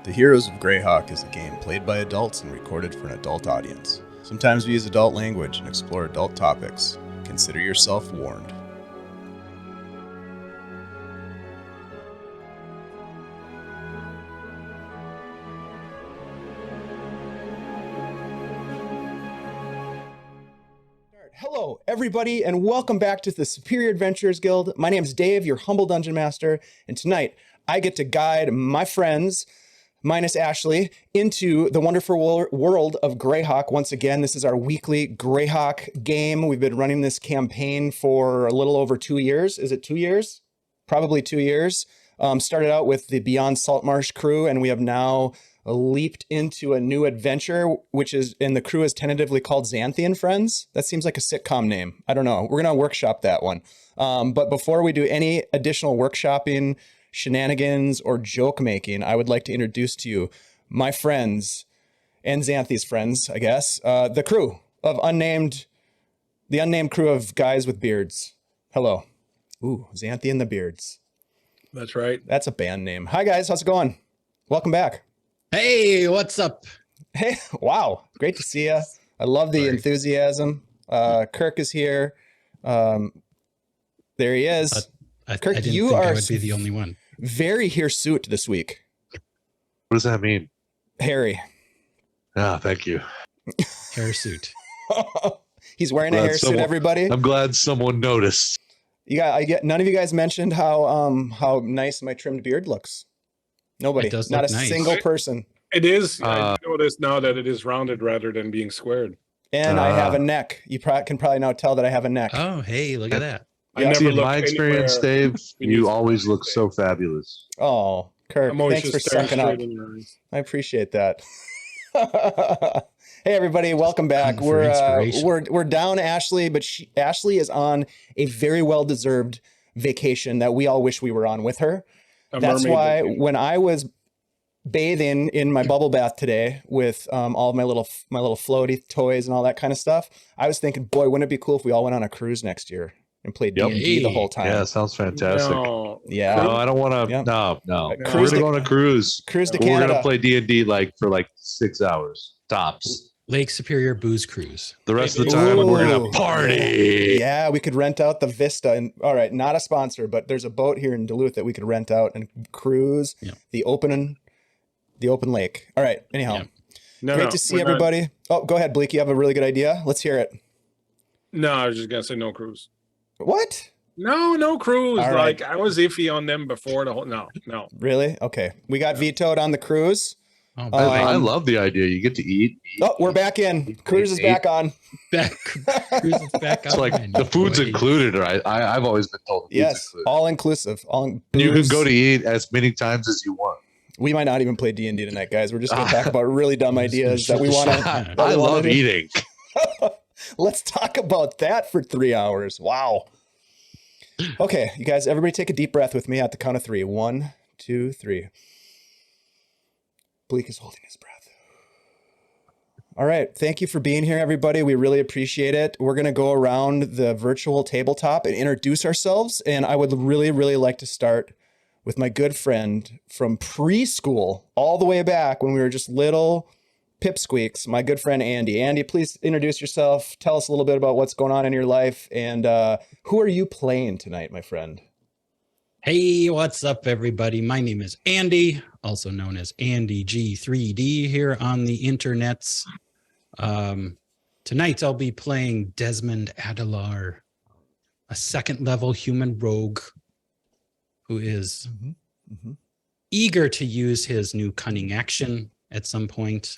The Heroes of Greyhawk is a game played by adults and recorded for an adult audience. Sometimes we use adult language and explore adult topics. Consider yourself warned. Hello, everybody, and welcome back to the Superior Adventurers Guild. My name is Dave, your humble dungeon master, and tonight I get to guide my friends, minus Ashley, into the wonderful world of Greyhawk. Once again, this is our weekly Greyhawk game. We've been running this campaign for a little over 2 years. Is it 2 years? Probably 2 years. Started out with the Beyond Saltmarsh crew, and we have now leaped into a new adventure, and the crew is tentatively called Xanthian Friends. That seems like a sitcom name. I don't know. We're going to workshop that one. But before we do any additional workshopping, shenanigans, or joke making, I would like to introduce to you my friends and Xanthi's friends, I guess, the crew of the unnamed crew of guys with beards. Hello. Ooh, Xanthi and the Beards. That's right. That's a band name. Hi guys, how's it going? Welcome back. Hey, what's up? Hey, wow. Great to see you. I love the enthusiasm. Kirk is here. There he is. Kirk, I didn't think I would be the only one. Very hirsute this week. What does that mean? Hairy. Ah, thank you. Hairsuit. He's wearing a hairsuit, everybody. I'm glad someone noticed. None of you guys mentioned how nice my trimmed beard looks. Nobody. Not a single person. It is. I noticed now that it is rounded rather than being squared. And I have a neck. You can probably now tell that I have a neck. Oh, hey, look at that. In my experience, Dave, you always look so fabulous. Oh, Kirk, thanks for sucking up. I appreciate that. Hey, everybody, welcome back. We're down Ashley, but Ashley is on a very well-deserved vacation that we all wish we were on with her. That's why when I was bathing in my bubble bath today with all of my little floaty toys and all that kind of stuff, I was thinking, boy, wouldn't it be cool if we all went on a cruise next year and played D&D the whole time? Yeah, sounds fantastic. No, I don't want to. Yeah. No. We're going to go on a cruise. Cruise to Canada. We're going to play D&D for 6 hours tops. Lake Superior Booze Cruise. The rest of the time, we're going to party. Yeah, we could rent out the Vista. And all right, not a sponsor, but there's a boat here in Duluth that we could rent out and cruise the open lake. All right, anyhow. Yeah. Great to see everybody. Oh, go ahead, Bleak. You have a really good idea. Let's hear it. No, I was just going to say no cruise. What? No cruise. All right. I was iffy on them before the whole. No. Really? Okay. We got vetoed on the cruise. Oh, I love the idea. You get to eat. We're back in. Cruise is back on. Cruise is back on. It's like the food's included, right? I've always been told. Yes, all inclusive. You can go to eat as many times as you want. We might not even play D&D tonight, guys. We're just going to talk about really dumb ideas that we want to. I love eating. Let's talk about that for 3 hours. Wow. Okay, you guys, everybody take a deep breath with me at the count of 3. 1, 2, 3. Bleak is holding his breath. All right. Thank you for being here, everybody. We really appreciate it. We're going to go around the virtual tabletop and introduce ourselves. And I would really, really like to start with my good friend from preschool all the way back when we were just little pipsqueaks, my good friend, Andy. Andy, please introduce yourself. Tell us a little bit about what's going on in your life. And who are you playing tonight, my friend? Hey, what's up, everybody? My name is Andy, also known as Andy G3D here on the internets. Tonight, I'll be playing Desmond Adelar, a second-level human rogue who is eager to use his new cunning action at some point.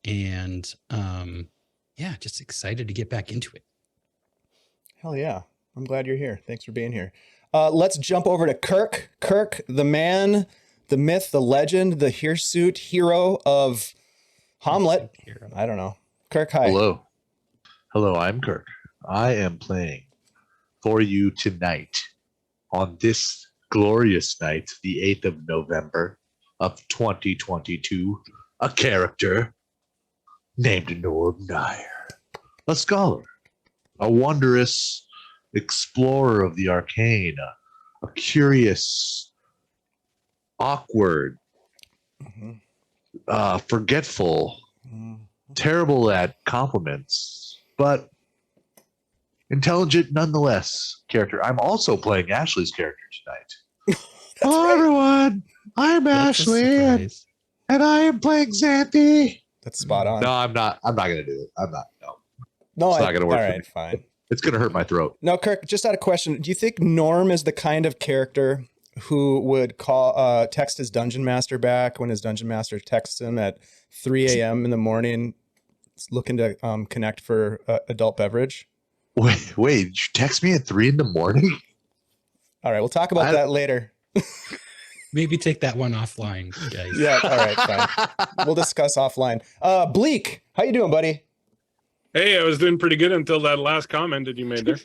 And just excited to get back into it. Hell yeah. I'm glad you're here. Thanks for being here. Let's jump over to Kirk. Kirk, the man, the myth, the legend, the hirsute hero of Hommlet. I don't know. Kirk, hi. Hello, I'm Kirk. I am playing for you tonight on this glorious night, the 8th of November of 2022, a character named Norb Nhyre, a scholar, a wondrous explorer of the arcane, a curious, awkward, forgetful, terrible at compliments, but intelligent nonetheless character. I'm also playing Ashley's character tonight. Hello, everyone. I'm That's a Ashley, surprise. and I am playing Xanthi. That's spot on. No, I'm not. I'm not going to do it. I'm not. No, No, it's not going to work all for right, me. fine. It's going to hurt my throat. No, Kirk, just out of question, do you think Norm is the kind of character who would call text his dungeon master back when his dungeon master texts him at 3 a.m. in the morning looking to connect for adult beverage? Wait, did you text me at 3 a.m? All right, we'll talk about that later. Maybe take that one offline, guys. Yeah, all right, fine. We'll discuss offline. Bleak, how you doing, buddy? Hey, I was doing pretty good until that last comment that you made there.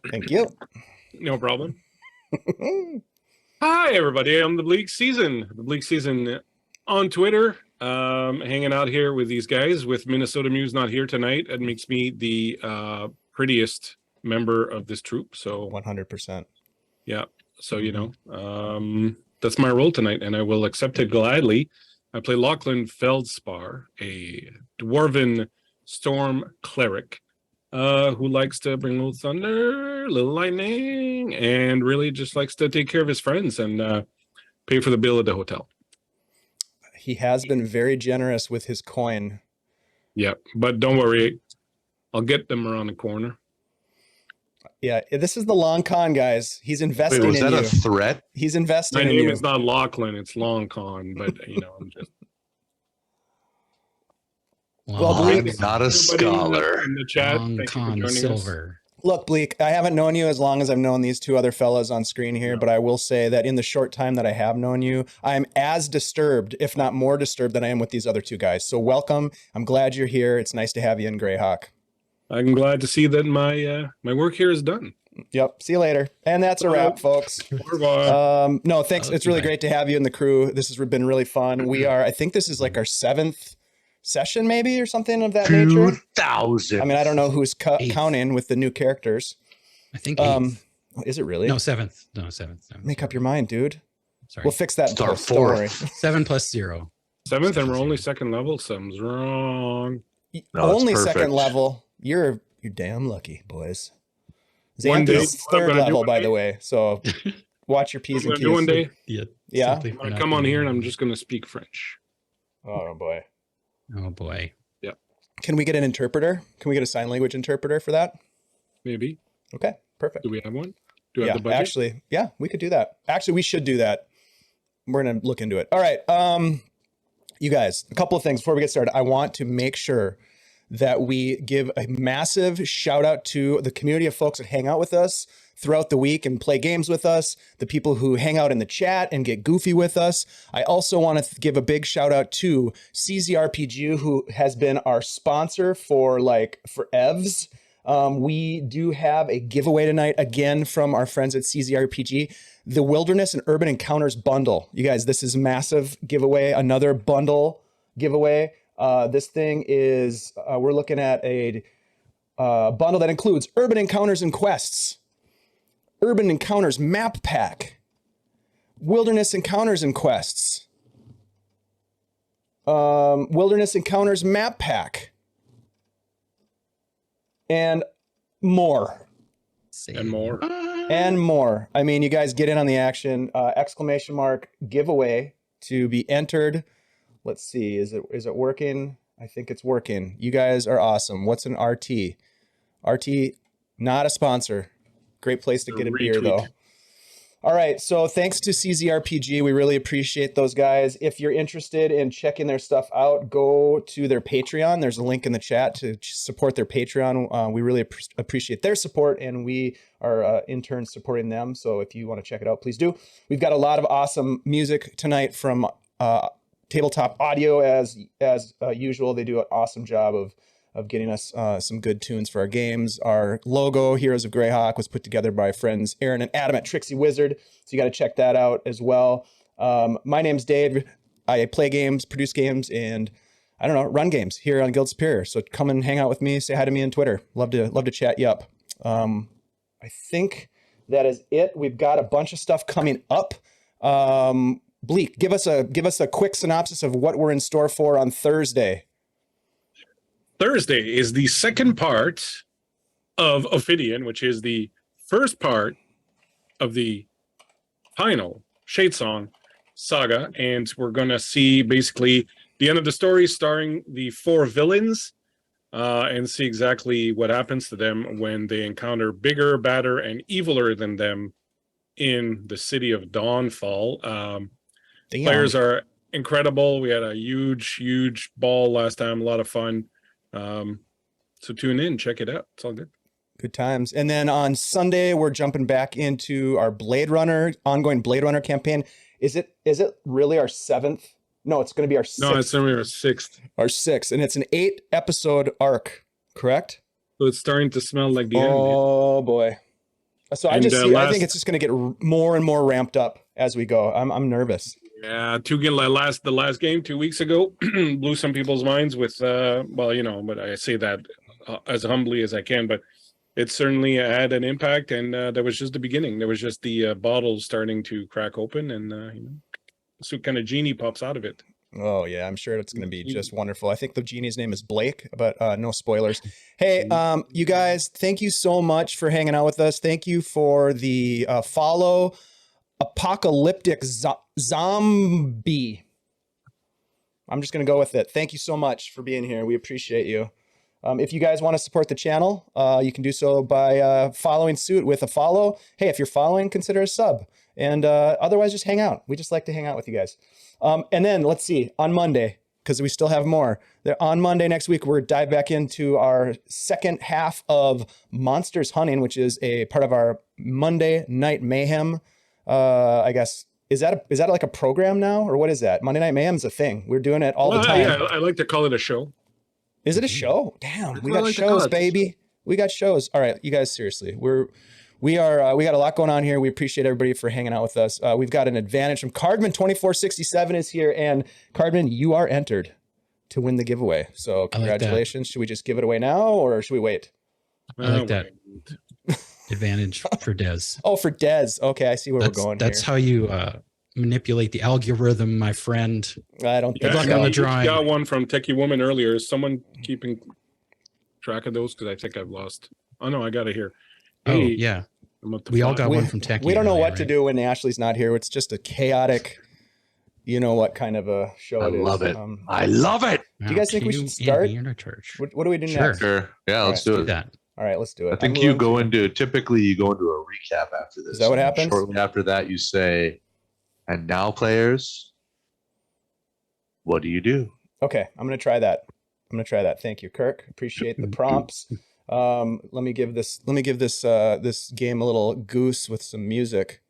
Thank you. No problem. Hi, everybody. I'm the Bleak Season. The Bleak Season on Twitter. Hanging out here with these guys. With Minnesota Muse not here tonight, it makes me the prettiest member of this troop. So 100%. yeah. So you know, that's my role tonight, and I will accept it gladly. I play Lachlan Feldspar, a dwarven storm cleric who likes to bring a little thunder, a little lightning, and really just likes to take care of his friends and pay for the bill at the hotel. He has been very generous with his coin. Yeah, but don't worry, I'll get them around the corner. Yeah, this is the long con, guys. He's investing Wait, was in that you. a threat? He's investing My in name you. is not Lachlan, it's Long Con, but you know, I'm just Well, I'm Bleak, not a everybody scholar. in the chat. Long Thank you for con joining us. silver. look, Bleak, I haven't known you as long as I've known these two other fellas on screen here, but I will say that in the short time that I have known you, I'm as disturbed, if not more disturbed, than I am with these other two guys. So welcome. I'm glad you're here. It's nice to have you in Greyhawk. I'm glad to see that my my work here is done. Yep. See you later. And that's a wrap, folks. No, thanks. It's really great to have you in the crew. This has been really fun. I think this is like our 7th session, maybe, or something of that nature. 2,000. I mean, I don't know who's counting with the new characters. I think eighth. Is it really? No, seventh. No, seventh. Make up your mind, dude. Sorry. We'll fix that. Start Post. Don't worry. 7 plus 0. 7th, and we're only 2nd level. Something's wrong. No, it's Only perfect. 2nd level. You're damn lucky, boys. One day, Xanthi's what I'm 3rd gonna do level, one by day- the way. So watch your P's I'm and gonna do one Q's. day. Yeah. Yeah? simply I'm for gonna not come on being here and I'm one. just gonna speak French. Oh boy. Oh boy. Can we get an interpreter? Can we get a sign language interpreter for that? Maybe. Okay, perfect. Do we have one? Do we Yeah, have the budget? actually, yeah, we could do that. Actually, we should do that. We're gonna look into it. All right, you guys, a couple of things before we get started. I want to make sure that we give a massive shout out to the community of folks that hang out with us throughout the week and play games with us, the people who hang out in the chat and get goofy with us. I also want to give a big shout out to CZRPG, who has been our sponsor for EVs. We do have a giveaway tonight, again, from our friends at CZRPG, the Wilderness and Urban Encounters bundle. You guys, this is a massive giveaway, another bundle giveaway. This thing is, we're looking at a bundle that includes Urban Encounters and Quests, Urban Encounters Map Pack, Wilderness Encounters and Quests, Wilderness Encounters Map Pack, and more. And more. And more. I mean, you guys get in on the action. Exclamation mark giveaway to be entered. Let's see. Is it working? I think it's working. You guys are awesome. What's an RT? RT, not a sponsor. Great place to get a beer, though. All right. So thanks to CZRPG. We really appreciate those guys. If you're interested in checking their stuff out, go to their Patreon. There's a link in the chat to support their Patreon. We really appreciate their support, and we are in turn supporting them. So if you want to check it out, please do. We've got a lot of awesome music tonight from Tabletop Audio, as usual. They do an awesome job of getting us some good tunes for our games. Our logo, Heroes of Greyhawk, was put together by friends Aaron and Adam at Trixie Wizard. So you got to check that out as well. My name's Dave. I play games, produce games, and I don't know, run games here on Guild Superior. So come and hang out with me. Say hi to me on Twitter. Love to chat you up. I think that is it. We've got a bunch of stuff coming up. Bleak, give us a quick synopsis of what we're in store for on Thursday. Thursday is the second part of Ophidian, which is the first part of the final Shadesong saga, and we're going to see basically the end of the story starring the 4 villains and see exactly what happens to them when they encounter bigger, badder, and eviler than them in the city of Dawnfall. Players are incredible. We had a huge ball last time, a lot of fun. So tune in, check it out. It's all good. Good times. And then on Sunday, we're jumping back into our ongoing Blade Runner campaign. Is it really our 7th? No, it's going to be our 6th. No, it's only our 6th. Our 6th. And it's an 8-episode arc, correct? So it's starting to smell like the end. Oh, boy. So I think it's just going to get more and more ramped up as we go. I'm nervous. Yeah, the last game 2 weeks ago blew some people's minds with, but I say that as humbly as I can, but it certainly had an impact, and that was just the beginning. There was just the bottles starting to crack open, and some kind of genie pops out of it. Oh yeah, I'm sure it's going to be just wonderful. I think the genie's name is Blake, but no spoilers. Hey, you guys, thank you so much for hanging out with us. Thank you for the follow. Apocalyptic Zombie. I'm just going to go with it. Thank you so much for being here. We appreciate you. If you guys want to support the channel, you can do so by following suit with a follow. Hey, if you're following, consider a sub. And otherwise, just hang out. We just like to hang out with you guys. And then let's see, on Monday, because we still have more. On Monday next week, we're dive back into our second half of Monsters Hunting, which is a part of our Monday Night Mayhem. I guess, is that like a program now, or what is that? Monday Night Mayhem is a thing. We're doing it all the time. Yeah, I like to call it a show. Is it a show? Damn, we got shows, baby. We got shows. All right, you guys, seriously, we got a lot going on here. We appreciate everybody for hanging out with us. We've got an advantage from Cardman. 2467 is here, and Cardman, you are entered to win the giveaway. So congratulations. Should we just give it away now, or should we wait? I like that. Advantage for Dez. Oh, for Dez. Okay, I see where we're going. That's how you manipulate the algorithm, my friend. I don't think Good luck on the drawing. Got one from Techie Woman earlier. Is someone keeping track of those? Because I think I've lost. Oh no, I got it here. Hey, yeah. We all got one from Techie. We don't know what to do when Ashley's not here. It's just a chaotic, you know what kind of a show it is. I love it. Do you guys think we should start? What do we do next? Sure. Yeah, let's do it. All right, let's do it. I think typically you go into a recap after this. Is that what happens? Shortly after that, you say, and now players, what do you do? Okay, I'm going to try that. Thank you, Kirk. Appreciate the prompts. Let me give this this game a little goose with some music.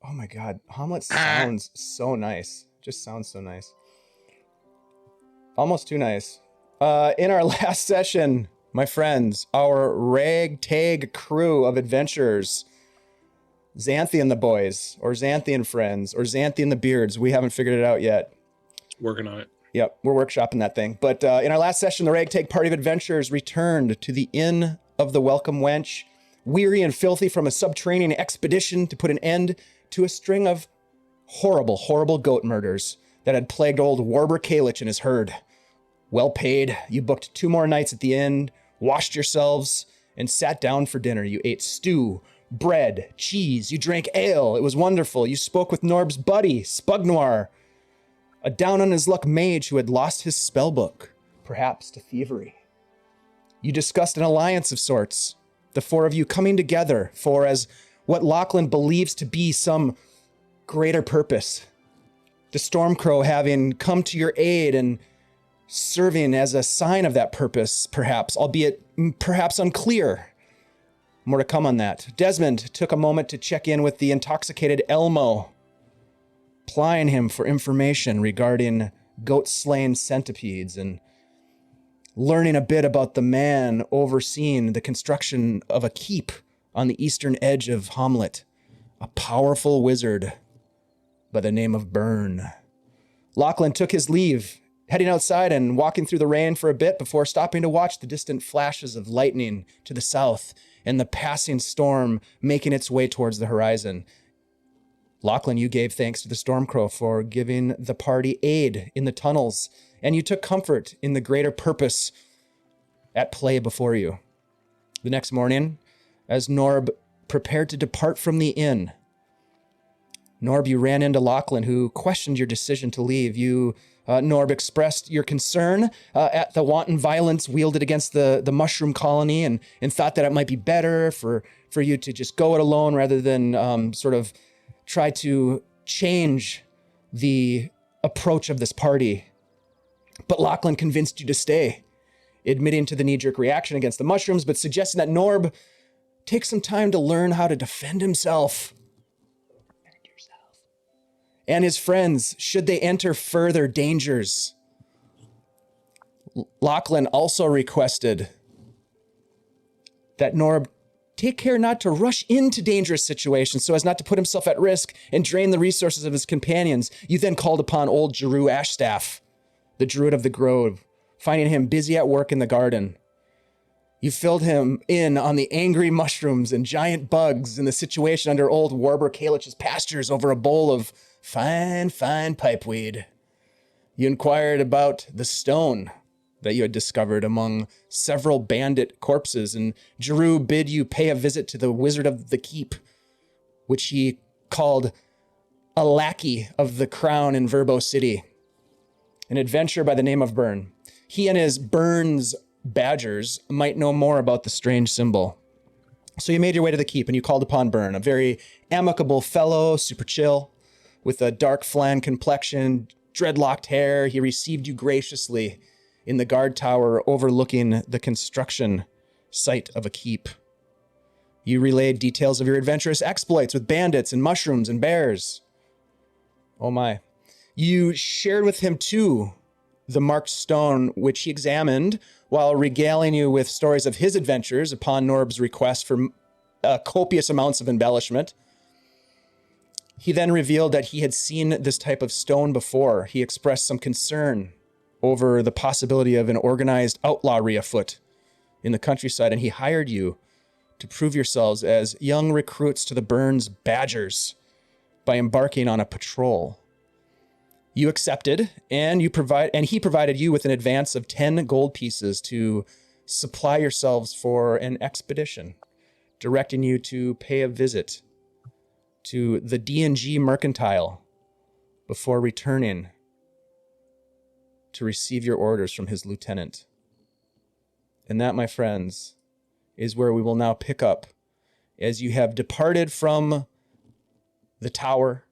Oh my God, Hommlet sounds so nice. Just sounds so nice. Almost too nice. In our last session, my friends, our ragtag crew of adventurers, Xanthi and the boys, or Xanthi and friends, or Xanthi and the beards, we haven't figured it out yet. Working on it. Yep, we're workshopping that thing. But in our last session, the ragtag party of adventurers returned to the Inn of the Welcome Wench, weary and filthy from a subterranean expedition to put an end to a string of horrible goat murders that had plagued old Warber Kalich and his herd. Well paid, you booked 2 more nights at the inn, washed yourselves, and sat down for dinner. You ate stew, bread, cheese, you drank ale. It was wonderful. You spoke with Norb's buddy, Spugnoir, a down-on-his-luck mage who had lost his spellbook, perhaps to thievery. You discussed an alliance of sorts, the 4 of you coming together for as what Lachlan believes to be some greater purpose. The Stormcrow having come to your aid and serving as a sign of that purpose, perhaps, albeit perhaps unclear. More to come on that. Desmond took a moment to check in with the intoxicated Elmo, plying him for information regarding goat-slain centipedes and learning a bit about the man overseeing the construction of a keep on the eastern edge of Hommlet, a powerful wizard by the name of Burne. Lachlan took his leave, heading outside and walking through the rain for a bit before stopping to watch the distant flashes of lightning to the south and the passing storm making its way towards the horizon. Lachlan, you gave thanks to the Stormcrow for giving the party aid in the tunnels, and you took comfort in the greater purpose at play before you. The next morning, as Norb prepared to depart from the inn, Norb, you ran into Lachlan, who questioned your decision to leave. Norb, expressed your concern at the wanton violence wielded against the mushroom colony and thought that it might be better for you to just go it alone rather than sort of try to change the approach of this party. But Lachlan convinced you to stay, admitting to the knee-jerk reaction against the mushrooms, but suggesting that Norb take some time to learn how to defend himself and his friends should they enter further dangers. Lachlan also requested that Norb take care not to rush into dangerous situations so as not to put himself at risk and drain the resources of his companions. You then called upon old Jeru Ashstaff, the druid of the grove, finding him busy at work in the garden. You filled him in on the angry mushrooms and giant bugs in the situation under old Warber Kalich's pastures over a bowl of fine pipeweed. You inquired about the stone that you had discovered among several bandit corpses, and Jeru bid you pay a visit to the Wizard of the Keep, which he called a lackey of the crown in Verbo City, an adventurer by the name of Burne. He and his Burne's badgers might know more about the strange symbol. So you made your way to the keep and you called upon Burne, a very amicable fellow, super chill, with a dark flan complexion, dreadlocked hair. He received you graciously in the guard tower overlooking the construction site of a keep. You relayed details of your adventurous exploits with bandits and mushrooms and bears. Oh my. You shared with him too the marked stone, which he examined while regaling you with stories of his adventures upon Norb's request for copious amounts of embellishment. He then revealed that he had seen this type of stone before. He expressed some concern over the possibility of an organized outlawry afoot in the countryside, and he hired you to prove yourselves as young recruits to the Burne's Badgers by embarking on a patrol. You accepted, and he provided you with an advance of 10 gold pieces to supply yourselves for an expedition, directing you to pay a visit to the D&G Mercantile before returning to receive your orders from his lieutenant. And that, my friends, is where we will now pick up as you have departed from the tower.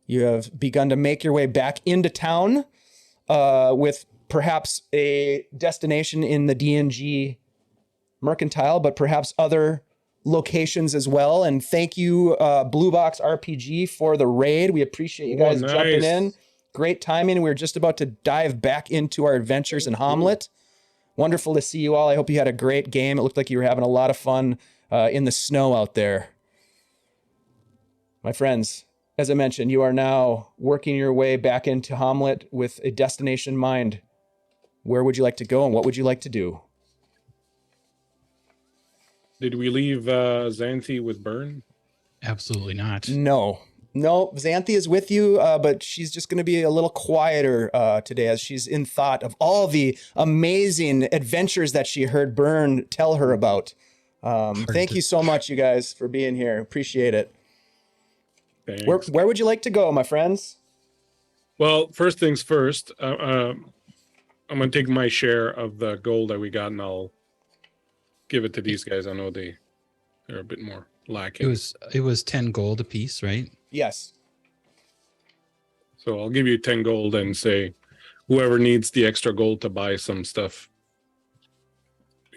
You have begun to make your way back into town with perhaps a destination in the D&G Mercantile, but perhaps other locations as well. And thank you, Blue Box RPG, for the raid. We appreciate you guys jumping in. Great timing. We're just about to dive back into our adventures in Hommlet. Wonderful to see you all. I hope you had a great game. It looked like you were having a lot of fun in the snow out there. My friends, as I mentioned, you are now working your way back into Hommlet with a destination in mind. Where would you like to go and what would you like to do? Did we leave Xanthi with Burne? Absolutely not. No, Xanthi is with you, but she's just going to be a little quieter today as she's in thought of all the amazing adventures that she heard Burne tell her about. Thank you so much, you guys, for being here. Appreciate it. Thanks. Where would you like to go, my friends? Well, first things first, I'm going to take my share of the gold that we got and I'll give it to these guys. I know they're a bit more lacking. It was 10 gold a piece, right? Yes. So I'll give you 10 gold and say, whoever needs the extra gold to buy some stuff,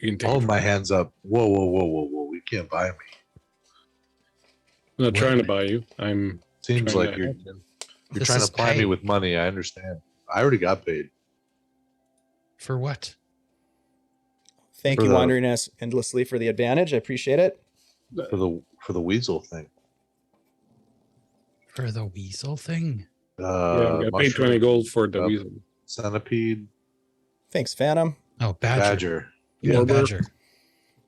you can take Hold it. my hands up. Whoa. We can't buy me. I'm not trying to buy you. I'm Seems trying like to- you're This trying is to buy me pay. with money. I understand. I already got paid. For what? Thank For you, the- Wandering Us, endlessly for the advantage. I appreciate it. For the weasel thing. For the weasel thing? Yeah, I got paid mushroom, 20 gold for the Yep. weasel. centipede, Thanks, Phantom. Oh, badger. You mean Warber. badger.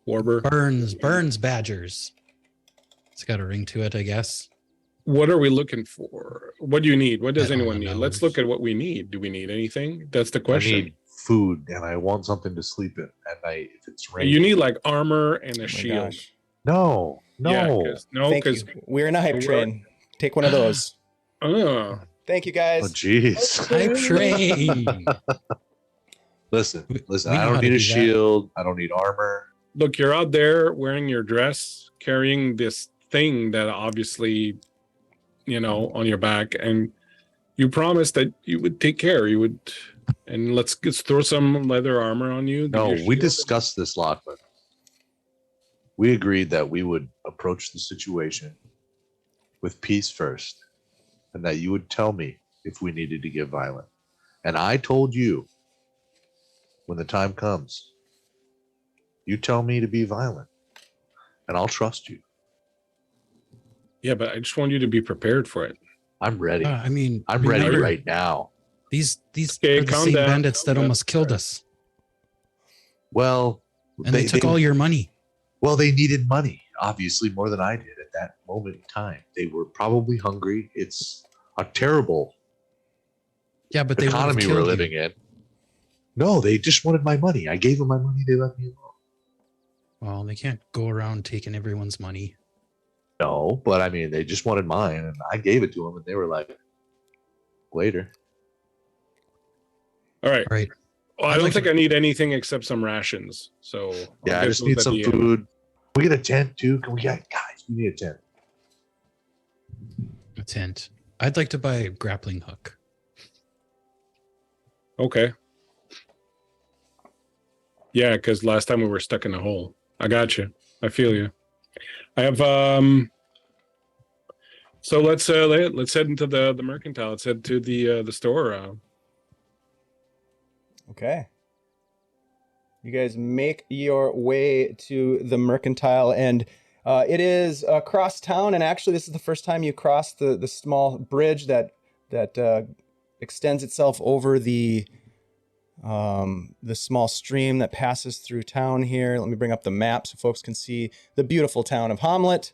Warber. Burns badgers. It's got a ring to it, I guess. What are we looking for? What do you need? What does I don't anyone need? know. Let's look at what we need. Do we need anything? That's the I question. need food and I want something to sleep in at night if it's raining. You need like armor and a Oh my shield. gosh. No. Yeah, Thank you. We're in a hype train. Take one of those. Oh, Thank you, Oh, guys. jeez. Hype train. Listen. We I know how don't to need a do that. shield. I don't need armor. look, you're out there wearing your dress, carrying this thing that obviously, on your back, and you promised that you would take care. You would, and let's throw some leather armor on you. No, Give you a we shield. discussed this, Lachlan. We agreed that we would approach the situation with peace first, and that you would tell me if we needed to get violent. And I told you, when the time comes, you tell me to be violent, and I'll trust you. Yeah, but I just want you to be prepared for it. I'm ready. I mean, I'm ready remember, right now. These Okay, are the calm same down, bandits calm that down. almost killed us, Well, and they took all your money. Well, they needed money, obviously, more than I did at that moment in time. They were probably hungry. It's a terrible Yeah, but they would've economy we're killed you. living in. No, they just wanted my money. I gave them my money. They let me alone. Well, they can't go around taking everyone's money. No, but I mean, they just wanted mine, and I gave it to them, and they were like, later. All right. All right. Well, I I'd don't like think to- I need anything except some rations. So Yeah, I'll I get just those need at some the end. food. Can we get a tent, too? Can we get, guys, we need a tent. A tent. I'd like to buy a grappling hook. Okay. Yeah, because last time we were stuck in a hole. I got you. I feel you. I have So let's head into the mercantile. Let's head to the store. Okay. You guys make your way to the mercantile, and it is across town. And actually, this is the first time you cross the small bridge that extends itself over the small stream that passes through town here. Let me bring up the map so folks can see the beautiful town of Hommlet.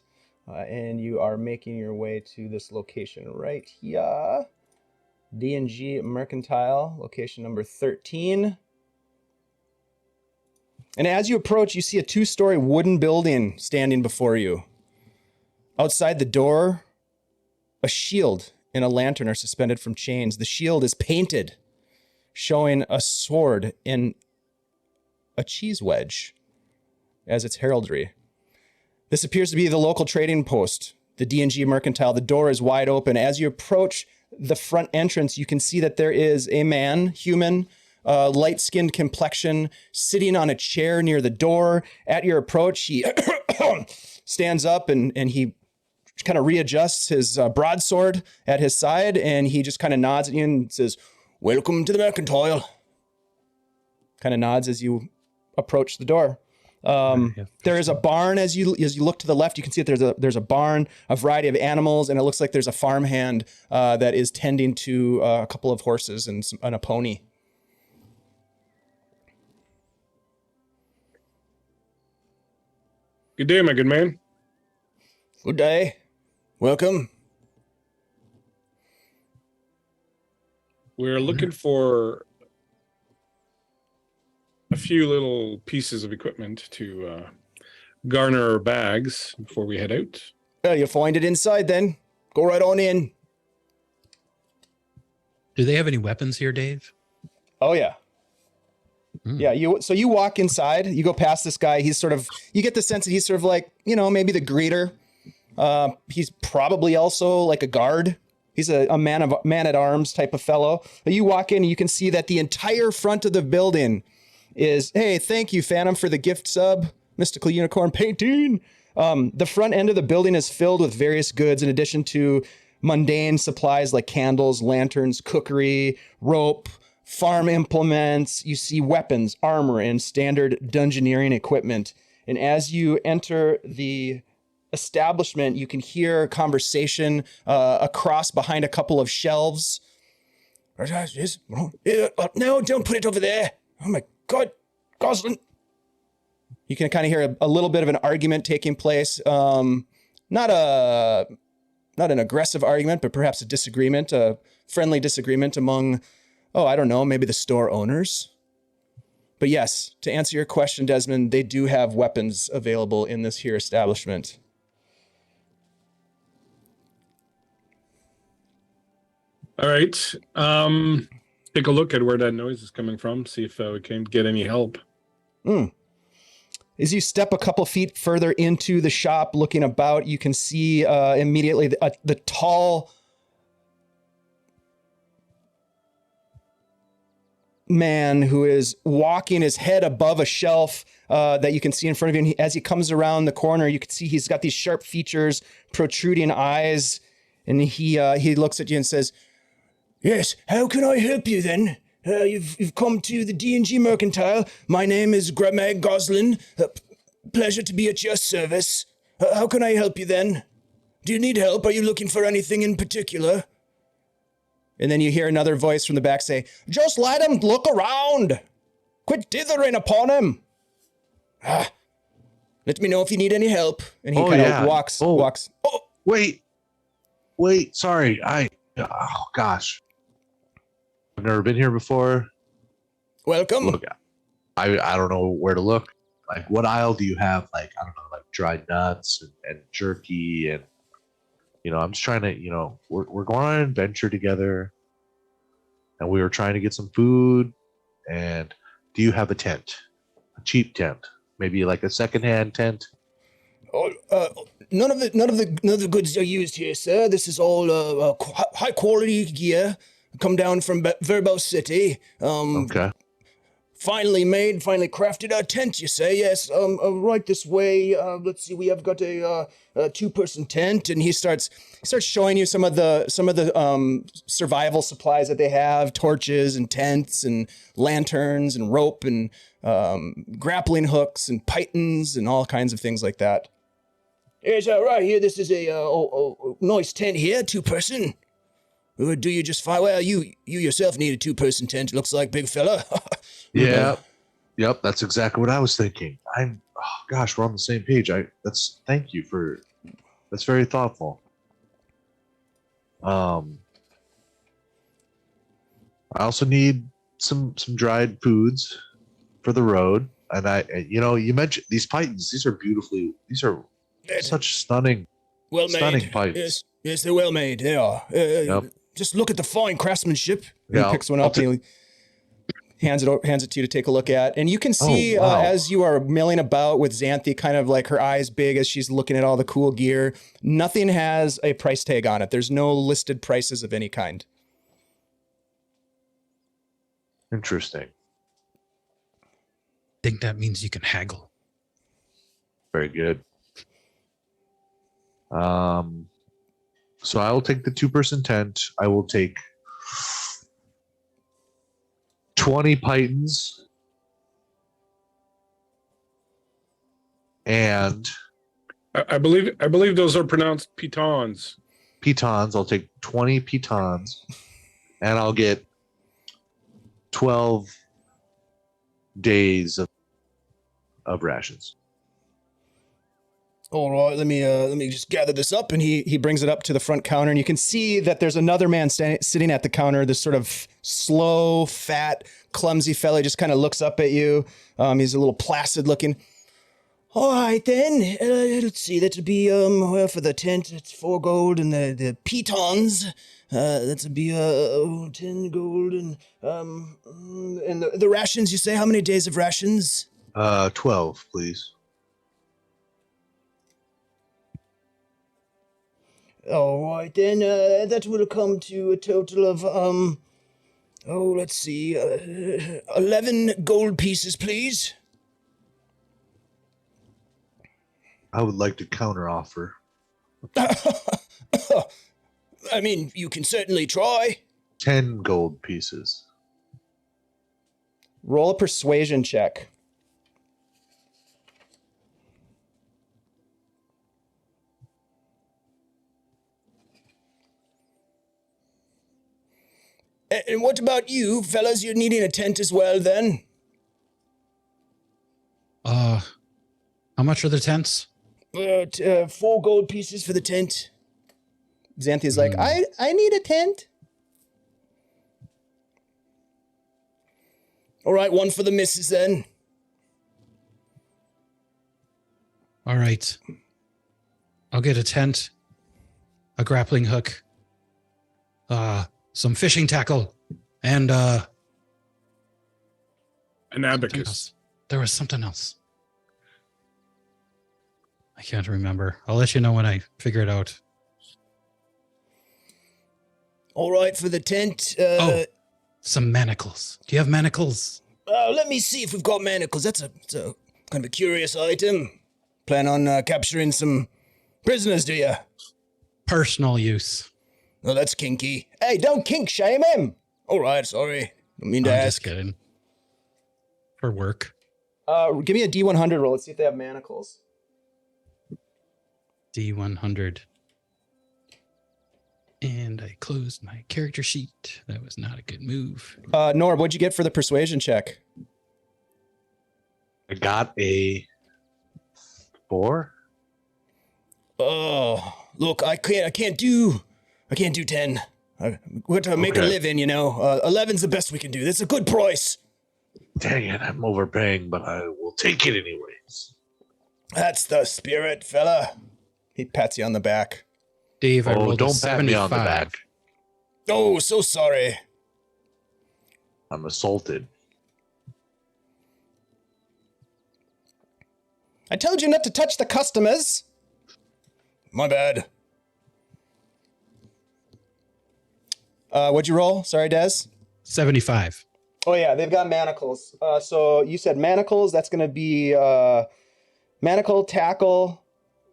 And you are making your way to this location right here. D&G Mercantile, location number 13. And as you approach, you see a 2-story wooden building standing before you. Outside the door, a shield and a lantern are suspended from chains. The shield is painted, showing a sword and a cheese wedge as its heraldry. This appears to be the local trading post, the D&G Mercantile. The door is wide open. As you approach the front entrance, you can see that there is a man, human, light-skinned complexion, sitting on a chair near the door. At your approach, he stands up and he kind of readjusts his broadsword at his side, and he just kind of nods at you and says, "Welcome to the Mercantile." Kind of nods as you approach the door. There is a barn as you look to the left. You can see that there's a barn, a variety of animals, and it looks like there's a farmhand that is tending to a couple of horses and a pony. Good day, my good man. Good day. Welcome. We're looking for a few little pieces of equipment to garner our bags before we head out. Well, you'll find it inside then. Go right on in. Do they have any weapons here, Dave? Oh, yeah. Yeah, you walk inside, you go past this guy. You get the sense that he's sort of like, maybe the greeter. He's probably also like a guard. He's a man at arms type of fellow. But you walk in and you can see that the entire front of the building is, hey, thank you, Phantom, for the gift sub, Mystical Unicorn painting. The front end of the building is filled with various goods in addition to mundane supplies like candles, lanterns, cookery, rope, farm implements. You see weapons, armor, and standard dungeoneering equipment. And as you enter the establishment, you can hear conversation across behind a couple of shelves. No, don't put it over there. Oh my God, Gozelin. You can kind of hear a little bit of an argument taking place. Not a not an aggressive argument, but perhaps a disagreement, a friendly disagreement among, I don't know, maybe the store owners. But yes, to answer your question, Desmond, they do have weapons available in this here establishment. All right. Take a look at where that noise is coming from. See if we can get any help. As you step a couple feet further into the shop, looking about, you can see immediately the tall man who is walking his head above a shelf that you can see in front of you. And as he comes around the corner, you can see he's got these sharp features, protruding eyes, and he looks at you and says, "Yes, how can I help you then? You've come to the D&G Mercantile. My name is Gremag Gozelin. Pleasure to be at your service. How can I help you then? Do you need help? Are you looking for anything in particular?" And then you hear another voice from the back say, "Just let him look around. Quit dithering upon him. Let me know if you need any help." And he kind of walks. Oh, wait. Sorry. Oh gosh. I've never been here before. Welcome. Look, I don't know where to look. Like, what aisle do you have? Like, I don't know, like dried nuts and jerky, and I'm just trying to, we're going on an adventure together, and we were trying to get some food. And do you have a tent, a cheap tent, maybe like a secondhand tent? None of the goods are used here, sir. This is all high quality gear, come down from Verbal City. Okay. Finally crafted a tent, you say? Yes. Right this way. Let's see. We have got a 2-person tent, and he starts showing you some of the survival supplies that they have: torches and tents and lanterns and rope and grappling hooks and pythons and all kinds of things like that. Yes, right here. This is a nice tent here, 2-person. Do you just fine? Well, you yourself need a 2-person tent. It looks like, big fella. Yeah. Yep. That's exactly what I was thinking. Gosh, we're on the same page. Thank you that's very thoughtful. I also need some dried foods for the road. And you mentioned these pythons. These are such stunning pythons. Yes, they're well made. They are. Yep. Just look at the fine craftsmanship. Yeah, he picks one up and he hands it to you to take a look at. And you can see as you are milling about with Xanthi, kind of like her eyes big as she's looking at all the cool gear, nothing has a price tag on it. There's no listed prices of any kind. Interesting. I think that means you can haggle. Very good. So I will take the 2-person tent. I will take 20 pythons and I believe those are pronounced pitons. Pitons. I'll take 20 pitons, and I'll get 12 days of rations. All right, let me just gather this up. And he brings it up to the front counter, and you can see that there's another man sitting at the counter. This sort of slow, fat, clumsy fella just kind of looks up at you. He's a little placid looking. All right then, let's see. That would be for the tent, it's 4 gold, and the pitons, that would be 10 gold, and the rations. You say how many days of rations? 12, please. All right, then, that will come to a total of, let's see, 11 gold pieces, please. I would like to counteroffer. I mean, you can certainly try. 10 gold pieces. Roll a persuasion check. And what about you, fellas? You're needing a tent as well, then? How much are the tents? 4 gold pieces for the tent. Xanthia's like, I need a tent. All right, one for the missus then. All right. I'll get a tent, a grappling hook, some fishing tackle, and An something abacus. else. There was something else. I can't remember. I'll let you know when I figure it out. All right, for the tent. Some manacles. Do you have manacles? Let me see if we've got manacles. That's a kind of a curious item. Plan on capturing some prisoners, do you? Personal use. Oh, that's kinky. Hey, don't kink shame him. All right, sorry. Don't mean to I'm ask. just kidding. For work. Give me a D100 roll. Let's see if they have manacles. D100. And I closed my character sheet. That was not a good move. Norb, what'd you get for the persuasion check? I got a 4. Oh, look, I can't do 10. We have to make a Okay. living, 11's the best we can do. That's a good price. Dang it, I'm overpaying, but I will take it anyways. That's the spirit, fella. He pats you on the back. Dave, I Oh, rolled a don't pat me on the 75. back. Oh, so sorry. I'm assaulted. I told you not to touch the customers. My bad. What'd you roll? Sorry, Des. 75. Oh yeah, they've got manacles. So you said manacles. That's going to be manacle, tackle,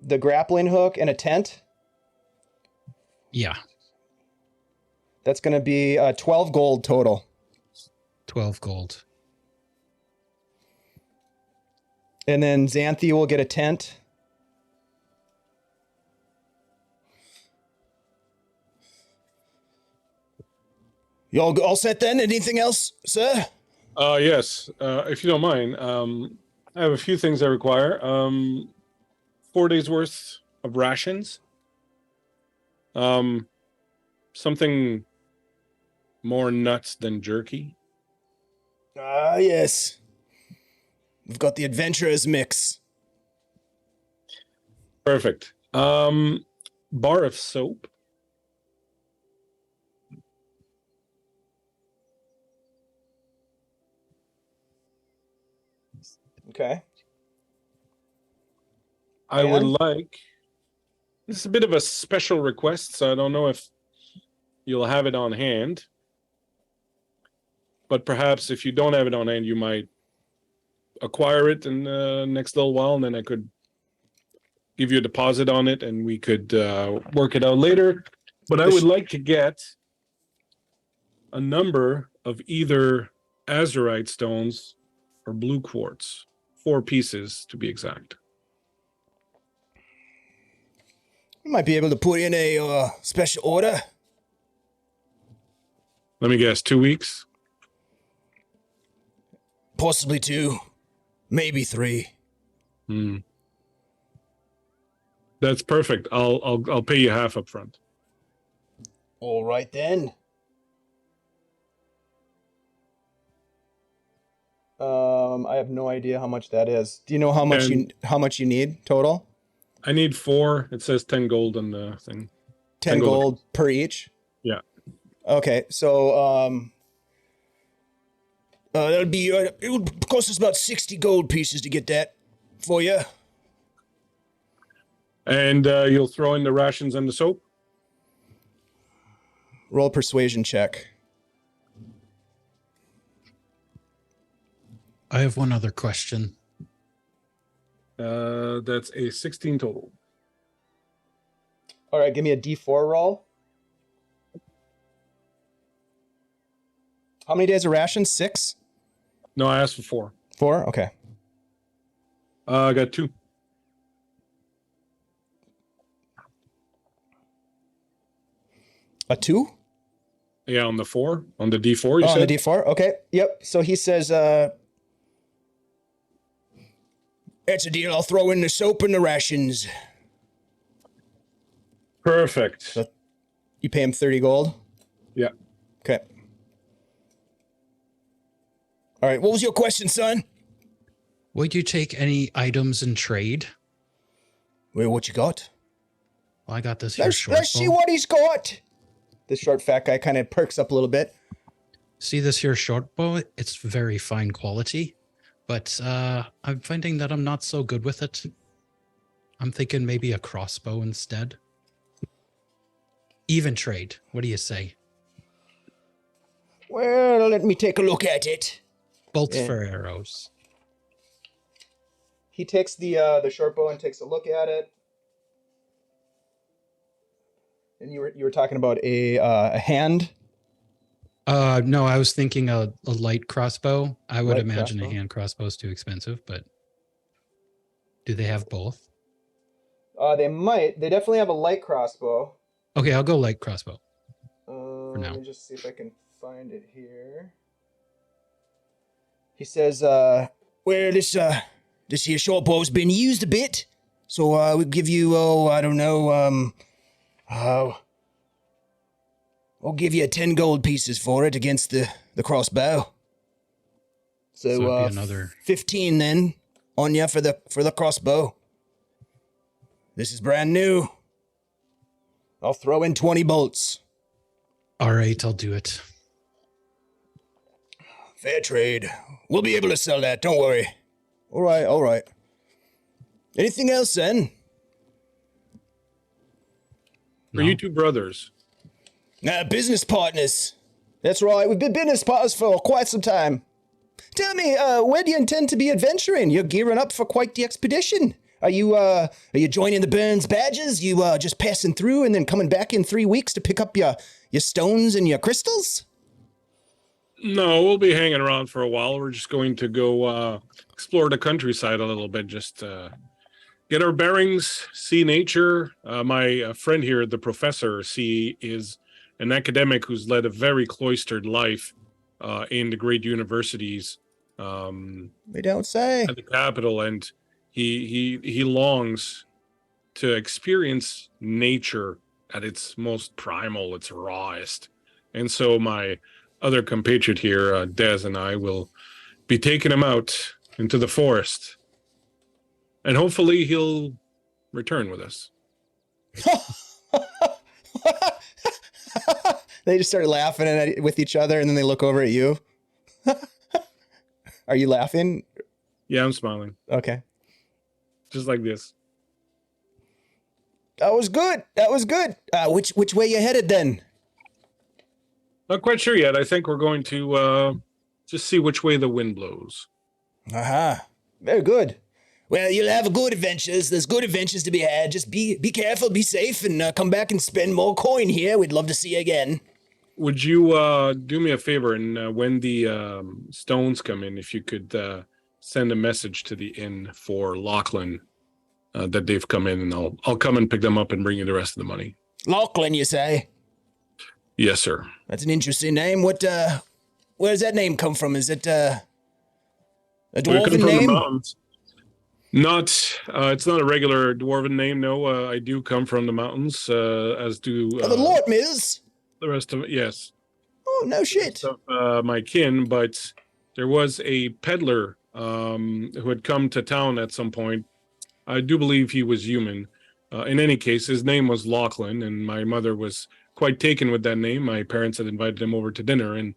the grappling hook, and a tent. Yeah. That's going to be 12 gold total. 12 gold. And then Xanthi will get a tent. You all set then? Anything else, sir? Yes. If you don't mind, I have a few things I require. 4 days worth of rations. Something more nuts than jerky. Ah, yes. We've got the adventurers mix. Perfect. Bar of soap. Okay. I would And? like. This is a bit of a special request, so I don't know if you'll have it on hand. But perhaps if you don't have it on hand, you might acquire it in the next little while, and then I could give you a deposit on it, and we could work it out later. But I would like to get a number of either azurite stones or blue quartz. 4 pieces, to be exact. We might be able to put in a special order. Let me guess, 2 weeks? Possibly 2. Maybe 3. That's perfect. I'll pay you half up front. All right then. I have no idea how much that is. Do you know how much you need total? I need 4. It says 10 gold on the thing. 10 gold per each? Yeah. Okay, so that'll be it would cost us about 60 gold pieces to get that for you. And you'll throw in the rations and the soap? Roll a persuasion check. I have one other question. That's a 16 total. All right, give me a D4 roll. How many days of rations? 6? No, I asked for 4. 4? Okay. I got 2. A 2? Yeah, on the 4. On the D4, you on said? the D4? Okay. Yep. So he says, that's a deal. I'll throw in the soap and the rations. Perfect. You pay him 30 gold? Yeah. Okay. All right. What was your question, son? Would you take any items in trade? Well, what you got? Well, I got this here Let's see what he's got. The short, fat guy kind of perks up a little bit. See this here short bow? It's very fine quality, but I'm finding that I'm not so good with it. I'm thinking maybe a crossbow instead. Even trade. What do you say? Well, let me take a look at it. Bolts for arrows. He takes the short bow and takes a look at it. And you were talking about a hand? No, I was thinking a light crossbow. I would Light imagine crossbow. a hand crossbow is too expensive, but do they have both? They might. They definitely have a light crossbow. Okay, I'll go light crossbow. Now. now. Let me just see if I can find it here. He says, well, this here short bow's been used a bit, so we'll give you, I don't know, I'll give you 10 gold pieces for it against the crossbow. So it'd be another 15 then on you for the crossbow. This is brand new. I'll throw in 20 bolts. All right, I'll do it. Fair trade. We'll be able to sell that, don't worry. All right. Anything else then? Are you two brothers? Business partners. That's right, we've been business partners for quite some time. Tell me, where do you intend to be adventuring? You're gearing up for quite the expedition. Are you joining the Burne's badges? You just passing through and then coming back in 3 weeks to pick up your stones and your crystals? No, we'll be hanging around for a while. We're just going to go explore the countryside a little bit, just get our bearings, see nature. My friend here, the professor, is an academic who's led a very cloistered life in the great universities. We don't say. At the capital, and he longs to experience nature at its most primal, its rawest. And so my other compatriot here, Des, and I will be taking him out into the forest, and hopefully he'll return with us. They just started laughing with each other, and then they look over at you. Are you laughing? Yeah, I'm smiling. Okay. Just like this. That was good. Which way you headed then? Not quite sure yet. I think we're going to just see which way the wind blows. Aha. Very good. Well, you'll have good adventures. There's good adventures to be had. Just be careful, be safe, and come back and spend more coin here. We'd love to see you again. Would you do me a favor, and when the stones come in, if you could send a message to the inn for Lachlan that they've come in, and I'll come and pick them up and bring you the rest of the money. Lachlan, you say? Yes, sir. That's an interesting name. Where does that name come from? Is it a dwarven name? It's not a regular dwarven name. No, I do come from the mountains, as do the Lortmiz. The rest of it. Yes. Oh, no shit. Of my kin, but there was a peddler who had come to town at some point. I do believe he was human. In any case, his name was Lachlan, and my mother was quite taken with that name. My parents had invited him over to dinner, and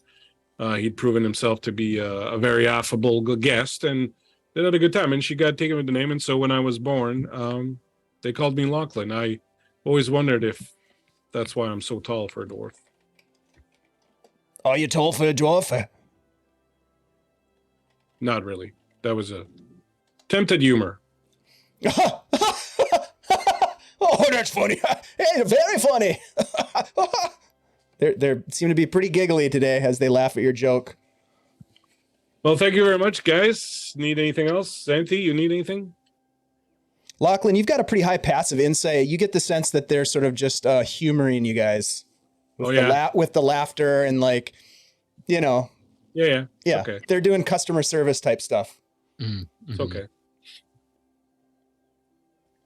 he'd proven himself to be a very affable good guest, and they had a good time. And she got taken with the name, and so when I was born, they called me Lachlan. I always wondered if that's why I'm so tall for a dwarf. Are you tall for a dwarf? Not really. That was a attempted humor. Oh, that's funny. Hey, very funny. They seem to be pretty giggly today as they laugh at your joke. Well, thank you very much, guys. Need anything else? Xanthi, you need anything? Lachlan, you've got a pretty high passive insight. You get the sense that they're sort of just humoring you guys with with the laughter and like, Yeah. Okay. They're doing customer service type stuff. It's okay.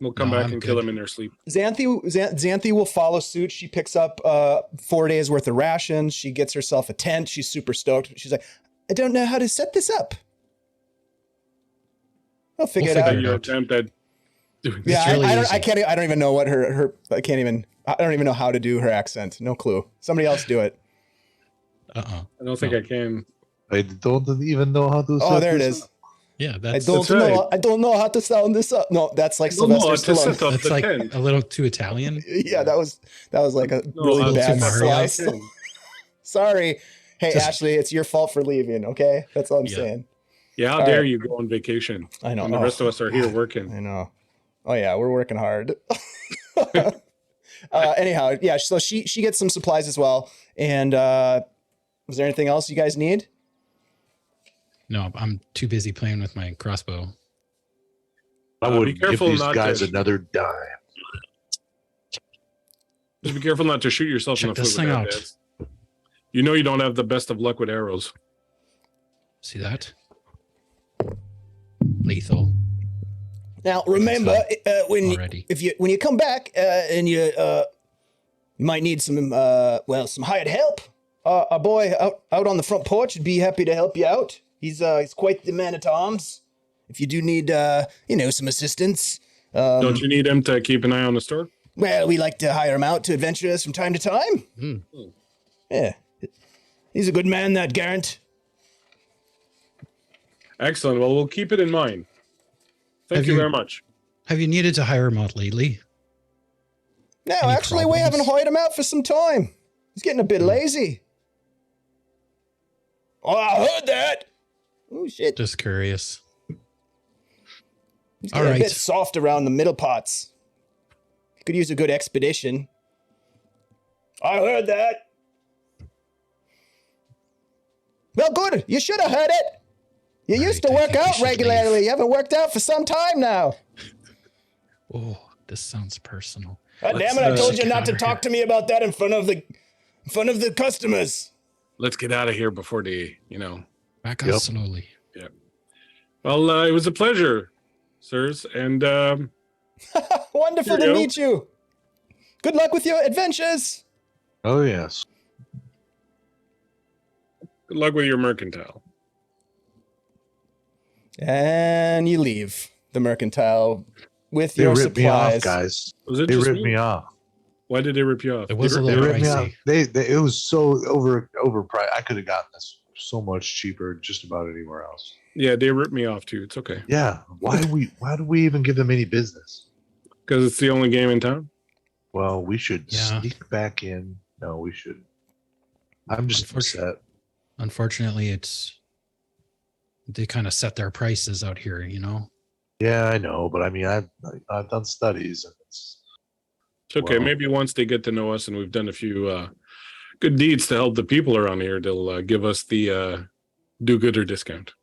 We'll come No, back I'm and kill good. them in their sleep. Xanthi will follow suit. She picks up 4 days worth of rations. She gets herself a tent. She's super stoked. She's like, I don't know how to set this up. I'll figure We'll it out. figure it Your out. attempt at doing Yeah, It's really I don't. easy. I can't. I don't even know what her. I don't even know how to do her accent. No clue. Somebody else do it. Uh-uh. I don't think I can. I don't even know how to. Oh, set there it this is. up. Yeah, I that's don't That's know. right. I don't know how to sound this up. No, that's like I don't know Sylvester how to Stallone. set up that's the like tent. a little too Italian. Yeah, that was like a No, really I'll bad too Mario. slice. Sorry. Hey, Just- Ashley, it's your fault for leaving. Okay, that's all I'm Yeah. saying. Yeah, how All dare right. you go on vacation? I know. And the rest of us are here working. I know. Oh yeah, we're working hard. Anyhow, yeah. So she gets some supplies as well. And was there anything else you guys need? No, I'm too busy playing with my crossbow. I Be would give careful these not guys to- another dime. Just be careful not to shoot yourself in Check the this foot with thing that out. dance. You know you don't have the best of luck with arrows. See that? Lethal Now remember, when already. when you come back and you might need some some hired help. Our boy out on the front porch would be happy to help you out. He's quite the man at arms. If you do need some assistance, Don't you need him to keep an eye on the store? well, we like to hire him out to adventure us from time to time. Hmm. Yeah, he's a good man, that Garant. Excellent. Well, we'll keep it in mind. Thank Have you you- very much. Have you needed to hire him out lately? No, Any actually, we haven't problems? hired him out for some time. He's getting a bit lazy. Oh, I heard that. Oh shit. Just curious. He's All getting a right. bit soft around the middle parts. Could use a good expedition. I heard that. Well, good. You should have heard it. You used to Right, I work think we out should regularly. leave. You haven't worked out for some time now. Oh, this sounds personal. God Let's, damn it! I told get you not out to of talk here. to me about that in front of the customers. Let's get out of here before they, Back up Yep. slowly. Well, it was a pleasure, sirs. And Wonderful Here you to go. meet you. Good luck with your adventures. Oh yes. good luck with your mercantile. And you leave the mercantile with They your ripped me off, supplies. guys. Was it They just ripped me? me off. Why did they rip you off? It was a They little ripped me off. pricey. It was so overpriced. I could have gotten this so much cheaper just about anywhere else. Yeah, they ripped me off too. It's okay. Yeah. Why do we even give them any business? Because it's the only game in town. Well, we should Yeah. sneak back in. No, we should. I'm just upset. Unfortunately, they kind of set their prices out here, Yeah, I know, but I mean, I've done studies, and it's It's okay. Well- Maybe once they get to know us and we've done a few good deeds to help the people around here, they'll give us the do-gooder discount.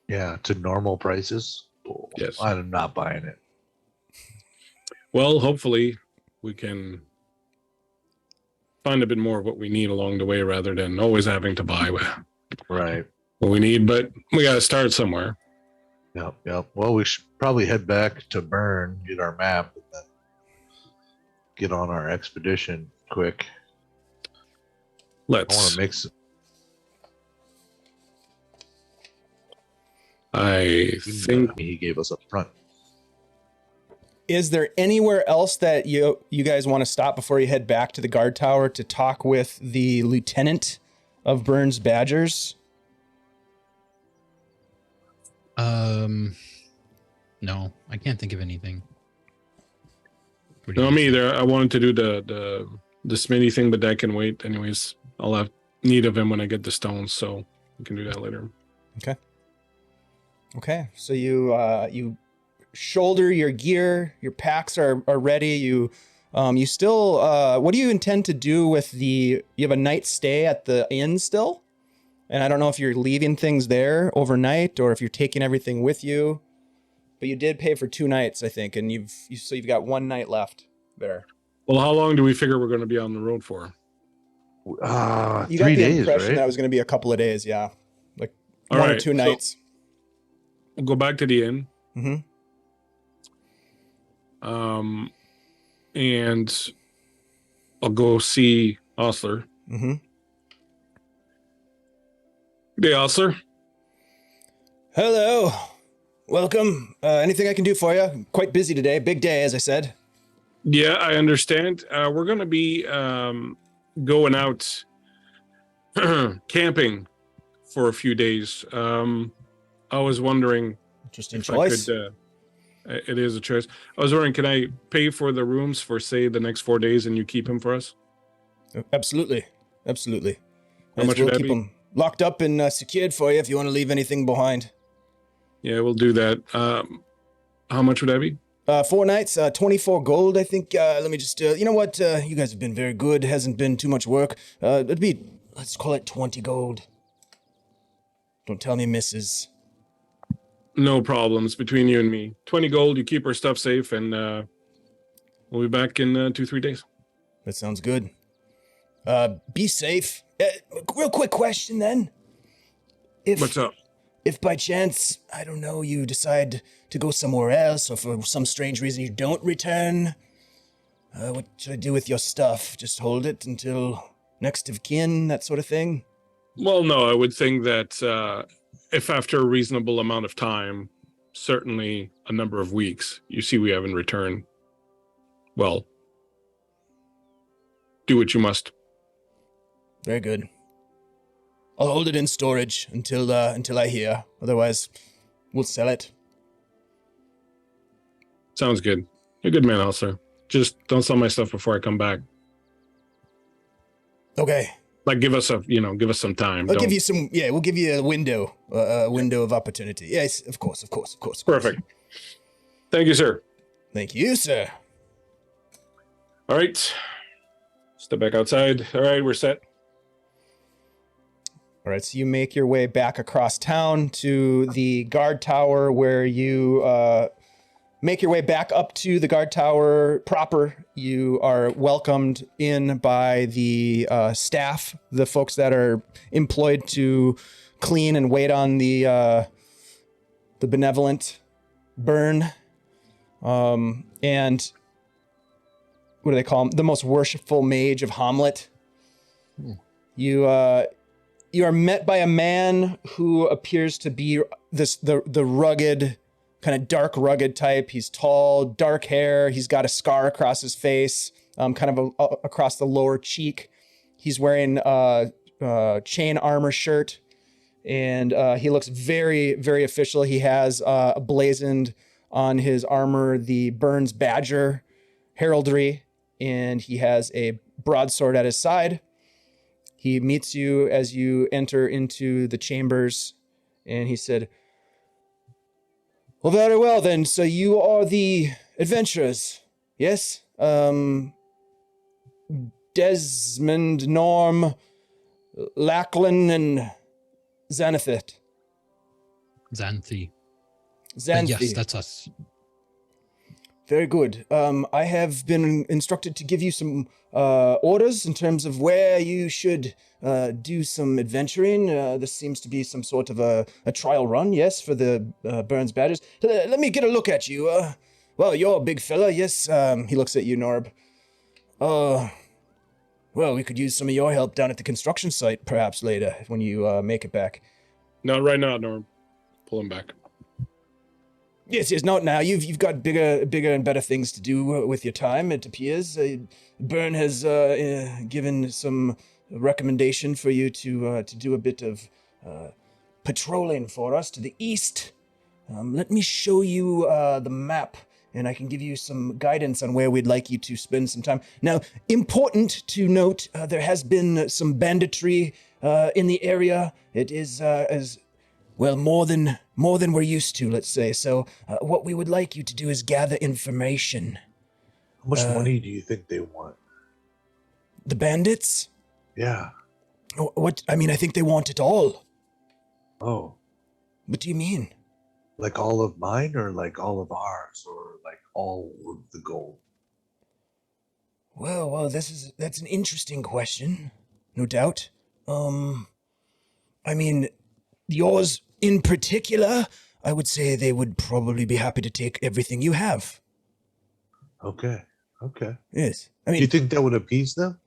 yeah to normal prices. Oh, Yes. I'm not buying it. Well, hopefully we can find a bit more of what we need along the way rather than always having to buy Right. what we need. But we got to start somewhere. Yep. Yep. Well, we should probably head back to Burne, get our map, and then get on our expedition quick. I want Let's. to make some. I think he gave us up front. Is there anywhere else that you guys want to stop before you head back to the guard tower to talk with the lieutenant of Burne's Badgers? No, I can't think of anything. What do no you me think? either. I wanted to do the Smitty thing, but that can wait. Anyways, I'll have need of him when I get the stones, so we can do that later. Okay, so you shoulder your gear, your packs are ready. You still what do you intend to do with you have a night stay at the inn still? And I don't know if you're leaving things there overnight or if you're taking everything with you. But you did pay for 2 nights, I think, and you've got 1 night left there. Well, how long do we figure we're going to be on the road for? You 3 got the days, impression right? that was going to be a couple of days, yeah. Like All 1 or right, 2 so- nights. We'll go back to the inn. Mm-hmm. And I'll go see Osler. Mm-hmm. Good day, Osler. Hello. Welcome. Anything I can do for you? I'm quite busy today. Big day, as I said. Yeah, I understand. We're going to be going out camping for a few days. I was wondering Interesting if choice. I could. It is a choice. I was wondering, can I pay for the rooms for, say, the next 4 days, and you keep them for us? Absolutely. Absolutely. How much we'll would that keep be? them locked up and secured for you if you want to leave anything behind. Yeah, we'll do that. How much would that be? 4 nights, 24 gold, I think. Let me just, you know what? You guys have been very good. Hasn't been too much work. It'd be, let's call it 20 gold. Don't tell me misses. No problems between you and me. 20 gold, you keep our stuff safe, and we'll be back in 2-3 days. That sounds good. Be safe. Real quick question then. What's up? If by chance, I don't know, you decide to go somewhere else, or for some strange reason you don't return, what should I do with your stuff? Just hold it until next of kin, that sort of thing? Well, no, I would think that if after a reasonable amount of time, certainly a number of weeks, you see we haven't returned, well, do what you must. Very good. I'll hold it in storage until I hear. Otherwise, we'll sell it. Sounds good. You're a good man, Elser. Just don't sell my stuff before I come back. Okay. Like, give us some time. I'll give you some. Yeah, we'll give you a window of opportunity. Yes, of course. Perfect. Thank you, sir. Thank you, sir. All right. Step back outside. All right, we're set. All right, so you make your way back across town to the guard tower, where you make your way back up to the guard tower proper. You are welcomed in by the staff, the folks that are employed to clean and wait on the benevolent Burne, and what do they call him? The most worshipful mage of Hommlet. You are met by a man who appears to be the rugged, kind of dark rugged type. He's tall, dark hair. He's got a scar across his face, kind of across the lower cheek. He's wearing a chain armor shirt, and he looks very, very official. He has blazoned on his armor the Burne's Badger heraldry, and he has a broadsword at his side. He meets you as you enter into the chambers, and he said, "Well, very well then. So you are the adventurers, yes? Desmond, Norm, Lachlan, and Xanathith." Xanthi. Xanthi. Yes, that's us. Very good. I have been instructed to give you some orders in terms of where you should do some adventuring. This seems to be some sort of a trial run, yes, for the Burne's Badgers. Let me get a look at you. Well, you're a big fella, yes. He looks at you, Norb. Well, we could use some of your help down at the construction site, perhaps later, when you make it back. Not right now, Norm. Pull him back. Yes, not now. You've got bigger and better things to do with your time, it appears. Burne has given some recommendation for you to do a bit of patrolling for us to the east. Let me show you the map, and I can give you some guidance on where we'd like you to spend some time. Now, important to note, there has been some banditry in the area. It is as well, more than we're used to, let's say. So what we would like you to do is gather information. How much money do you think they want? The bandits? Yeah. What? I mean, I think they want it all. Oh. What do you mean? Like all of mine, or like all of ours, or like all of the gold? Well, that's an interesting question, no doubt. I mean, yours in particular, I would say they would probably be happy to take everything you have. Okay. Okay. Yes. I Do you mean, think that would appease them?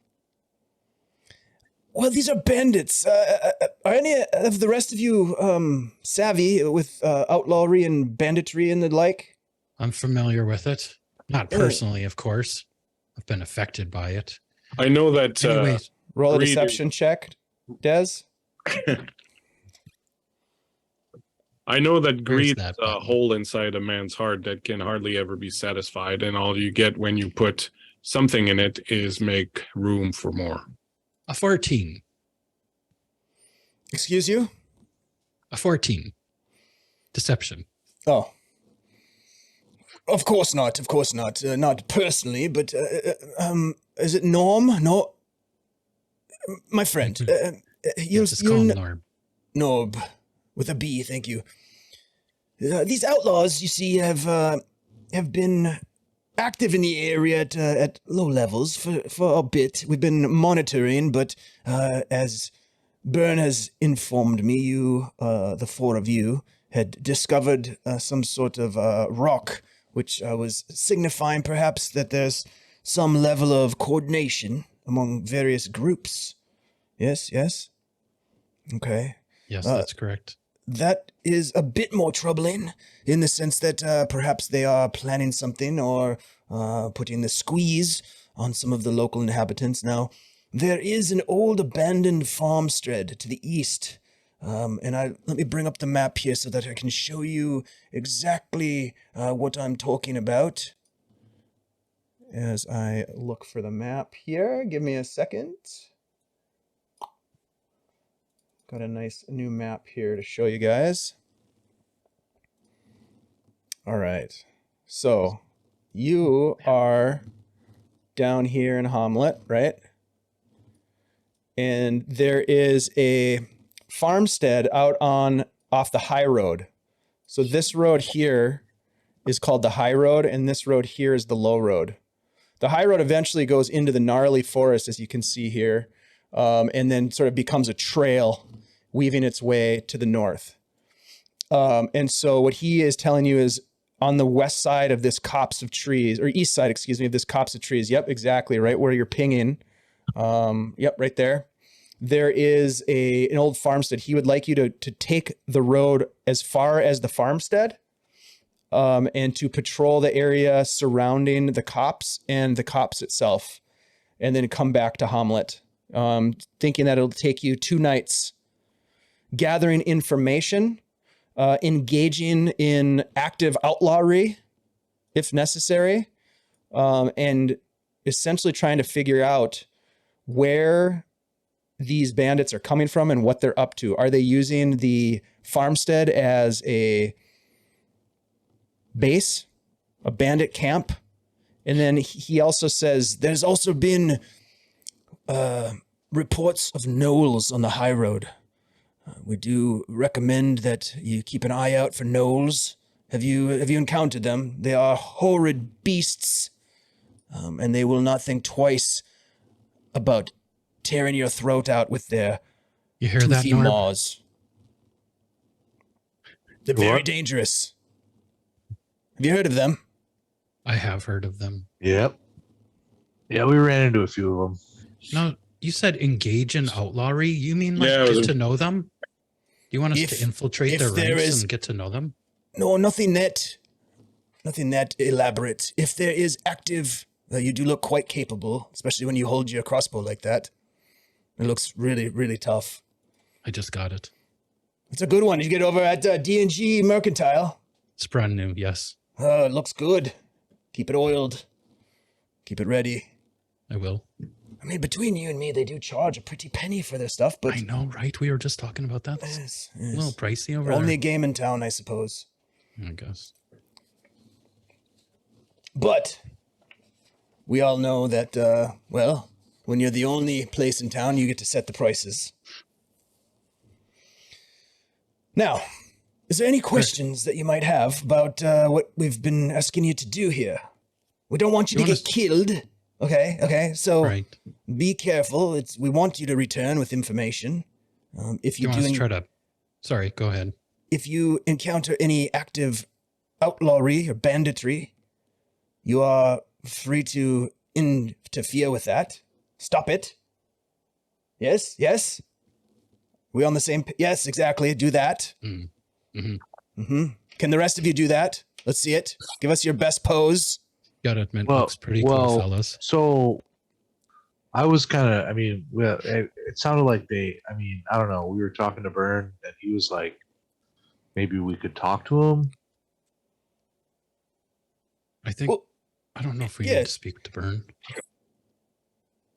well, these are bandits. Are any of the rest of you savvy with outlawry and banditry and the like? I'm familiar with it. Not personally, of course. I've been affected by it. I know that Anyways, Roll a Greed deception check, Des. I know that greed that is a button? hole inside a man's heart that can hardly ever be satisfied, and all you get when you put something in it is make room for more. a 14. Excuse you? A 14. Deception. Oh. Of course not. Of course not. Not personally, but is it Norm? No. My friend. Just call him Norb. Norb, with a B. Thank you. These outlaws, you see, have been active in the area at low levels for a bit. We've been monitoring, but as Burne has informed me, you, the four of you, had discovered some sort of rock, which was signifying perhaps that there's some level of coordination among various groups. Yes, yes? Okay. Yes, that's correct. That is a bit more troubling in the sense that perhaps they are planning something or putting the squeeze on some of the local inhabitants. Now, there is an old abandoned farmstead to the east. Let me bring up the map here so that I can show you exactly what I'm talking about. As I look for the map here, give me a second. Got a nice new map here to show you guys. All right. So you are down here in Hommlet, right? And there is a farmstead out off the high road. So this road here is called the high road, and this road here is the low road. The high road eventually goes into the gnarly forest, as you can see here, and then sort of becomes a trail weaving its way to the north. And so what he is telling you is on the west side of this copse of trees, or east side, excuse me, of this copse of trees. Yep, exactly, right where you're pinging. Yep, right there. There is an old farmstead. He would like you to take the road as far as the farmstead and to patrol the area surrounding the copse and the copse itself, and then come back to Hommlet, thinking that it'll take you 2 nights gathering information, engaging in active outlawry if necessary, and essentially trying to figure out where these bandits are coming from and what they're up to. Are they using the farmstead as a base, a bandit camp? And then he also says there's also been reports of gnolls on the high road. We do recommend that you keep an eye out for gnolls. Have you encountered them? They are horrid beasts, and they will not think twice about tearing your throat out with their You hear that, toothy Norb? maws. They're very dangerous. Have you heard of them? I have heard of them. Yep. Yeah, we ran into a few of them. No, you said engage in outlawry. You mean like Yeah, it was get to know them? Do you want us If- to infiltrate if their there ranks is- and get to know them? No, nothing that elaborate. If there is active, you do look quite capable, especially when you hold your crossbow like that. It looks really, really tough. I just got it. It's a good one. You get over at D&G Mercantile. It's brand new. Yes, It looks good. Keep it oiled. Keep it ready. I will. I mean, between you and me, they do charge a pretty penny for their stuff, but I know, right? We were just talking about that. It's yes, a little pricey over only there. game in town, I suppose. I guess. But we all know that, well, when you're the only place in town, you get to set the prices. Now, is there any questions that you might have about what we've been asking you to do here? We don't want you to get killed. Okay. So Right. be careful. We want you to return with information. If You you want us do, to try to... Sorry, go ahead. if you encounter any active outlawry or banditry, you are free to interfere with that. Stop it. Yes, yes. We on the same? Yes, exactly. Do that. Can the rest of you do that? Let's see it. Give us your best pose. Gotta admit, looks pretty cool, fellas. So I was kind of, I mean, well, it sounded like I don't know. We were talking to Burne and he was like, maybe we could talk to him. I think, I don't know if we need to speak to Burne.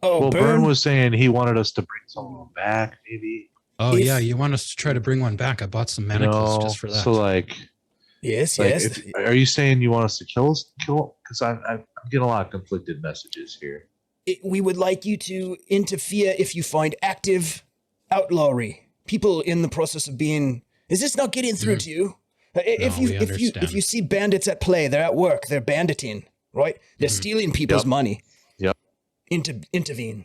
Oh, well, Burne was saying he wanted us to bring someone back, maybe. Oh, yeah. You want us to try to bring one back? I bought some manacles just for that. So, like, yes. Are you saying you want us to kill? Because I'm getting a lot of conflicted messages here. We would like you to interfere if you find active outlawry. People in the process of being. Is this not getting through to you? If you see bandits at play, they're at work. They're banditing, right? They're stealing people's money. Yep. Intervene.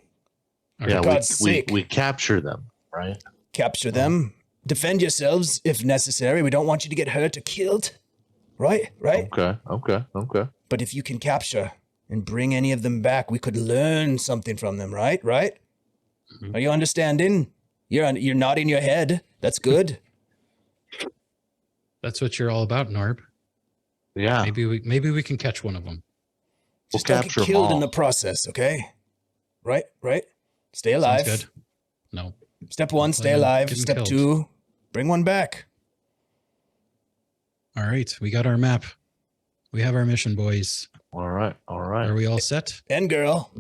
Yeah, for God's sake. We capture them, right? Capture them. Defend yourselves if necessary. We don't want you to get hurt or killed. Right? Okay. But if you can capture and bring any of them back, we could learn something from them, right? Are you understanding? You're nodding your head. That's good. That's what you're all about, Norb. Yeah. Maybe we can catch one of them. Just don't get killed in the process, okay? Right? Stay alive. Sounds good. No. Step 1, stay alive. Step killed. 2, bring one back. All right. We got our map. We have our mission, boys. All right. Are we all set? And girl.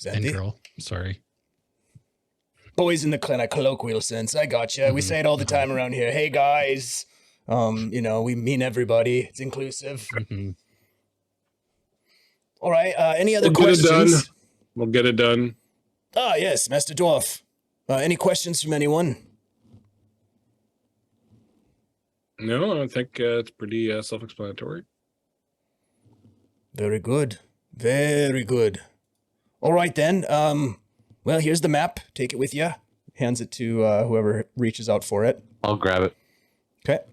And girl. Sorry. Boys in the colloquial sense. I gotcha. We say it all the time around here. Hey, guys. We mean everybody. It's inclusive. All right. Any other questions? We'll get it done. Ah, yes, Master Dwarf. Any questions from anyone? No, I think it's pretty self-explanatory. Very good. Very good. All right, then. Well, here's the map. Take it with you. Hands it to whoever reaches out for it. I'll grab it. Okay.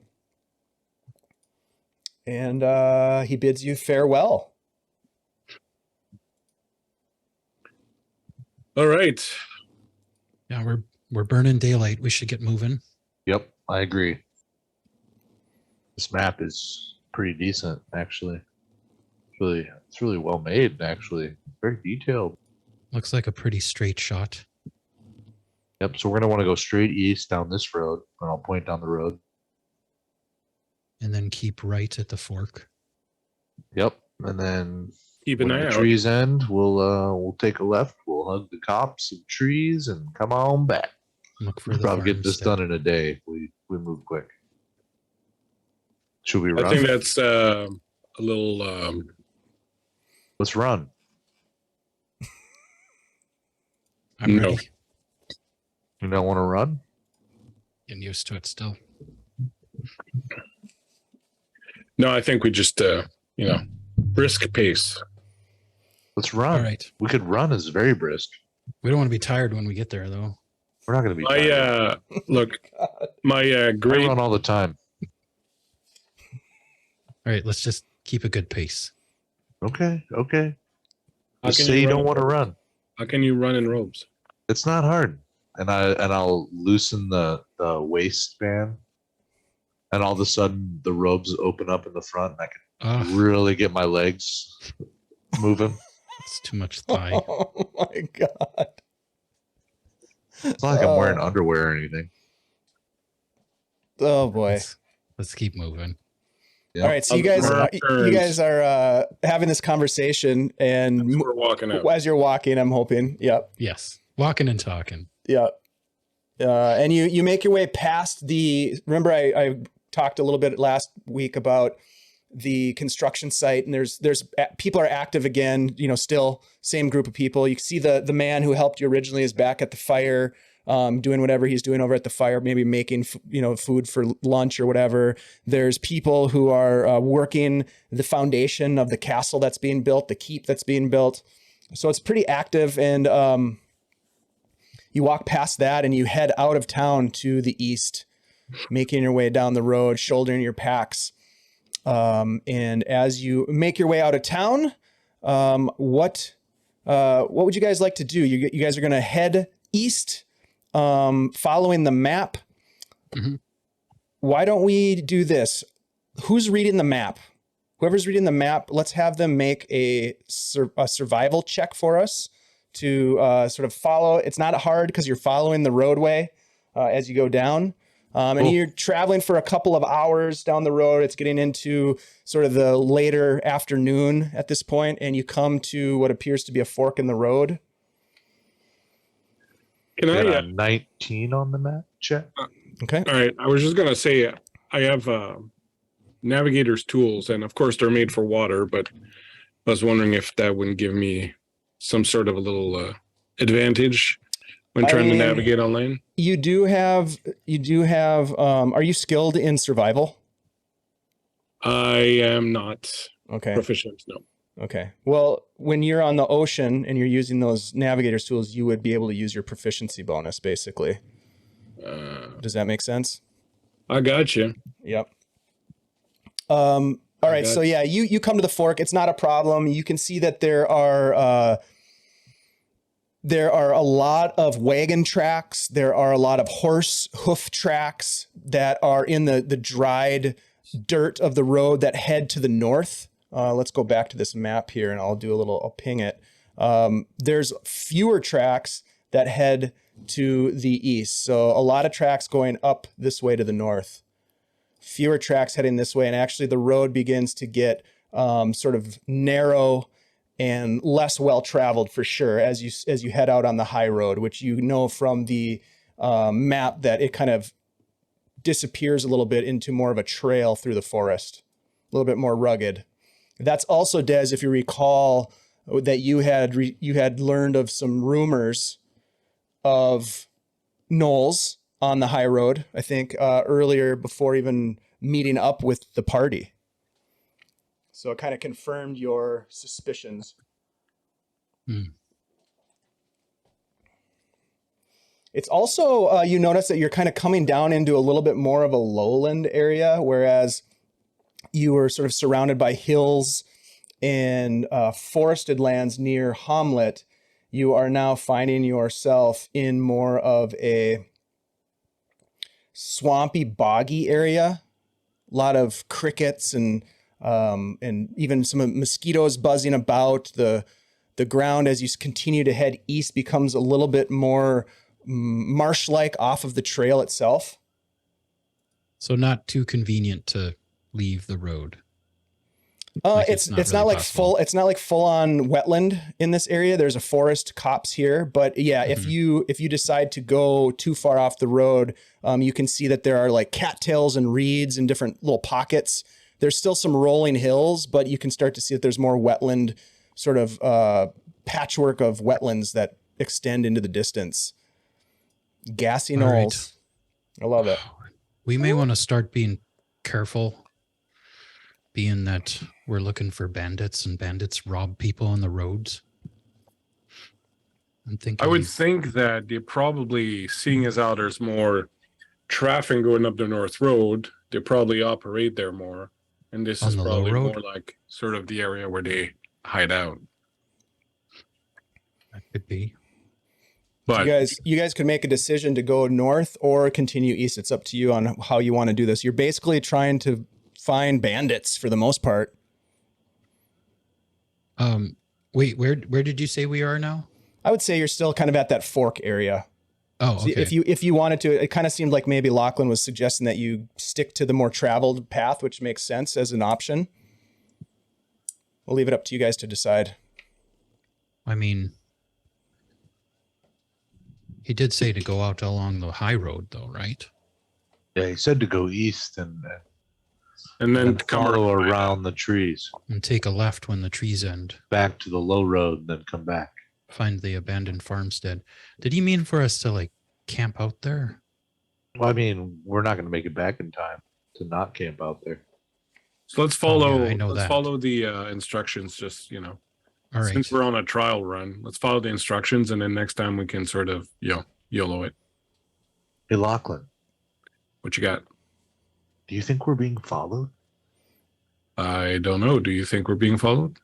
And he bids you farewell. All right. Yeah, we're burning daylight. We should get moving. Yep, I agree. This map is pretty decent, actually. It's really well made, actually. Very detailed. Looks like a pretty straight shot. Yep, so we're going to want to go straight east down this road, and I'll point down the road. And then keep right at the fork. Yep, and then keep an eye out. Trees end. We'll take a left. We'll hug the copse and trees and come on back. Look for We'll the probably get this farmstead. done in a day. We move quick. Should we run? I think that's a little. Let's run. I'm No. ready. You don't want to run? Getting used to it still. No, I think we just brisk pace. Let's run. All right. We could run as very brisk. We don't want to be tired when we get there, though. We're not going to be tired. My I great run all the time. All right, let's just keep a good pace. Okay. How Just can say you you run- don't want to run. How can you run in robes? It's not hard. And I'll loosen the waistband, and all of a sudden the robes open up in the front, and I can really get my legs moving. It's too much thigh. Oh my God. It's not like I'm wearing underwear or anything. Oh boy. Let's keep moving. Yeah. All right, so you guys are having this conversation, and We're walking out. as you're walking, I'm hoping. Yep. Yes. Walking and talking. Yep. And you make your way past remember I talked a little bit last week about the construction site, and there's people are active again, still same group of people. You can see the man who helped you originally is back at the fire, doing whatever he's doing over at the fire, maybe making, food for lunch or whatever. There's people who are working the foundation of the castle that's being built, the keep that's being built. So it's pretty active, and you walk past that and you head out of town to the east, making your way down the road, shouldering your packs. And as you make your way out of town, What would you guys like to do? You guys are going to head east, following the map. Mm-hmm. Why don't we do this? Who's reading the map? Whoever's reading the map, let's have them make a survival check for us to sort of follow. It's not hard because you're following the roadway as you go down. And you're traveling for a couple of hours down the road. It's getting into sort of the later afternoon at this point, and you come to what appears to be a fork in the road. Can I? Got a 19 on the map check. Okay. All right. I was just gonna say I have navigator's tools, and of course they're made for water. But I was wondering if that wouldn't give me some sort of a little advantage when trying to navigate online. You do have, are you skilled in survival? I am not proficient, no. Okay. Well, when you're on the ocean and you're using those navigator's tools, you would be able to use your proficiency bonus, basically. Does that make sense? I got you. Yep. All right. So yeah, you come to the fork. It's not a problem. You can see that there are a lot of wagon tracks. There are a lot of horse hoof tracks that are in the dried dirt of the road that head to the north. Let's go back to this map here and I'll ping it. There's fewer tracks that head to the east. So a lot of tracks going up this way to the north. Fewer tracks heading this way. And actually the road begins to get sort of narrow and less well-traveled for sure as you head out on the high road, which you know from the map that it kind of disappears a little bit into more of a trail through the forest, a little bit more rugged. That's also, Des, if you recall that you had learned of some rumors of gnolls on the high road, I think, earlier before even meeting up with the party. So it kind of confirmed your suspicions. It's also, you notice that you're kind of coming down into a little bit more of a lowland area, whereas you were sort of surrounded by hills and forested lands near Hommlet. You are now finding yourself in more of a swampy, boggy area. A lot of crickets and even some mosquitoes buzzing about. The ground as you continue to head east becomes a little bit more marsh-like off of the trail itself. So not too convenient to leave the road. It's not like full on wetland in this area. There's a forest copse here, but yeah, if you decide to go too far off the road, you can see that there are like cattails and reeds in different little pockets. There's still some rolling hills, but you can start to see that there's more wetland, sort of patchwork of wetlands that extend into the distance. Gassy knolls. Right. I love it. We may want to start being careful, being that we're looking for bandits and bandits rob people on the roads. I would think that they're probably, seeing as how there's more traffic going up the North Road, they probably operate there more. And this is probably more like sort of the area where they hide out. That could be. But you guys could make a decision to go north or continue east. It's up to you on how you want to do this. You're basically trying to find bandits for the most part. Wait, where did you say we are now? I would say you're still kind of at that fork area. Oh, okay. So if you wanted to, it kind of seemed like maybe Lachlan was suggesting that you stick to the more traveled path, which makes sense as an option. We'll leave it up to you guys to decide. I mean, he did say to go out along the high road, though, right? Yeah, he said to go east and then follow around the trees. And take a left when the trees end. Back to the low road and then come back. Find the abandoned farmstead. Did he mean for us to like camp out there? Well, I mean, we're not going to make it back in time to not camp out there. So let's follow. Let's follow the instructions. Just All right. Since we're on a trial run, let's follow the instructions, and then next time we can sort of YOLO it. Hey, Lachlan, what you got? Do you think we're being followed? I don't know. Do you think we're being followed?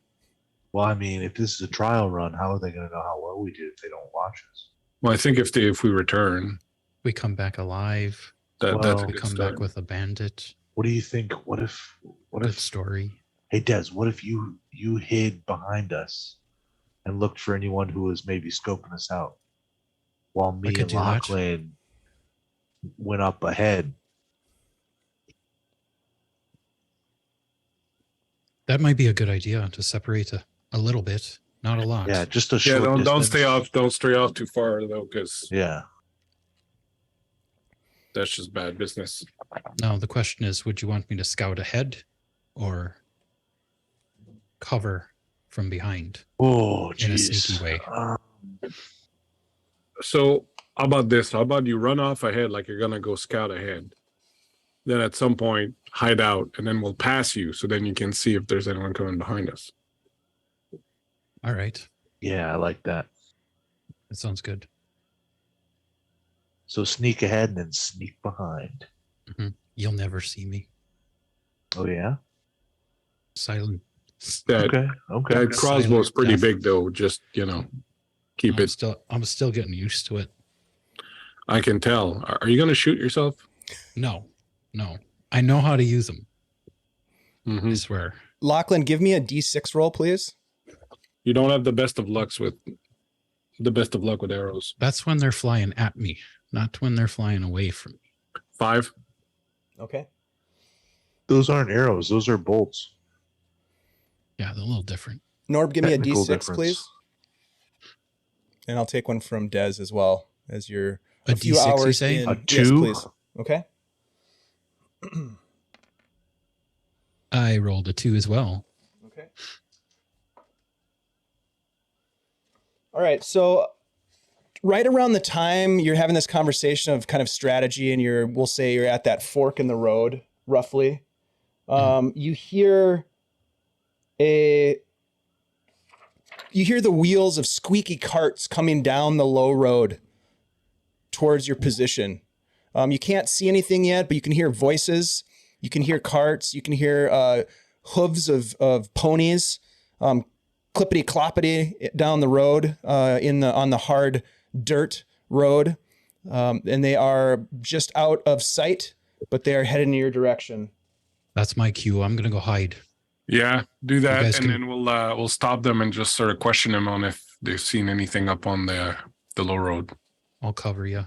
Well, I mean, if this is a trial run, how are they going to know how well we did if they don't watch us? Well, I think if we return, We come back alive. that's a Well, We good come start. back with a bandit. What do you think? What Good if? story. Hey, Des, what if you hid behind us and looked for anyone who was maybe scoping us out, while me could and do that. Lachlan went up ahead? That might be a good idea to separate a little bit, not a lot. Yeah, just a Yeah, short don't distance. stray off too far though, because Yeah. that's just bad business. Now the question is, would you want me to scout ahead or cover from behind Oh, in a jeez. sneaky way? So how about this? How about you run off ahead like you're gonna go scout ahead? Then at some point hide out, and then we'll pass you, so then you can see if there's anyone coming behind us. All right. Yeah, I like that. That sounds good. So sneak ahead and then sneak behind. You'll never see me. Oh yeah. Silent. That Okay. Okay. that crossbow's pretty death. big though. Just keep it. I'm still getting used to it. I can tell. Are you gonna shoot yourself? No. I know how to use them. Mm-hmm. I swear. Lachlan, give me a D6 roll, please. You don't have the best of luck with arrows. That's when they're flying at me, not when they're flying away from me. 5. Okay. Those aren't arrows. Those are bolts. Yeah, they're a little different. Norb, give me a Technical D6, difference. please. And I'll take one from Des as well, as you're A few D6, you hours say? in. A Yes, 2? please. Okay. I rolled a 2 as well. Okay. All right. So right around the time you're having this conversation of kind of strategy and we'll say you're at that fork in the road, roughly, you hear the wheels of squeaky carts coming down the low road towards your position. You can't see anything yet, but you can hear voices. You can hear carts. You can hear hooves of ponies, clippity cloppity down the road on the hard dirt road, and they are just out of sight, but they are headed in your direction. That's my cue. I'm gonna go hide. Yeah, do that, guys and can- then we'll stop them and just sort of question them on if they've seen anything up on the low road. I'll cover you.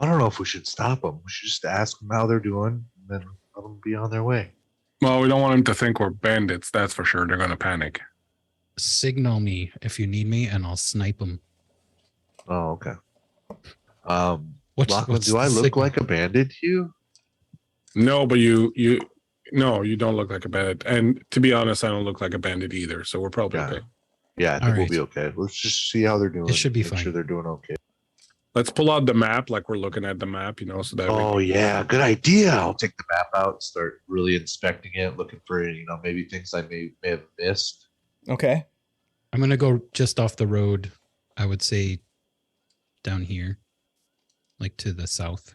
I don't know if we should stop them. We should just ask them how they're doing and then let them be on their way. Well, we don't want them to think we're bandits. That's for sure. They're gonna panic. Signal me if you need me, and I'll snipe them. Oh, okay. What's Lachlan, do the I look signal? like a bandit to you? No, but you don't look like a bandit. And to be honest, I don't look like a bandit either. So we're probably Yeah. okay. Yeah, I think All we'll right. be okay. Let's just see how they're doing. It should be Make fine. sure they're doing okay. Let's pull out the map like we're looking at the map, so that Oh yeah, good idea. I'll take the map out and start really inspecting it, looking for maybe things I may have missed. Okay. I'm gonna go just off the road. I would say down here, like to the south,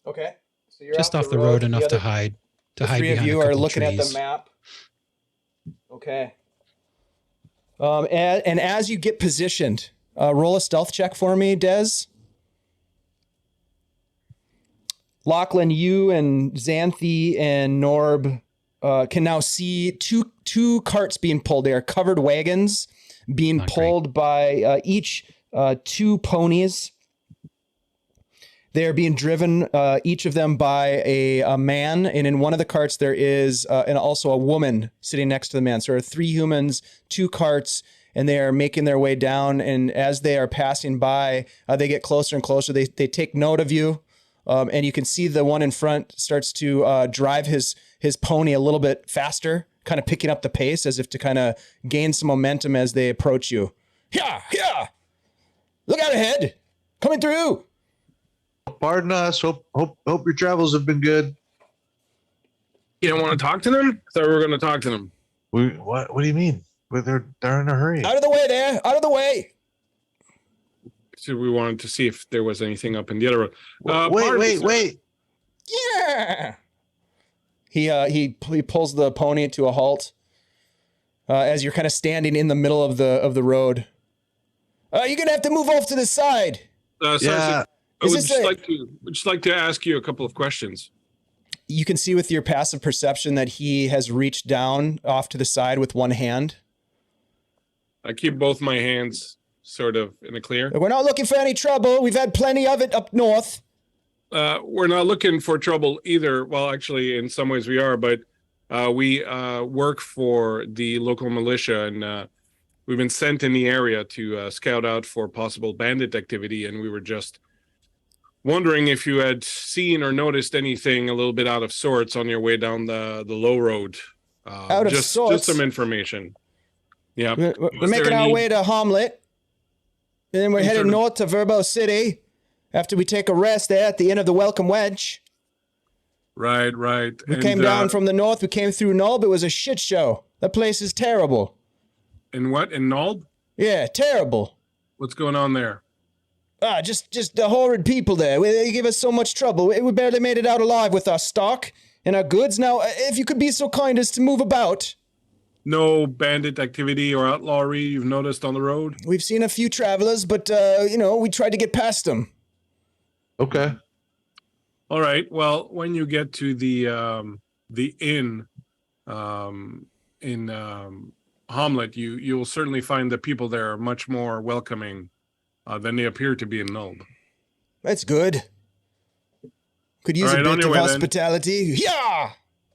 Okay. So you're just off the road enough to hide. To The hide three of behind you a are couple looking at trees. the map. Okay. And as you get positioned, roll a stealth check for me, Des. Lachlan, you and Xanthi and Norb can now see two carts being pulled. They are covered wagons being Not pulled by each 2 ponies. They are being driven, each of them by a man, and in one of the carts there is and also a woman sitting next to the man. So there are 3 humans, 2 carts, and they are making their way down. And as they are passing by, they get closer and closer. They take note of you, and you can see the one in front starts to drive his pony a little bit faster, kind of picking up the pace as if to kind of gain some momentum as they approach you. Yeah, look out ahead, coming through. Pardon us. Hope your travels have been good. You don't want to talk to them? I thought we were going to talk to them. What do you mean? Well, they're in a hurry. Out of the way there, out of the way. So we wanted to see if there was anything up in the other road. Wait. Yeah. He pulls the pony to a halt. as you're kind of standing in the middle of the road. You're gonna have to move off to the side. I Is would this just like to ask you a couple of questions. You can see with your passive perception that he has reached down off to the side with one hand. I keep both my hands sort of in the clear. We're not looking for any trouble. We've had plenty of it up north. We're not looking for trouble either. Well, actually, in some ways we are, but we work for the local militia, and we've been sent in the area to scout out for possible bandit activity, and we were just wondering if you had seen or noticed anything a little bit out of sorts on your way down the low road. Out of sorts? Just some information. Yeah. We're making our way to Hommlet, and then we're headed north to Verbo City after we take a rest there at the Inn of the Welcome Wedge. Right. We came down from the north. We came through Norb. It was a shit show. That place is terrible. In what? In Norb? Yeah, terrible. What's going on there? Just the horrid people there. They give us so much trouble. We barely made it out alive with our stock and our goods. Now, if you could be so kind as to move about. No bandit activity or outlawry you've noticed on the road? We've seen a few travelers, but, we tried to get past them. Okay. All right. Well, when you get to the inn in Hommlet, you'll certainly find the people there are much more welcoming than they appear to be in Norb. That's good. Could use a bit of hospitality. Yeah!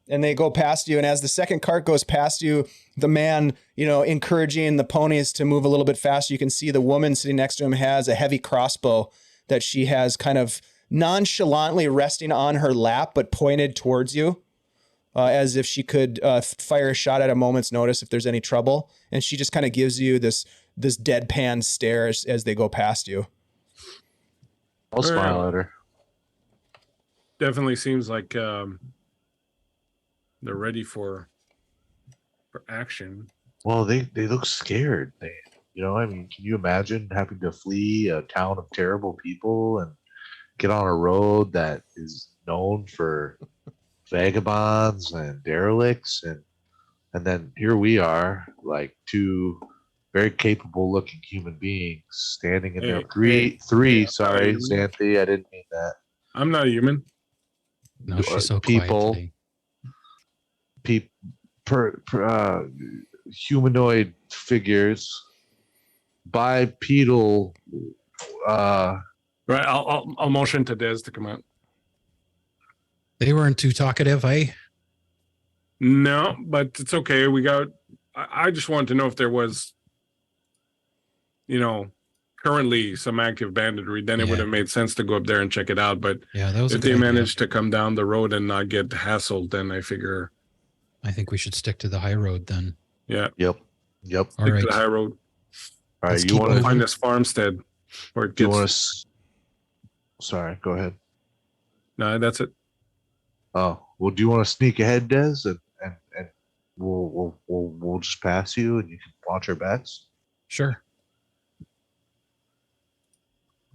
And they go past you, and as the second cart goes past you, the man, encouraging the ponies to move a little bit faster, you can see the woman sitting next to him has a heavy crossbow that she has kind of nonchalantly resting on her lap, but pointed towards you, as if she could fire a shot at a moment's notice if there's any trouble. And she just kind of gives you this deadpan stare as they go past you. I'll smile at her. Definitely seems like they're ready for action. Well, they look scared. Can you imagine having to flee a town of terrible people and get on a road that is known for vagabonds and derelicts, and then here we are, like two very capable looking human beings standing in there. Three, sorry, Xanthi, I didn't mean that. I'm not a human. No, she's so people, humanoid figures, bipedal. Right, I'll motion to Des to come out. They weren't too talkative, eh? No, but it's okay. I just wanted to know if there was, currently some active banditry. Then it would have made sense to go up there and check it out. But if they managed to come down the road and not get hassled, then I figure. I think we should stick to the high road then. Yeah. Yep. Stick to the high road. All right, you want to find this farmstead where it gets. Sorry, go ahead. No, that's it. Oh, well, do you want to sneak ahead, Des, and we'll just pass you, and you can launch our bets? Sure.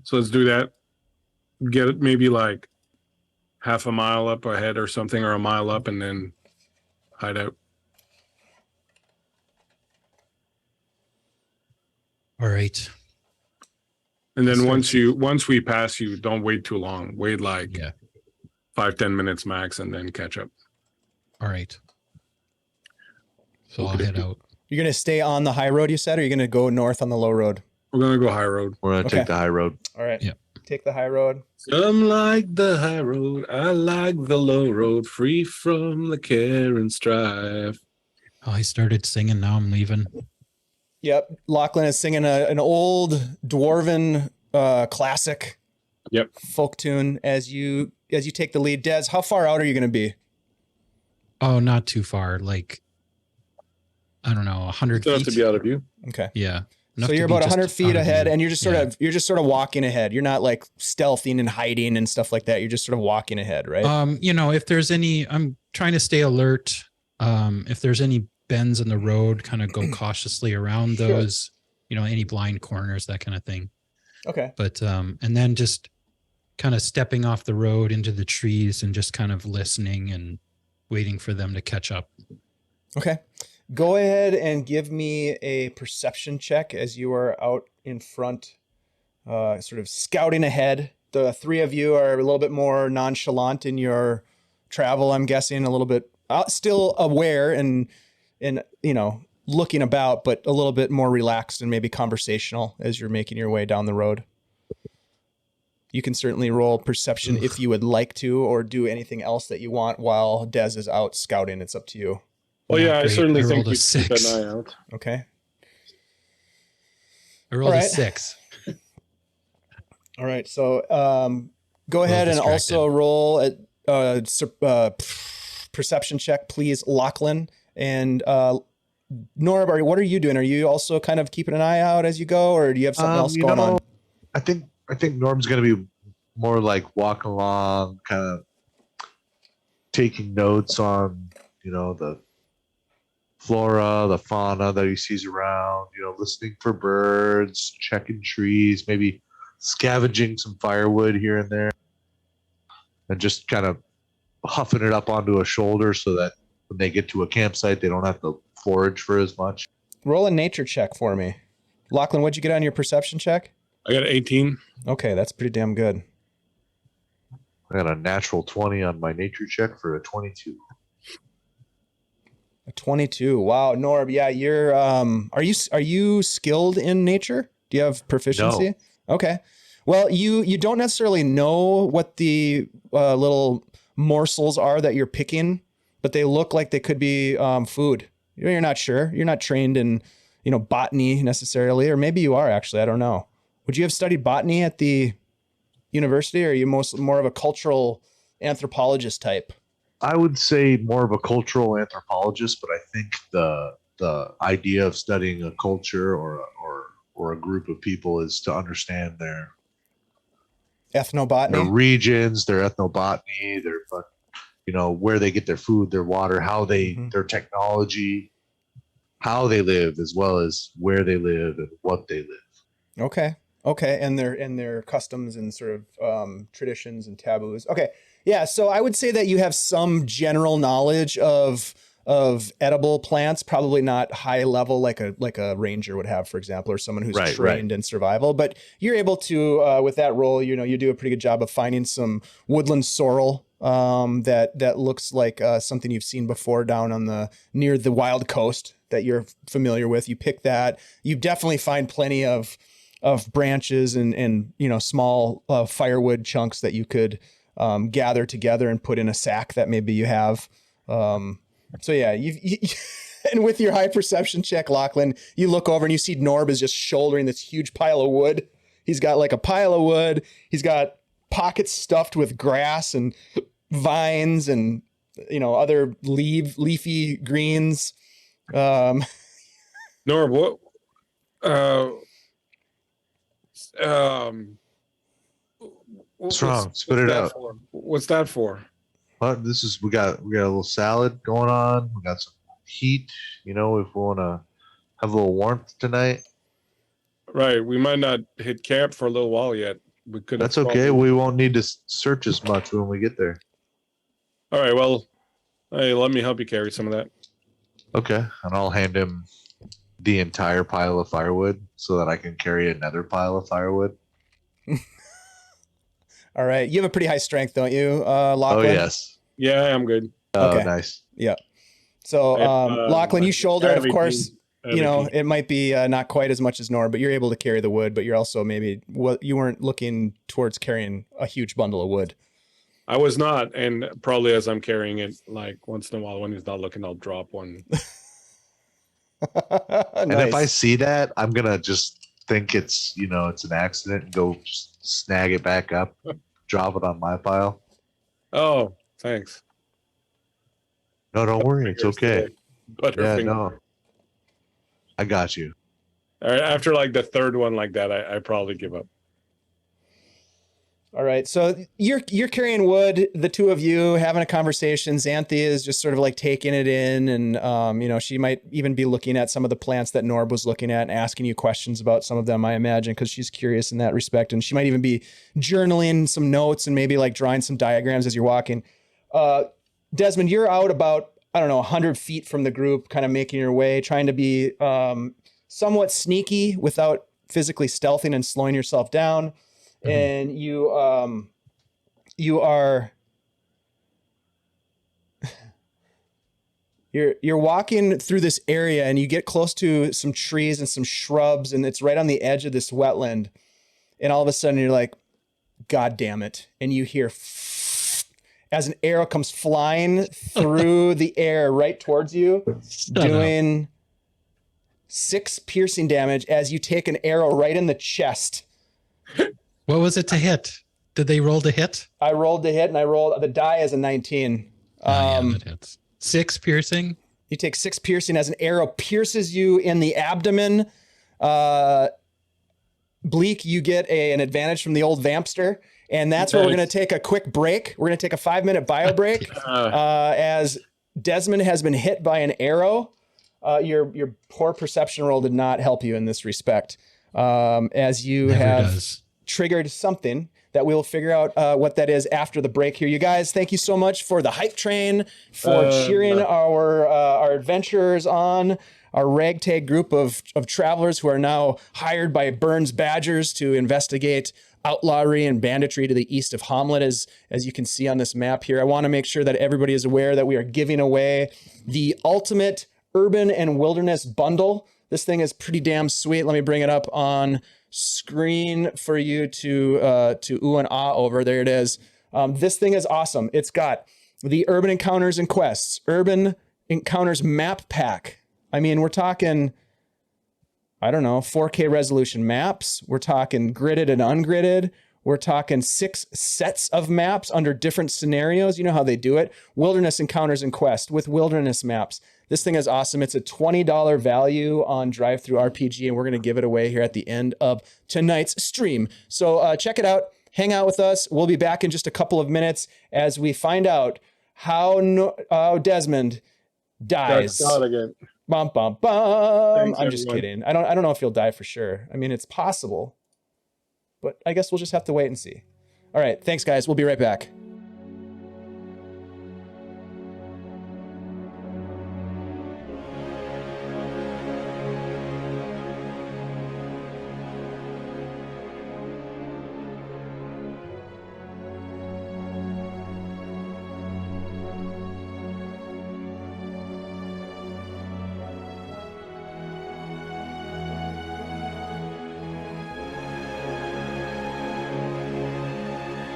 So let's do that. Get it maybe like half a mile up ahead or something, or a mile up, and then hide out. All right. And then once we pass you, don't wait too long. Wait like 5-10 minutes max, and then catch up. All right. So I'll head out. You're going to stay on the high road, you said, or you're going to go north on the low road? We're going to go high road. We're going to take the high road. All right. Yeah. Take the high road. Some like the high road. I like the low road, free from the care and strife. Oh, I started singing. Now I'm leaving. Yep. Lachlan is singing an old dwarven classic folk tune as you take the lead. Des, how far out are you going to be? Oh, not too far. Like, I don't know, 100 Still feet. have to be out of view. Okay. Yeah. So you're about 100 feet ahead, and you're just sort of walking ahead. You're not like stealthing and hiding and stuff like that. You're just sort of walking ahead, right? If there's any, I'm trying to stay alert. If there's any bends in the road, kind of go cautiously around those, any blind corners, that kind of thing. Okay. But, and then just kind of stepping off the road into the trees and just kind of listening and waiting for them to catch up. Okay. Go ahead and give me a perception check as you are out in front, sort of scouting ahead. The three of you are a little bit more nonchalant in your travel, I'm guessing, a little bit still aware and looking about, but a little bit more relaxed and maybe conversational as you're making your way down the road. You can certainly roll perception if you would like to, or do anything else that you want while Dez is out scouting. It's up to you. Well, yeah, I Great. certainly I think rolled a we should keep 6. an eye out. Okay. I rolled All a right. 6. All right. So go ahead and distracted. also roll a perception check, please, Lachlan. And Norb, what are you doing? Are you also kind of keeping an eye out as you go, or do you have something else going on? I think Norm's going to be more like walking along, kind of taking notes on, the flora, the fauna that he sees around, listening for birds, checking trees, maybe scavenging some firewood here and there, and just kind of huffing it up onto a shoulder so that when they get to a campsite, they don't have to forage for as much. Roll a nature check for me. Lachlan, what'd you get on your perception check? I got 18. Okay, that's pretty damn good. I got a natural 20 on my nature check for a 22. A 22. Wow, Norb. Yeah, you're. Are you skilled in nature? Do you have proficiency? No. Okay. Well, you don't necessarily know what the little morsels are that you're picking, but they look like they could be food. You're not sure. You're not trained in botany necessarily, or maybe you are actually. I don't know. Would you have studied botany at the university, or are you more of a cultural anthropologist type? I would say more of a cultural anthropologist, but I think the idea of studying a culture or a group of people is to understand their Ethnobotany. regions, their ethnobotany, where they get their food, their water, how they their technology, how they live, as well as where they live and what they live. Okay, and their customs and sort of traditions and taboos. Okay, yeah. So I would say that you have some general knowledge of edible plants, probably not high level like a ranger would have, for example, or someone who's trained in survival. But you're able to, with that role, you do a pretty good job of finding some woodland sorrel that looks like something you've seen before down near the wild coast that you're familiar with. You pick that. You definitely find plenty of branches and small firewood chunks that you could gather together and put in a sack that maybe you have. So yeah, and with your high perception check, Lachlan, you look over and you see Norb is just shouldering this huge pile of wood. He's got like a pile of wood. He's got pockets stuffed with grass and vines and other leafy greens. Norb, what? What's wrong? Spit it out. What's that for? But we got a little salad going on. We got some heat. If we want to have a little warmth tonight. Right. We might not hit camp for a little while yet. That's okay. We won't need to search as much when we get there. All right. Well, hey, let me help you carry some of that. Okay, and I'll hand him the entire pile of firewood so that I can carry another pile of firewood. All right. You have a pretty high strength, don't you, Lachlan? Oh, yes. Yeah, I'm good. Oh, Okay. nice. Yeah. So, Lachlan, you shoulder, and of course, it might be not quite as much as Norb, but you're able to carry the wood, but you're also you weren't looking towards carrying a huge bundle of wood. I was not, and probably as I'm carrying it, like once in a while when he's not looking, I'll drop one. And if I see that, I'm going to just think it's an accident and go just snag it back up, drop it on my pile. Oh, thanks. No, don't worry. It's okay. Butterfinger. No. I got you. All right, after like the third one like that, I probably give up. All right. So you're carrying wood, the two of you having a conversation. Xanthia is just sort of like taking it in. And, she might even be looking at some of the plants that Norb was looking at and asking you questions about some of them, I imagine, because she's curious in that respect. And she might even be journaling some notes and maybe like drawing some diagrams as you're walking. Desmond, you're out about I don't know, 100 feet from the group, kind of making your way, trying to be somewhat sneaky without physically stealthing and slowing yourself down. And you are you're walking through this area, and you get close to some trees and some shrubs, and it's right on the edge of this wetland. And all of a sudden you're like, God damn it. And you hear as an arrow comes flying through the air right towards you, doing 6 piercing damage as you take an arrow right in the chest. What was it to hit? Did they roll to hit? I rolled to hit, and the die is a 19. That hits. 6 piercing. You take 6 piercing as an arrow pierces you in the abdomen. Bleak, you get an advantage from the old Vampster. And that's where we're going to take a quick break. We're going to take a 5-minute bio break as Desmond has been hit by an arrow. Your poor perception roll did not help you in this respect, as you triggered something that we'll figure out what that is after the break here. You guys, thank you so much for the hype train, for cheering our adventurers on, our ragtag group of travelers who are now hired by Burne's Badgers to investigate outlawry and banditry to the east of Hommlet, as you can see on this map here. I want to make sure that everybody is aware that we are giving away the ultimate urban and wilderness bundle. This thing is pretty damn sweet. Let me bring it up on screen for you to ooh and ah over. There it is. This thing is awesome. It's got the Urban Encounters and Quests, Urban Encounters map pack. I mean, we're talking, I don't know, 4K resolution maps. We're talking gridded and ungridded. We're talking 6 sets of maps under different scenarios. You know how they do it. Wilderness Encounters and Quest with wilderness maps. This thing is awesome. It's a $20 value on Drive-Thru RPG, and we're going to give it away here at the end of tonight's stream. So check it out. Hang out with us. We'll be back in just a couple of minutes as we find out how Desmond dies. That's God again. Bum, bum, bum. Thanks, I'm just everyone. kidding. I don't know if he'll die for sure. I mean, it's possible, but I guess we'll just have to wait and see. All right. Thanks, guys. We'll be right back.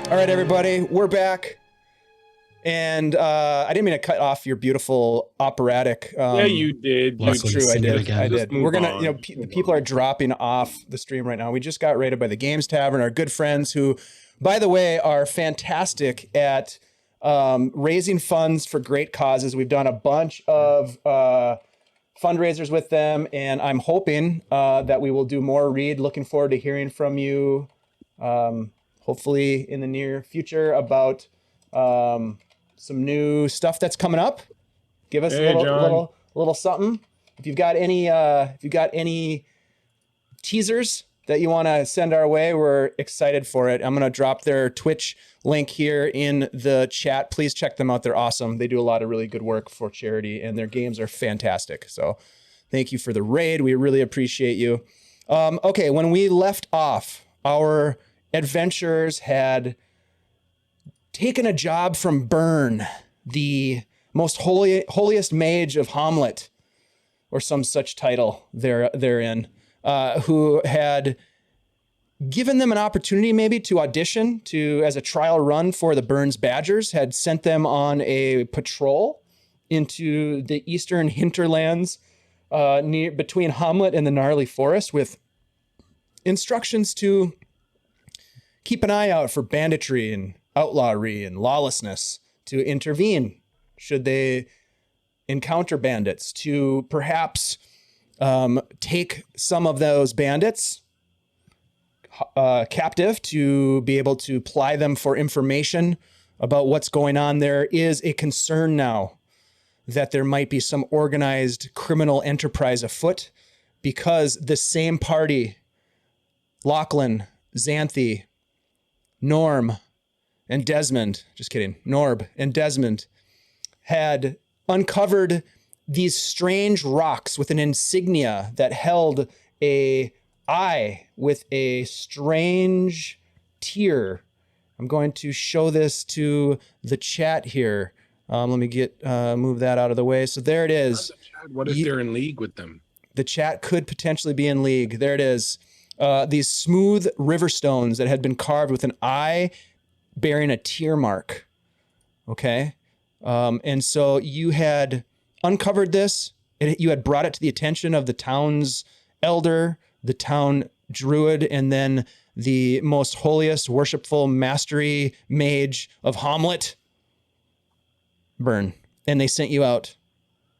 All right, everybody, we're back. And I didn't mean to cut off your beautiful operatic. Yeah, you did. That's Luckily, true. I sing it did. again. I Just did. We're move gonna, on. the people are dropping off the stream right now. We just got raided by the Games Tavern, our good friends who, by the way, are fantastic at raising funds for great causes. We've done a bunch of fundraisers with them, and I'm hoping that we will do more. Reed, looking forward to hearing from you. Hopefully in the near future about some new stuff that's coming up. Give us Hey, a little something. If you've got any teasers that you want to send our way, we're excited for it. I'm going to drop their Twitch link here in the chat. Please check them out. They're awesome. They do a lot of really good work for charity, and their games are fantastic. So thank you for the raid. We really appreciate you. Okay, when we left off, our adventurers had taken a job from Burne, the most holiest mage of Hommlet, or some such title therein, who had given them an opportunity maybe to audition as a trial run for the Burne's Badgers, had sent them on a patrol into the eastern hinterlands between Hommlet and the gnarly forest with instructions to keep an eye out for banditry and outlawry and lawlessness, to intervene should they encounter bandits, to perhaps take some of those bandits captive to be able to ply them for information about what's going on. There is a concern now that there might be some organized criminal enterprise afoot, because the same party, Lachlan, Xanthi, Norb and Desmond had uncovered these strange rocks with an insignia that held a eye with a strange tear. I'm going to show this to the chat here. Let me move that out of the way. So there it is. What if they're in league with them? The chat could potentially be in league. There it is. These smooth river stones that had been carved with an eye bearing a tear mark. Okay. And so you had uncovered this. You had brought it to the attention of the town's elder, the town druid, and then the most holiest, worshipful mastery mage of Hommlet, Burne. And they sent you out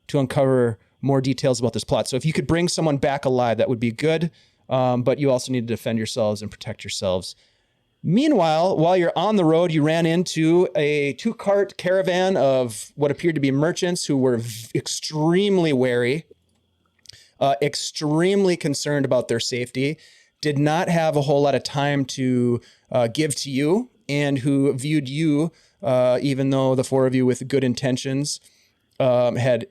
to uncover more details about this plot. So if you could bring someone back alive, that would be good. But you also need to defend yourselves and protect yourselves. Meanwhile, while you're on the road, you ran into a 2-cart caravan of what appeared to be merchants who were extremely wary, extremely concerned about their safety, did not have a whole lot of time to give to you, and who viewed you, even though the 4 of you with good intentions had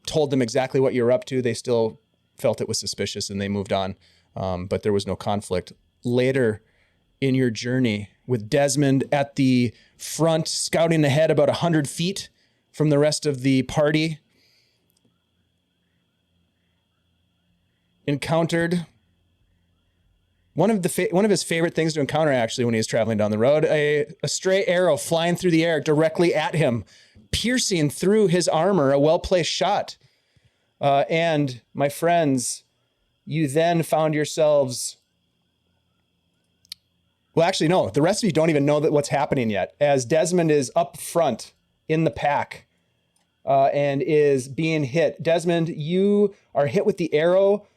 told them exactly what you're up to, they still felt it was suspicious and they moved on. But there was no conflict. Later in your journey, with Desmond at the front, scouting ahead about 100 feet from the rest of the party, encountered one of his favorite things to encounter, actually, when he was traveling down the road, a stray arrow flying through the air directly at him, piercing through his armor, a well-placed shot. And my friends, you then found yourselves... Well, actually, no. The rest of you don't even know what's happening yet, as Desmond is up front in the pack and is being hit. Desmond, you are hit with the arrow.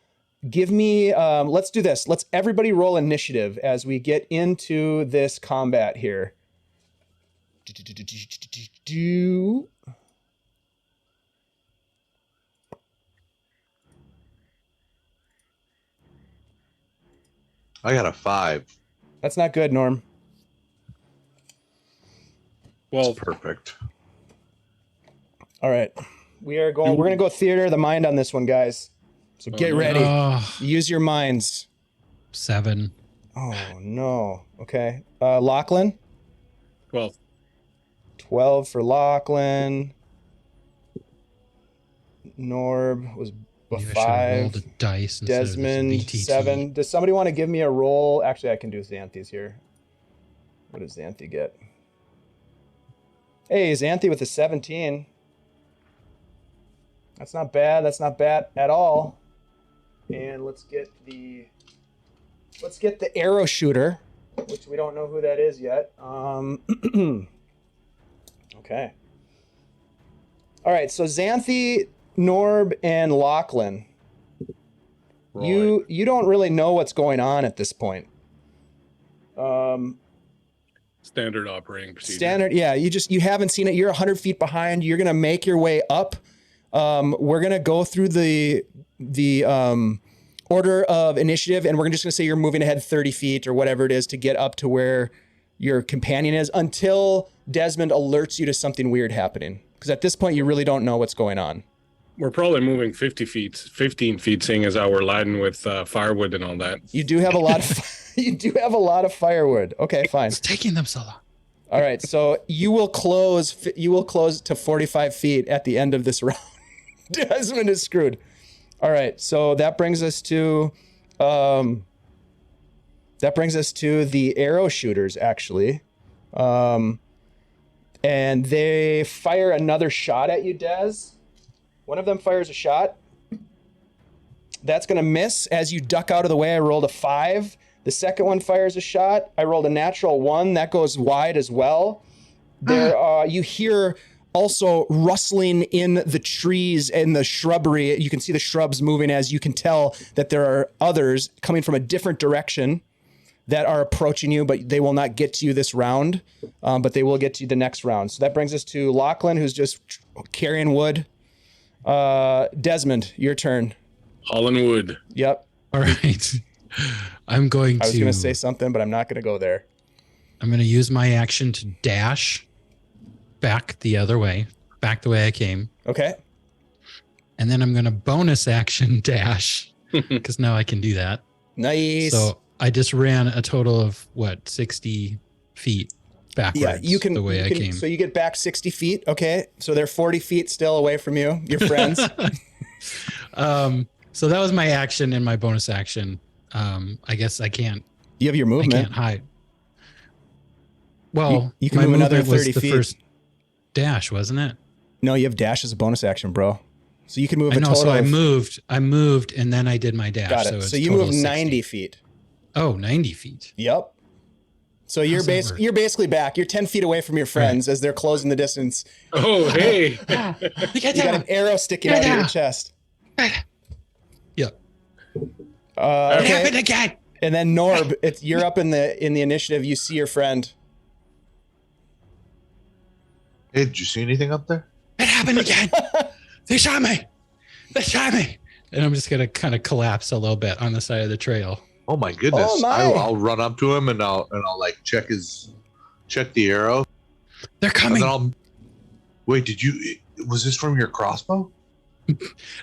Give me... let's do this. Let's everybody roll initiative as we get into this combat here. I got a 5. That's not good, Norm. Well, Perfect. All right. We're going to go theater of the mind on this one, guys. So get ready. Use your minds. 7. Oh, no. Okay. Lachlan? 12. 12 for Lachlan. Norb was Maybe I should have rolled 5. a dice instead of this Desmond, VTT. 7. Does somebody want to give me a roll? Actually, I can do Xanthi's here. What does Xanthi get? Hey, Xanthi with a 17. That's not bad. That's not bad at all. And let's get the arrow shooter, which we don't know who that is yet. Okay. All right, so Xanthi, Norb, and Lachlan. Right. You don't really know what's going on at this point. Standard operating procedure. Standard, yeah. You haven't seen it. You're 100 feet behind. You're gonna make your way up. We're gonna go through the order of initiative, and we're just gonna say you're moving ahead 30 feet or whatever it is to get up to where your companion is, until Desmond alerts you to something weird happening. Because at this point, you really don't know what's going on. We're probably moving 15 feet, seeing as how we're laden with firewood and all that. You do have a lot of you do have a lot of firewood. Okay, fine. It's taking them so long. All right, so you will close to 45 feet at the end of this round. Desmond is screwed. All right, so that brings us to the arrow shooters, actually. And they fire another shot at you, Des. One of them fires a shot. That's going to miss. As you duck out of the way, I rolled a 5. The second one fires a shot. I rolled a natural 1. That goes wide as well. There, you hear also rustling in the trees and the shrubbery. You can see the shrubs moving, as you can tell that there are others coming from a different direction that are approaching you, but they will not get to you this round, but they will get to you the next round. So that brings us to Lachlan, who's just carrying wood. Desmond, your turn. Hauling wood. Yep. All right. I was going to say something, but I'm not going to go there. I'm going to use my action to dash back the other way. back the way I came. Okay. And then I'm going to bonus action dash because now I can do that. Nice. So I just ran a total of 60 feet backwards. Yeah, you can. The way I came. So you get back 60 feet. Okay. So they're 40 feet still away from you, your friends. So that was my action and my bonus action. I guess I can't. You have your I movement. can't hide. Well, you can my move another movement was 30 the feet. first dash, wasn't it? No, you have dash as a bonus action, bro. So you can move I a know. total So I of, moved, and then I did my dash. got it. it's So you total move 60. 90 feet. Oh, 90 feet. Yep. So you're How's that work? you're basically back. You're 10 feet away from your friends as they're closing the distance. Oh, hey. You got an arrow sticking out of your chest. Yep. Okay. happened again. And then Norb, you're up in the initiative. You see your friend. Hey, did you see anything up there? It happened again. They shot me. And I'm just gonna kind of collapse a little bit on the side of the trail. Oh my goodness! Oh, my. I'll run up to him and I'll like check the arrow. They're And coming. then I'll wait. Was this from your crossbow?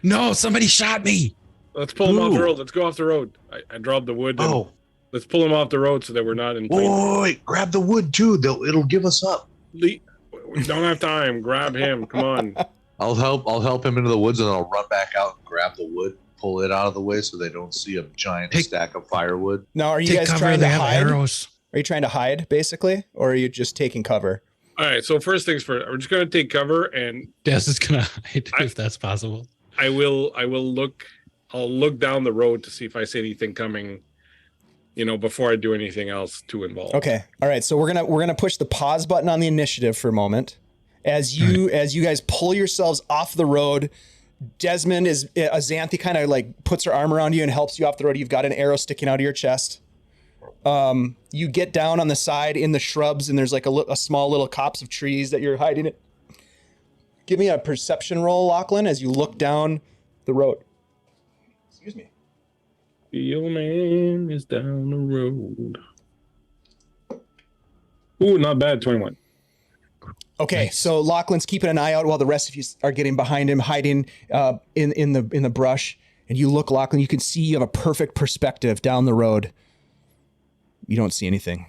No, somebody shot me. Let's pull him off the Ooh. road. Let's go off the road. I dropped the wood. And Oh, let's pull him off the road so that we're not in plain. wait! Grab the wood too. It'll give us up. We don't have time. Grab him. Come on. I'll help him into the woods and I'll run back out and grab the wood, pull it out of the way so they don't see a giant stack of firewood. Now, are you Take guys cover. trying They to have hide? arrows. Are you trying to hide, basically? Or are you just taking cover? All right. So first things first. We're just gonna take cover, and Des is gonna hide if that's possible. I will look. I'll look down the road to see if I see anything coming. Before I do anything else too involved. Okay. All right. So we're gonna push the pause button on the initiative for a moment. As you guys pull yourselves off the road, Desmond Xanthi kind of like puts her arm around you and helps you off the road. You've got an arrow sticking out of your chest. You get down on the side in the shrubs, and there's like a small little copse of trees that you're hiding in. Give me a perception roll, Lachlan, as you look down the road. Excuse me. The old man is down the road. Ooh, not bad. 21. Okay, Nice. so Lachlan's keeping an eye out while the rest of you are getting behind him, hiding in the brush. And you look, Lachlan, you can see you have a perfect perspective down the road. You don't see anything.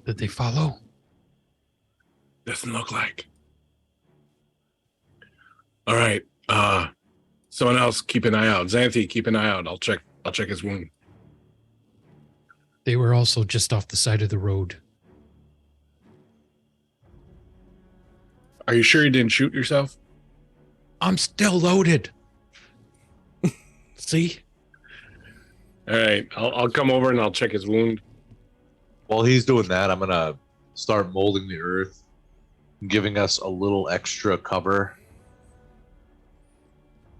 Did they follow? Doesn't look like. All right. Someone else keep an eye out. Xanthi, keep an eye out. I'll check his wound. They were also just off the side of the road. Are you sure you didn't shoot yourself? I'm still loaded. See? All right. I'll come over and I'll check his wound. While he's doing that, I'm gonna start molding the earth, giving us a little extra cover.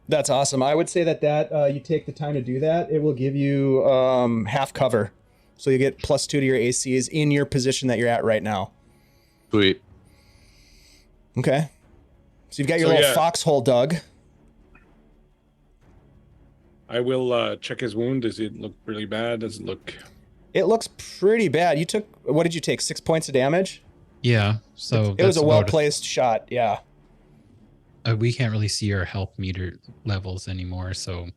That's awesome. I would say that you take the time to do that. It will give you half cover. So you get +2 to your ACs in your position that you're at right now. Sweet. Okay. So you've got your little foxhole dug. I will check his wound. Does it look really bad? Does it look... It looks pretty bad. You took, what did you take? 6 points of damage? Yeah. So It was a that's about well-placed shot. Yeah. we can't really see our health meter levels anymore, so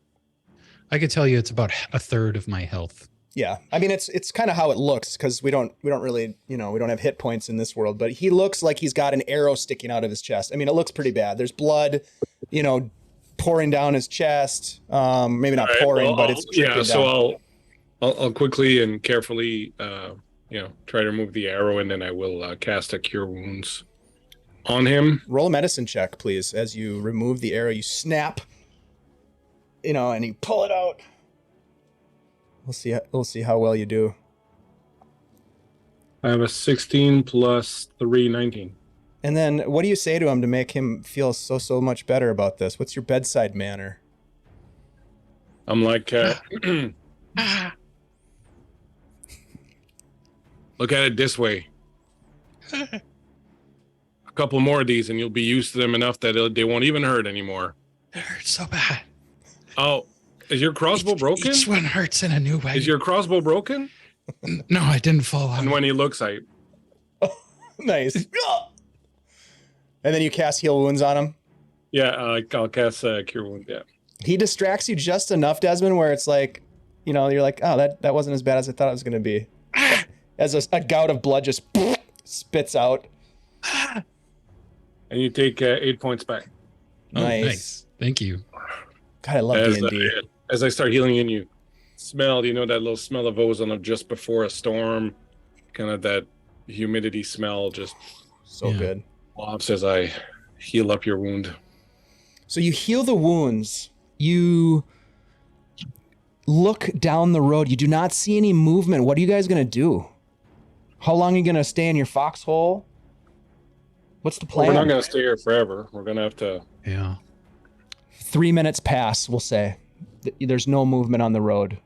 I could tell you it's about a third of my health. Yeah, I mean it's kind of how it looks because we don't really we don't have hit points in this world. But he looks like he's got an arrow sticking out of his chest. I mean, it looks pretty bad. There's blood, pouring down his chest. Maybe not pouring, but it's dripping down. So I'll quickly and carefully try to remove the arrow, and then I will cast a cure wounds on him. Roll a medicine check, please. As you remove the arrow, you snap, and you pull it out. We'll see how well you do. I have a 16 plus 3, 19. And then what do you say to him to make him feel so much better about this? What's your bedside manner? I'm like, look at it this way. A couple more of these and you'll be used to them enough that they won't even hurt anymore. It hurts so bad. Oh, is your crossbow broken? Each one hurts in a new way. Is your crossbow broken? No, I didn't fall on. And when he looks, Nice. And then you cast Heal Wounds on him. Yeah, I'll cast Cure Wound. Yeah. He distracts you just enough, Desmond, where it's like, you know, you're like, oh, that wasn't as bad as I thought it was going to be. As a gout of blood just spits out. And you take 8 points back. Oh, nice. Thank you. God, I love D&D. As I start healing in, you smell, you know, that little smell of ozone of just before a storm, kind of that humidity smell just So good. pops as I heal up your wound. So you heal the wounds. You look down the road. You do not see any movement. What are you guys going to do? How long are you going to stay in your foxhole? What's the plan? We're not going to stay here forever. We're going to have to... Yeah. 3 minutes pass, we'll say. There's no movement on the road.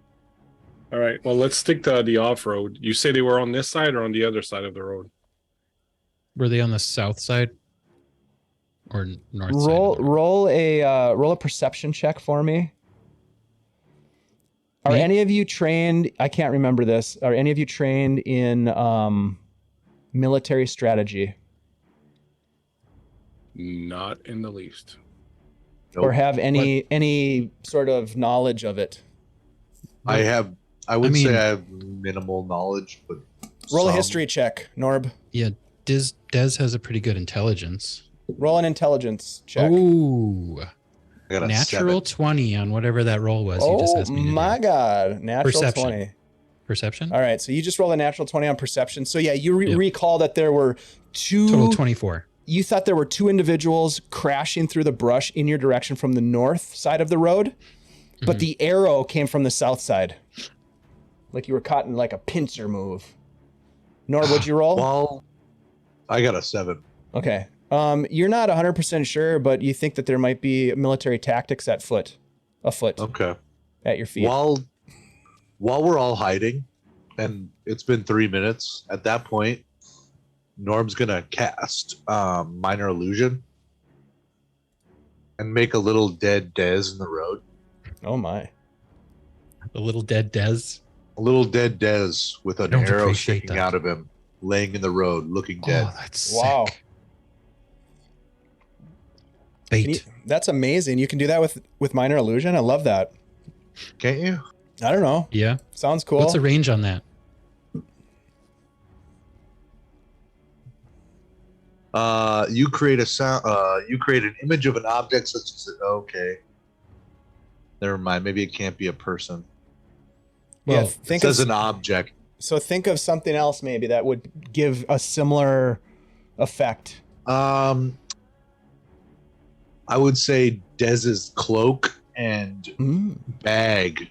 All right. Well, let's stick to the off-road. You say they were on this side or on the other side of the road? Were they on the south side or north side? Roll a perception check for me. Are any of you trained? I can't remember this. Are any of you trained in military strategy? Not in the least. Nope. Or have any sort of knowledge of it? I say I have minimal knowledge, but Roll a some. history check, Norb. Yeah, Des has a pretty good intelligence. Roll an intelligence check. Ooh. I got a Natural 7. 20 on whatever that roll was you just asked me to my do. God. Natural Perception. 20. Perception? All right, so you just rolled a natural 20 on perception. So yeah, you recall that there were two... Total 24. You thought there were two individuals crashing through the brush in your direction from the north side of the road, but the arrow came from the south side. Like you were caught in like a pincer move. Norb, what'd you roll? Well, I got a 7. Okay. You're not 100% sure, but you think that there might be military tactics afoot Okay. at your feet. While we're all hiding, and it's been 3 minutes, at that point, Norb's gonna cast Minor Illusion and make a little dead Dez in the road. Oh my. The little dead Des. A little dead Dez with an don't arrow appreciate sticking that. out of him, laying in the road, looking dead. Oh, that's Wow. sick. Bait. That's amazing. You can do that with minor illusion. I love that. Can't you? I don't know. Yeah. Sounds cool. What's the range on that? You create a sound. You create an image of an object such as okay. Never mind. Maybe it can't be a person. Yeah, Well, think It says of, an object. so think of something else maybe that would give a similar effect. I would say Dez's cloak and bag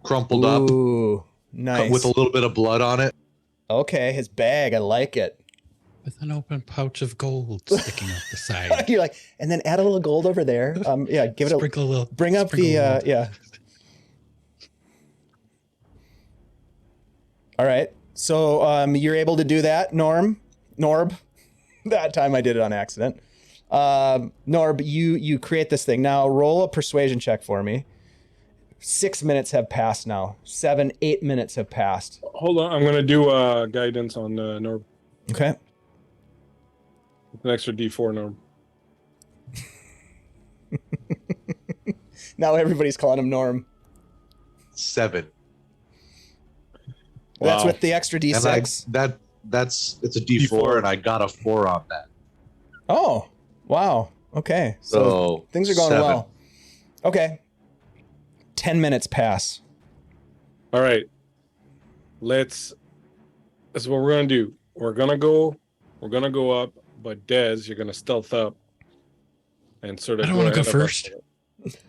crumpled up Ooh, nice. with a little bit of blood on it. Okay, his bag. I like it. with an open pouch of gold sticking out the side. You're like, and then add a little gold over there. Yeah, give it Sprinkle a little. bring up sprinkle the a little. yeah. All right. So you're able to do that, Norb. That time I did it on accident. Norb, you create this thing. Now roll a persuasion check for me. 6 minutes have passed now. 7, 8 minutes have passed. Hold on, I'm going to do guidance on Norb. Okay. An extra D4, Norb. Now everybody's calling him Norm. 7. That's Wow. with the extra And D6. it's a D4, and I got a 4 on that. Oh, wow. Okay. So So things are going 7. well. Okay. 10 minutes pass. All right. That's what we're gonna do. We're gonna go up, but Dez, you're gonna stealth up and sort of. I don't want to go ahead of us. first.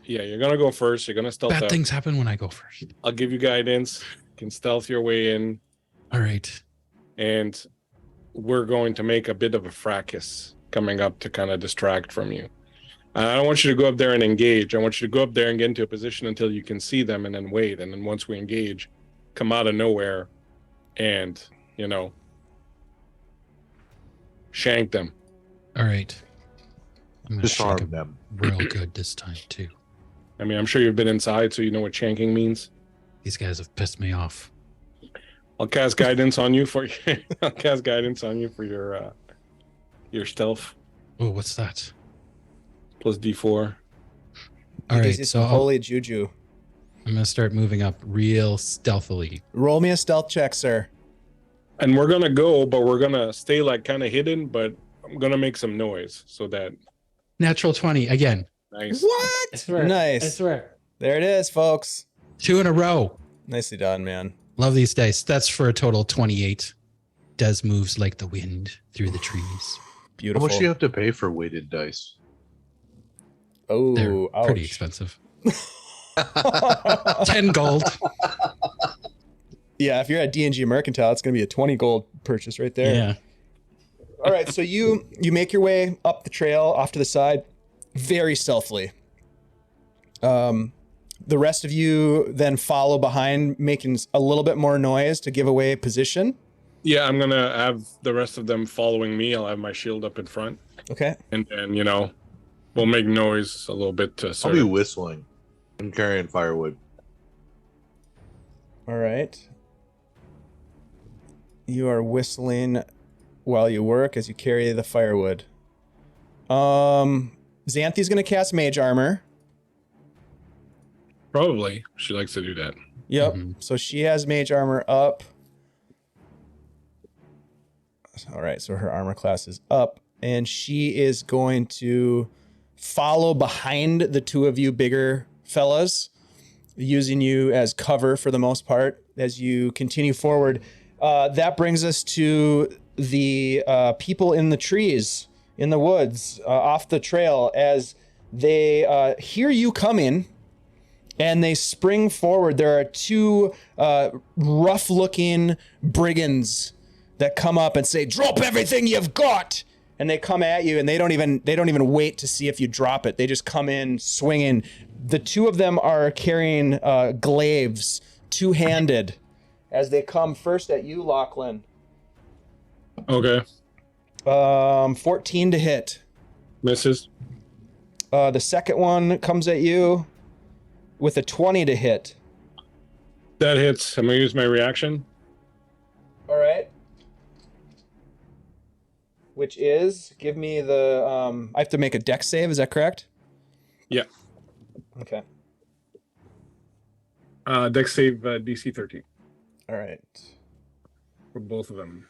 Yeah, you're gonna go first. You're gonna stealth Bad up. things happen when I go first. I'll give you guidance. You can stealth your way in, All right. and we're going to make a bit of a fracas coming up to kind of distract from you. I don't want you to go up there and engage. I want you to go up there and get into a position until you can see them and then wait. And then once we engage, come out of nowhere and, shank them. All right. I'm gonna Disarm shake them. real good this time too. I mean, I'm sure you've been inside, so you know what shanking means. These guys have pissed me off. I'll cast guidance on you for I'll cast guidance on you for your stealth Oh, what's that? plus D4. All It gives right, you so some holy juju. I'm gonna start moving up real stealthily. Roll me a stealth check, sir. And we're gonna go, but we're gonna stay like kind of hidden, but I'm gonna make some noise so that Natural 20 again. nice. I What? swear. I Nice. swear. There it is, folks. 2 in a row. Nicely done, man. Love these dice. That's for a total 28. Des moves like the wind through the trees. How Beautiful. much do you have to pay for weighted dice? Oh, They're ouch. pretty expensive. 10 gold. Yeah, if you're at D&G Mercantile, it's going to be a 20 gold purchase right there. Yeah. All right, so you make your way up the trail off to the side very stealthily. The rest of you then follow behind, making a little bit more noise to give away position. Yeah, I'm gonna have the rest of them following me. I'll have my shield up in front, Okay. and then we'll make noise a little bit to I'll sort be of. whistling and carrying firewood. All right. You are whistling while you work as you carry the firewood. Xanthi's going to cast Mage Armor. Probably she likes to do that. Yep. Mhm. So she has Mage Armor up. All right, so her armor class is up, and she is going to follow behind the two of you bigger fellas, using you as cover for the most part as you continue forward. That brings us to the people in the trees, in the woods, off the trail, as they hear you coming, and they spring forward. There are two rough-looking brigands that come up and say, "Drop everything you've got!" And they come at you, and they don't even wait to see if you drop it. They just come in swinging. The two of them are carrying glaives, two-handed, as they come first at you, Lachlan. Okay, 14 to hit. misses. The second one comes at you with a 20 to hit. That hits. I'm gonna use my reaction. All right. Which is, give me the, I have to make a dex save, is that correct? Yeah. Okay. Dex save DC 13 All right. for both of them.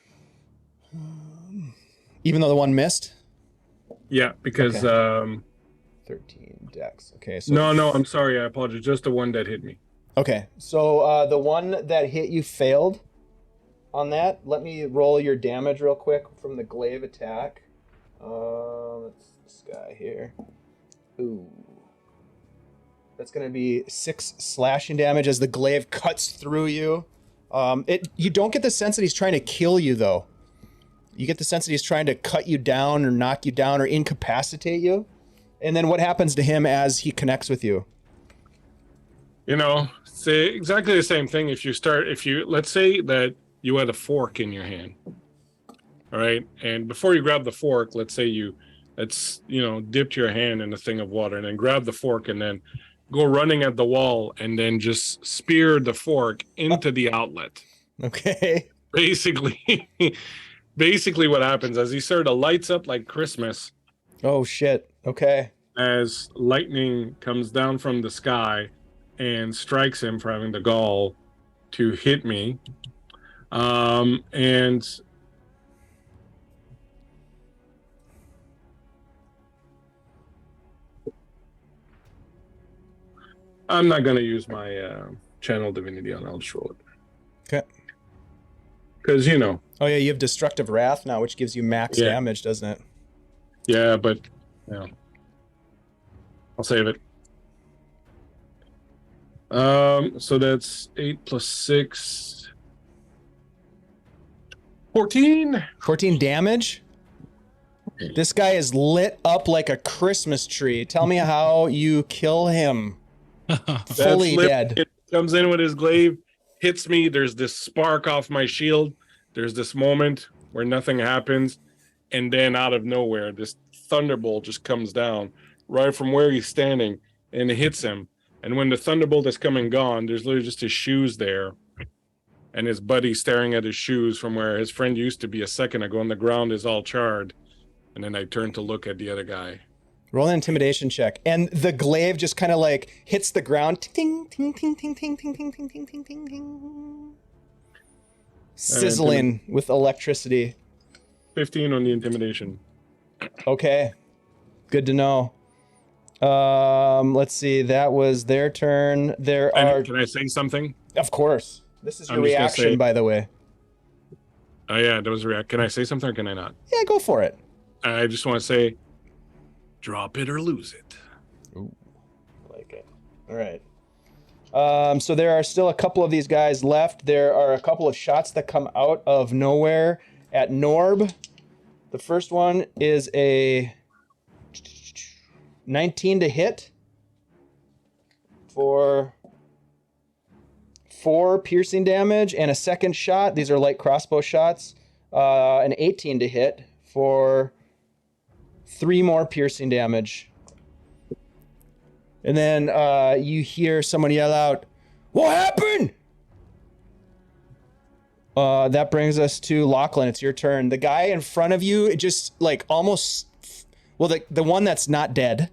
Even though the one missed? Yeah, because 13 dex. Okay. So no, I'm sorry. I apologize. Just the one that hit me. Okay. So the one that hit you failed on that. Let me roll your damage real quick from the glaive attack. It's this guy here. Ooh. That's going to be 6 slashing damage as the glaive cuts through you. You don't get the sense that he's trying to kill you, though. You get the sense that he's trying to cut you down or knock you down or incapacitate you. And then what happens to him as he connects with you? Say exactly the same thing. If you let's say that you had a fork in your hand, all right, and before you grab the fork, let's say dipped your hand in a thing of water and then grab the fork and then go running at the wall and then just spear the fork into the outlet. Okay. Basically what happens as he sort of lights up like Christmas Oh, shit. Okay. as lightning comes down from the sky and strikes him for having the gall to hit me. And I'm not going to use my channel divinity on. I'll just roll it. Okay. Because, Oh, yeah, you have Destructive Wrath now, which gives you max Yeah. damage, doesn't it? yeah, but I'll save it. So that's 8 plus 6. 14. 14 damage? This guy is lit up like a Christmas tree. Tell me how you kill him. Fully lit. dead. It comes in with his glaive, hits me. There's this spark off my shield. There's this moment where nothing happens. And then out of nowhere, this thunderbolt just comes down right from where he's standing and it hits him. And when the thunderbolt is come and gone, there's literally just his shoes there. and his buddy staring at his shoes from where his friend used to be a second ago, and the ground is all charred. And then I turn to look at the other guy. Roll an intimidation check, and the glaive just kind of like hits the ground. Ting, ting, ting, ting, ting, ting, ting, ting, ting, ting, ting, ting. Sizzling with electricity. 15 on the intimidation. Okay, good to know. Let's see. That was their turn. Can I say something? Of course. This is your I'm just gonna reaction, say- by the way. Oh yeah, that was a react. Can I say something or can I not? Yeah, go for it. I just want to say, drop it or lose it. Ooh, like it. All right. So there are still a couple of these guys left. There are a couple of shots that come out of nowhere at Norb. The first one is a 19 to hit for 4 piercing damage, and a second shot. These are light crossbow shots. An 18 to hit for 3 more piercing damage. And then you hear someone yell out, "What happened?" That brings us to Lachlan. It's your turn. The guy in front of you, it just like almost, well, the one that's not dead,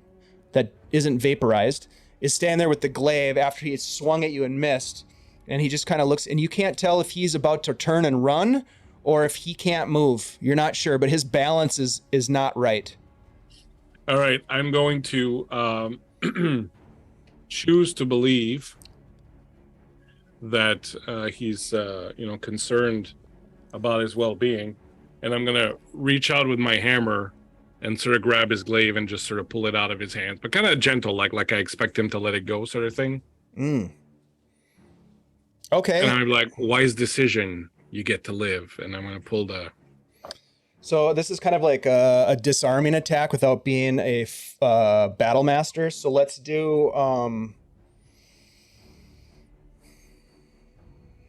that isn't vaporized, is standing there with the glaive after he swung at you and missed. And he just kind of looks, and you can't tell if he's about to turn and run or if he can't move. You're not sure, but his balance is not right. All right, I'm going to choose to believe that he's concerned about his well-being, and I'm gonna reach out with my hammer and sort of grab his glaive and just sort of pull it out of his hands, but kind of gentle, like I expect him to let it go, sort of thing. Okay. And I'm like, wise decision, you get to live, and I'm gonna pull the. So this is kind of like a disarming attack without being a battle master. So let's do.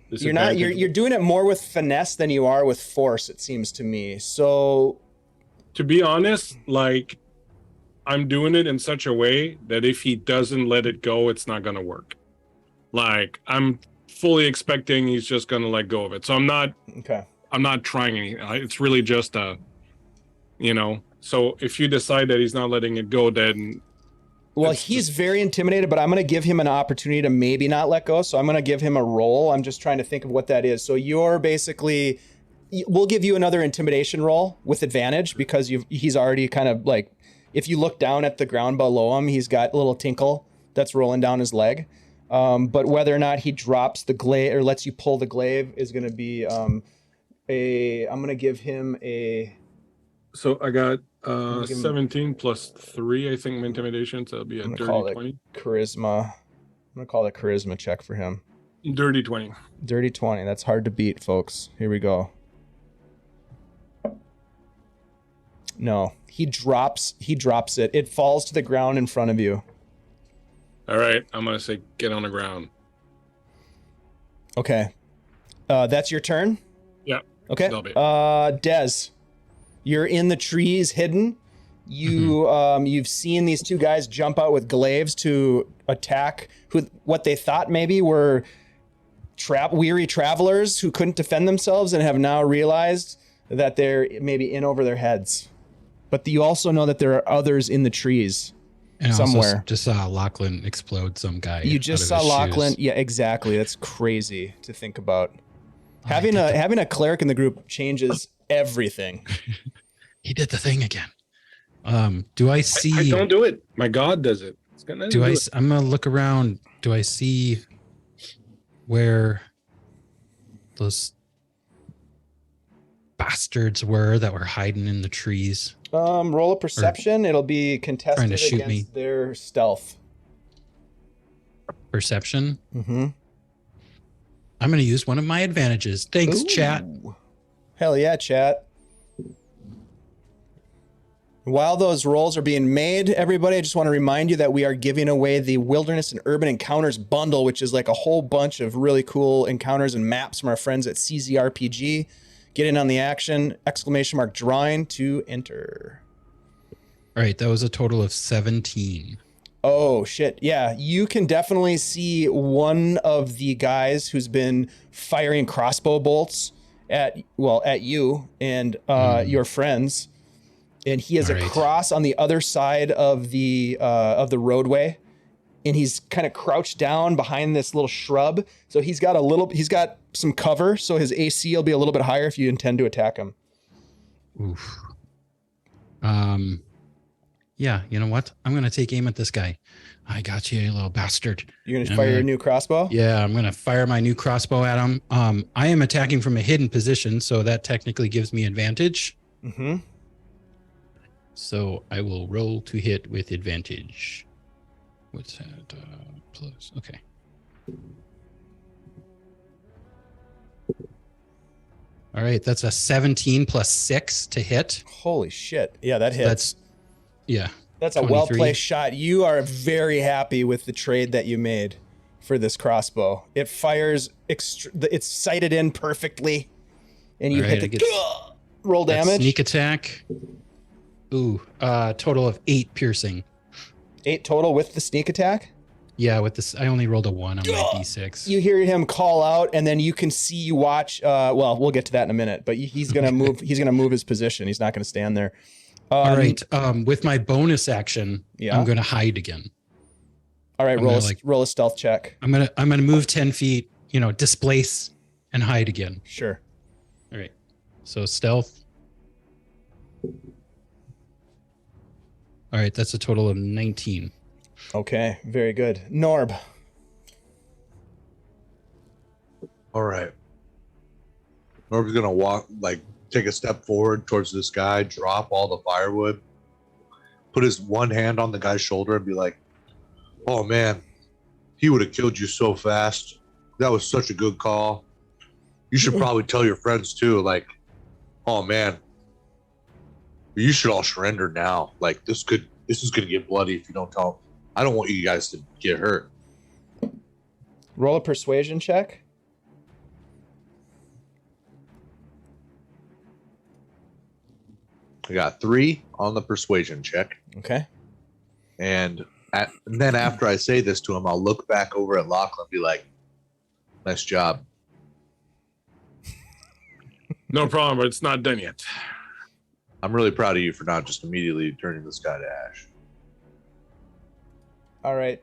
You're doing it more with finesse than you are with force, it seems to me. So, to be honest, like, I'm doing it in such a way that if he doesn't let it go, it's not gonna work. Like, I'm fully expecting he's just gonna let go of it. So I'm not trying anything. It's really just so if you decide that he's not letting it go, then well, he's very intimidated, but I'm going to give him an opportunity to maybe not let go. So I'm going to give him a roll. I'm just trying to think of what that is. So you're basically, we'll give you another intimidation roll with advantage because he's already kind of like, if you look down at the ground below him, he's got a little tinkle that's rolling down his leg. But whether or not he drops the glaive or lets you pull the glaive is going to be I'm going to give him a. So I got 17 plus 3, I think, intimidation. So it'll be a dirty 20. Charisma. I'm going to call it a charisma check for him. Dirty 20. Dirty 20. That's hard to beat, folks. Here we go. No, he drops it. It falls to the ground in front of you. All right, I'm going to say get on the ground. Okay. That's your turn? Yeah. Okay. Dez, you're in the trees hidden. You've seen these two guys jump out with glaives to attack what they thought maybe were weary travelers who couldn't defend themselves and have now realized that they're maybe in over their heads. But you also know that there are others in the trees and somewhere. Also just saw Lachlan explode some guy. You just saw Lachlan. Yeah, exactly. That's crazy to think about. Having a cleric in the group changes everything. He did the thing again. Do I see? I don't do it. My God does it. I'm gonna look around. Do I see where those bastards were that were hiding in the trees? Roll a perception. It'll be contested against their stealth. Perception. Mm-hmm. I'm gonna use one of my advantages. Thanks, chat. Hell yeah, chat. While those rolls are being made, everybody, I just want to remind you that we are giving away the Wilderness and Urban Encounters bundle, which is like a whole bunch of really cool encounters and maps from our friends at CZRPG. Get in on the action, ! Drawing to enter. All right, that was a total of 17. Oh shit. Yeah, you can definitely see one of the guys who's been firing crossbow bolts at you and your friends. And he is All right. across on the other side of the roadway. And he's kind of crouched down behind this little shrub. So he's got some cover, so his AC will be a little bit higher if you intend to attack him. Oof. Yeah, you know what? I'm going to take aim at this guy. I got you, you little bastard. You're going to fire your new crossbow? Yeah, I'm going to fire my new crossbow at him. I am attacking from a hidden position, so that technically gives me advantage. Mm-hmm. So I will roll to hit with advantage. What's that? Plus, okay. All right, that's a 17 plus 6 to hit. Holy shit. Yeah, that hits. That's a 23. well-placed shot. You are very happy with the trade that you made for this crossbow. It fires, it's sighted in perfectly, and you hit the roll damage. Sneak attack. Ooh, total of 8 piercing. 8 total with the sneak attack? Yeah, with this, I only rolled a 1 on my d6. You hear him call out, and then you can see, you watch, we'll get to that in a minute, but he's going to move, he's going to move his position. He's not going to stand there. All right. With my bonus action, I'm going to hide again. All right. Roll a stealth check. I'm going to move 10 feet, displace and hide again. Sure. All right. So stealth. All right. That's a total of 19. Okay. Very good. Norb. All right. Norb's going to take a step forward towards this guy, drop all the firewood, put his one hand on the guy's shoulder and be like, "Oh man, he would have killed you so fast. That was such a good call. You should probably tell your friends too, like, oh man, you should all surrender now. Like this is gonna get bloody if you don't tell them. I don't want you guys to get hurt." Roll a persuasion check. I got 3 on the persuasion check. Okay. And then after I say this to him, I'll look back over at Lachlan and be like, "Nice job." No problem, but it's not done yet. I'm really proud of you for not just immediately turning this guy to ash. All right.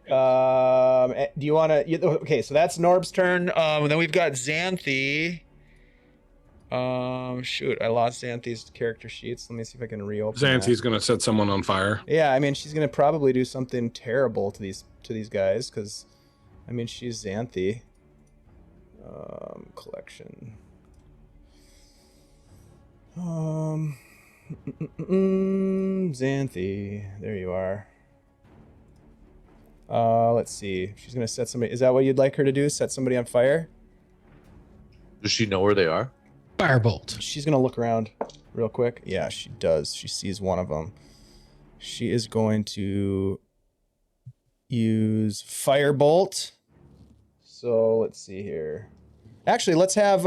Do you want to? Okay, so that's Norb's turn. Then we've got Xanthi. Shoot, I lost Xanthi's character sheets. Let me see if I can reopen. Xanthi's going to set someone on fire. Yeah, I mean, she's going to probably do something terrible to these guys because, I mean, she's Xanthi. Collection. Xanthi. There you are. Let's see. She's going to set somebody. Is that what you'd like her to do? Set somebody on fire? Does she know where they are? Firebolt. She's going to look around real quick. Yeah, she does. She sees one of them. She is going to use Firebolt. So let's see here. Actually, let's have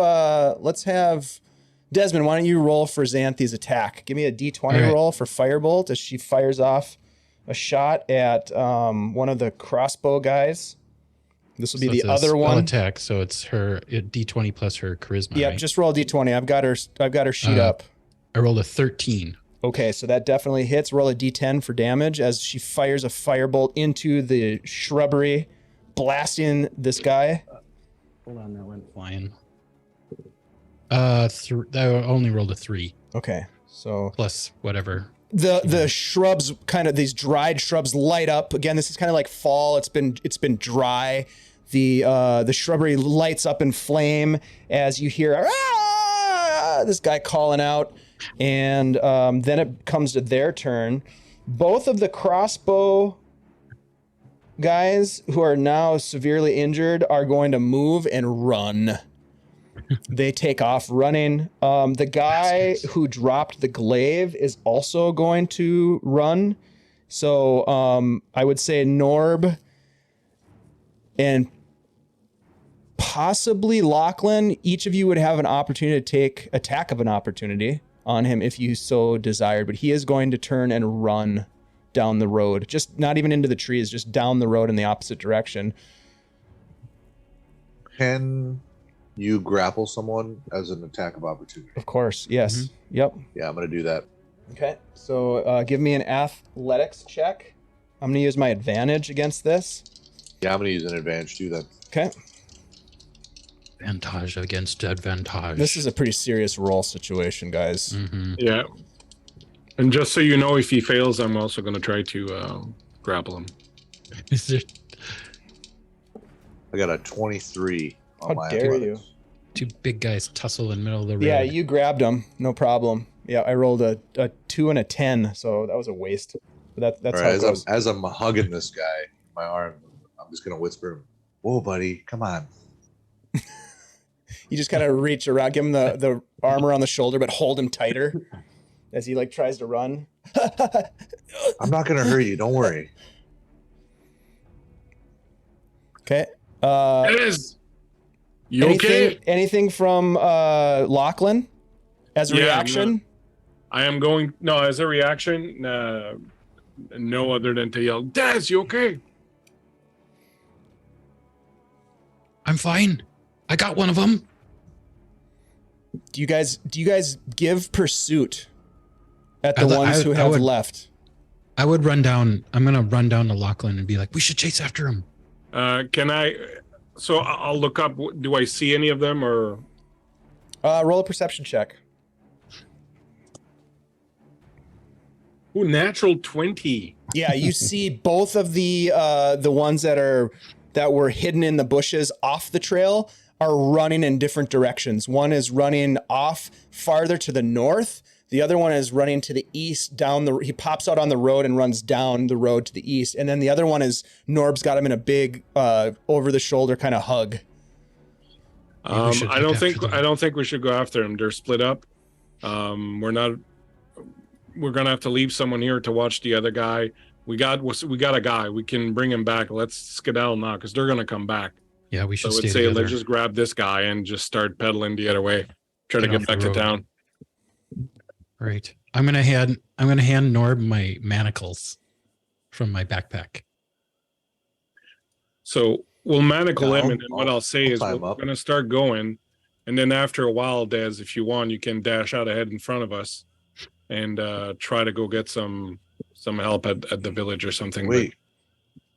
Desmond, why don't you roll for Xanthi's attack? Give me a D20 roll for Firebolt as she fires off a shot at one of the crossbow guys. This will be the other one. Attack, so it's her D20 plus her charisma. Yeah, right? just roll D20. I've got her sheet up. I rolled a 13. Okay, so that definitely hits. Roll a D10 for damage as she fires a firebolt into the shrubbery, blasting this guy. Hold on, that went flying. I only rolled a 3. Okay, so plus whatever. The shrubs, kind of these dried shrubs, light up again. This is kind of like fall. It's been dry. The shrubbery lights up in flame as you hear this guy calling out, and then it comes to their turn. Both of the crossbow guys who are now severely injured are going to move and run. They take off running. The guy who dropped the glaive is also going to run. So I would say Norb and possibly Lachlan, each of you would have an opportunity to take attack of an opportunity on him if you so desired. But he is going to turn and run down the road. Just not even into the trees, just down the road in the opposite direction. Can you grapple someone as an attack of opportunity? Of course, yes. Mm-hmm. Yep. Yeah, I'm going to do that. Okay, so give me an athletics check. I'm going to use my advantage against this. Yeah, I'm going to use an advantage too then. Okay. Advantage against advantage. This is a pretty serious roll situation, guys. Mm-hmm. Yeah. And just so you know, if he fails, I'm also going to try to grapple him. Is there I got a 23 on How my dare athletics. you? two big guys tussle in the middle of the road? Yeah, you grabbed him. No problem. Yeah, I rolled a 2 and a 10, so that was a waste. But that's All how right, it goes. as I'm hugging this guy, my arm, I'm just going to whisper, "Whoa, buddy, come on." You just kind of reach around, give him the arm around the shoulder, but hold him tighter as he like tries to run. I'm not going to hurt you. Don't worry. Okay. It is. You okay? Anything from Lachlan as a Yeah, reaction? I am going. No, as a reaction, no other than to yell, "Daz, you okay?" I'm fine. I got one of them. Do you guys give pursuit at the I ones who have would- left? I would run down. I'm gonna run down to Lachlan and be like, "We should chase after him." Can I? So I'll look up. Do I see any of them or? Roll a perception check. Ooh, natural 20. Yeah, you see both of the ones that were hidden in the bushes off the trail are running in different directions. One is running off farther to the north. The other one is running to the east he pops out on the road and runs down the road to the east. And then the other one is Norb's got him in a big over the shoulder kind of hug. Maybe we should I don't take after them. think we should go after them. They're split up. We're gonna have to leave someone here to watch the other guy. We got a guy. We can bring him back. Let's skedaddle now because they're gonna come back. Yeah, we So should I would stay say together. let's just grab this guy and just start pedaling the other way. Try to Get get off back the to road. town. Right. I'm gonna hand Norb my manacles from my backpack. So we'll manacle Yeah, him, and then what I'll say is climb we're up. gonna start going, and then after a while, Daz, if you want, you can dash out ahead in front of us, and try to go get some help at the village or something. Wait.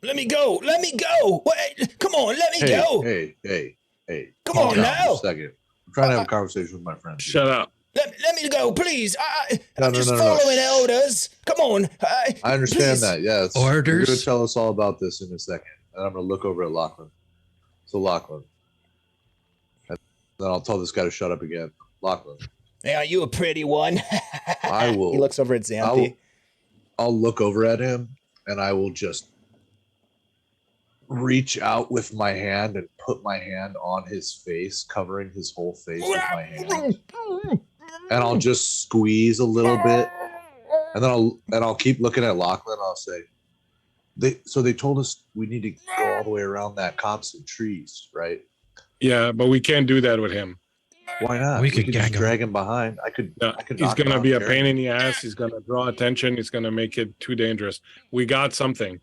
Let me go. Wait, come on, let me Hey, go. hey. Come Calm on down now. for a second. I'm trying to have a conversation with my friend. Shut up. Let me go, please. No, I'm no, just no. following orders. Come on. I understand please. that. Yes. Orders? You're going to tell us all about this in a second. And I'm going to look over at Lachlan. So, Lachlan. And then I'll tell this guy to shut up again. Lachlan. Yeah, you a pretty one. I will. He looks over at Xanthi. I'll look over at him and I will just reach out with my hand and put my hand on his face, covering his whole face with my hand. And I'll just squeeze a little bit. And then I'll keep looking at Lachlan. I'll say, they told us we need to go all the way around that copse and trees, right? Yeah, but we can't do that with him. Why not? We could just gag him. drag him behind. I could He's knock him gonna out be a there. pain in the ass. He's gonna draw attention. He's gonna make it too dangerous. We got something.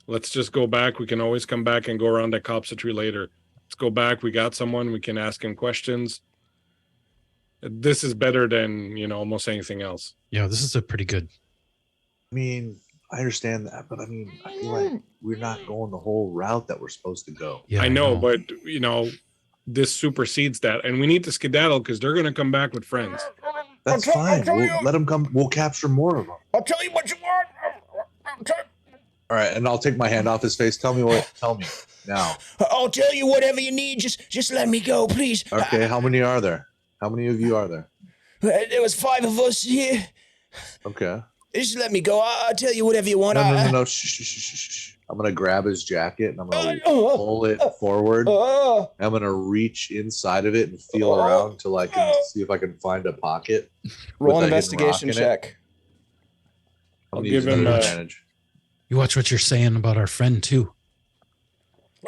Let's just go back. We can always come back and go around that copse tree later. Let's go back. We got someone. We can ask him questions. This is better than almost anything else. Yeah, this is a pretty good. I mean, I understand that, but I mean, I feel like we're not going the whole route that we're supposed to go. Yeah, I know, but this supersedes that, and we need to skedaddle because they're gonna come back with friends. That's fine. We'll let them come. We'll capture more of them. I'll tell you what you want. All right, and I'll take my hand off his face. Tell me now. I'll tell you whatever you need. Just let me go, please. Okay, how many are there? How many of you are there? There was 5 of us here. Okay. Just let me go. I'll tell you whatever you want. No. Shh. I'm gonna grab his jacket and I'm gonna pull it forward. I'm gonna reach inside of it and feel around till I can see if I can find a pocket. Roll an with a hidden rock investigation in it. check. I'll gonna give use him another a- advantage. You watch what you're saying about our friend too.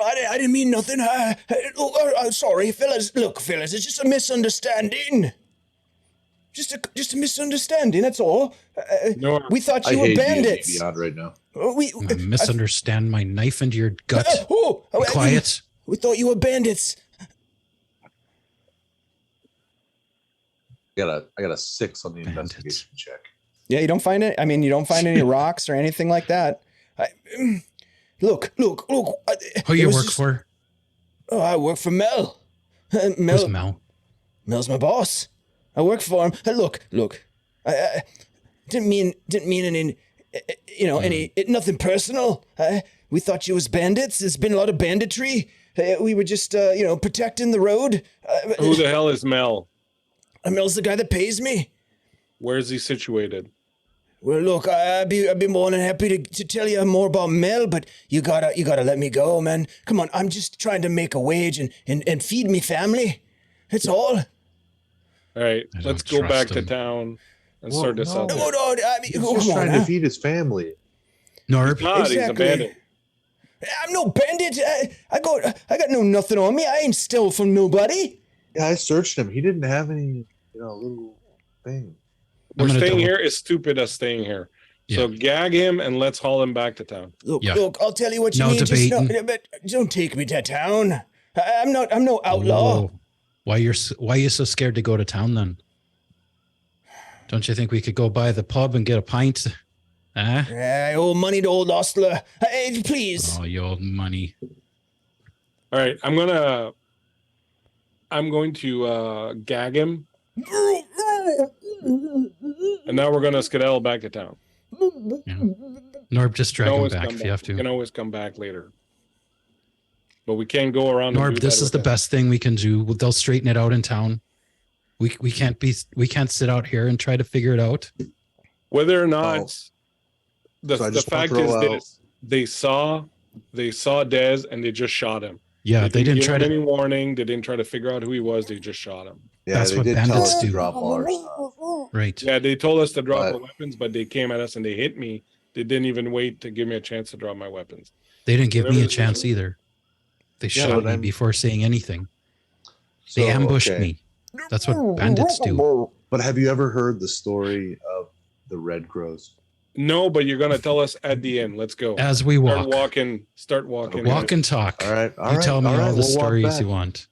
I didn't mean nothing. I'm sorry, fellas. Look, fellas, it's just a misunderstanding. just a misunderstanding. That's all. No, We thought I you were hate bandits. D&D Beyond right now. We I'm gonna misunderstand my knife into your gut. Be quiet. We thought you were bandits. I got a 6 on the Bandits. investigation check. Yeah, you don't find it. I mean, you don't find any rocks or anything like that. Look. Who you work for? Oh, I work for Mel. Who's Mel? Mel's my boss. I work for him. Look. I didn't mean any, nothing personal. We thought you was bandits. There's been a lot of banditry. We were just, protecting the road. who the hell is Mel? Mel's the guy that pays me. Where's he situated? Well, look, I'd be more than happy to tell you more about Mel, but you gotta let me go, man. Come on, I'm just trying to make a wage and feed me family. That's all. All right, I let's don't go back trust to him. town and Well, sort this out. no. No, I mean, He's come just on, trying huh? to feed his family. Norb. God, he's a Exactly. bandit. I'm no bandit. I got no nothing on me. I ain't stole from nobody. Yeah, I searched him. He didn't have any, little thing. I'm We're gonna staying double- here is stupid us staying here. So gag him and let's haul him back to town. Look, Yeah. I'll tell you what you No need. Just debating. but don't take me to town. I'm no outlaw. Oh, why you so scared to go to town then? Don't you think we could go by the pub and get a pint? Huh? I owe money to old Ostler. Please. Oh, you old money. All right, I'm going to gag him, and now we're gonna skedaddle back to town. Yeah. Norb, just drag Can him always back come if you have We can to. always come back later, but we can't go around. and Norb, do this that is the with him. best thing we can do. They'll straighten it out in town. We can't sit out here and try to figure it out. Whether or not Oh. the So I just wanna fact throw is out- this: they saw Dez and they just shot him. Yeah, they didn't give try him to. any warning. They didn't try to figure out who he was. They just shot him. Yeah, That's they what did tell bandits us to do. drop all our stuff. Right. Yeah, they told us to drop But- our weapons, but they came at us and they hit me. They didn't even wait to give me a chance to drop my weapons. They didn't give me Whatever a the chance reason. either. They Yeah, shot but me I'm- before saying anything. They So, ambushed okay. me. That's what bandits do. But have you ever heard the story of the Red Crows? No, but you're gonna tell us at the end. Let's go. As we Start walk, walking. Start walking. walk and talk. All right, all You right, tell me all right, the we'll walk stories back. you want.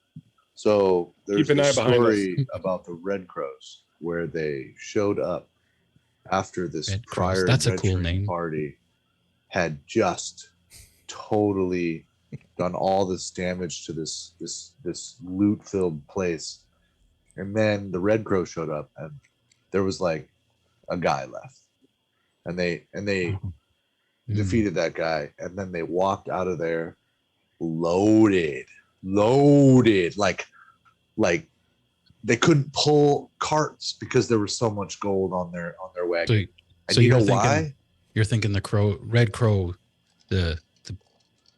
So there's Keep an a eye behind us. story about the Red Crows where they showed up after this Red Crows, prior that's a cool adventuring name. party had just totally done all this damage to this loot filled place, and then the Red Crow showed up and there was like a guy left, and they Mm. defeated that guy, and then they walked out of there loaded like they couldn't pull carts because there was so much gold on their wagon. So, And so you know you're thinking why? you're thinking the Red Crow, the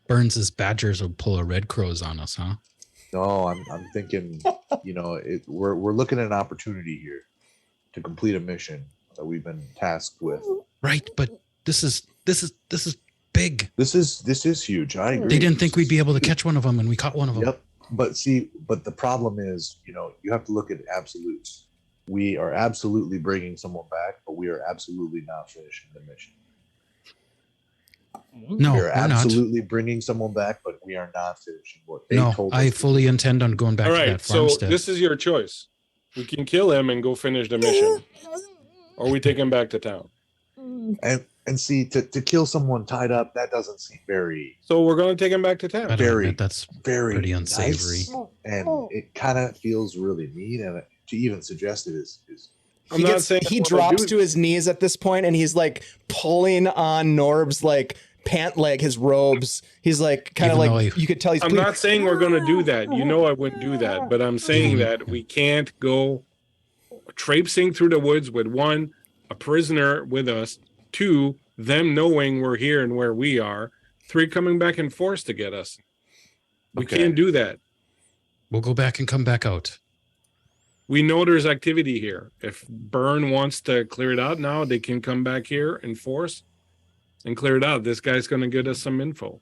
Burns' Badgers will pull a Red Crows on us, huh? No, I'm thinking, we're looking at an opportunity here to complete a mission that we've been tasked with. Right, but this is big. This is huge. I agree. They didn't think we'd be able to catch one of them, and we caught one of them. Yep. But the problem is, you have to look at absolutes. We are absolutely bringing someone back, but we are absolutely not finishing the mission. No, we we're are not. absolutely bringing someone back, but we are not finishing what they No, told us. I to fully do. intend on going back All to right, that so farmstead. this is your choice. We can kill him and go finish the mission, or we take him back to town. And see, to kill someone tied up, that doesn't seem very So we're gonna take him back to I town. don't very- admit that's very pretty nice, unsavory. and it kind of feels really mean. And to even suggest it is I'm not saying he I wanna drops do to his knees at this point and he's like pulling on Norb's like pant leg, his robes. He's like kind of Even like though you could tell he's I'm bleeding. not saying we're gonna do that. You know I wouldn't do that, but I'm saying that we can't go traipsing through the woods with one, a prisoner with us, two, them knowing we're here and where we are, three, coming back in force to get us. We Okay. can't do that. We'll go back and come back out. We know there's activity here. If Burne wants to clear it out now, they can come back here in force and clear it out. This guy's going to get us some info.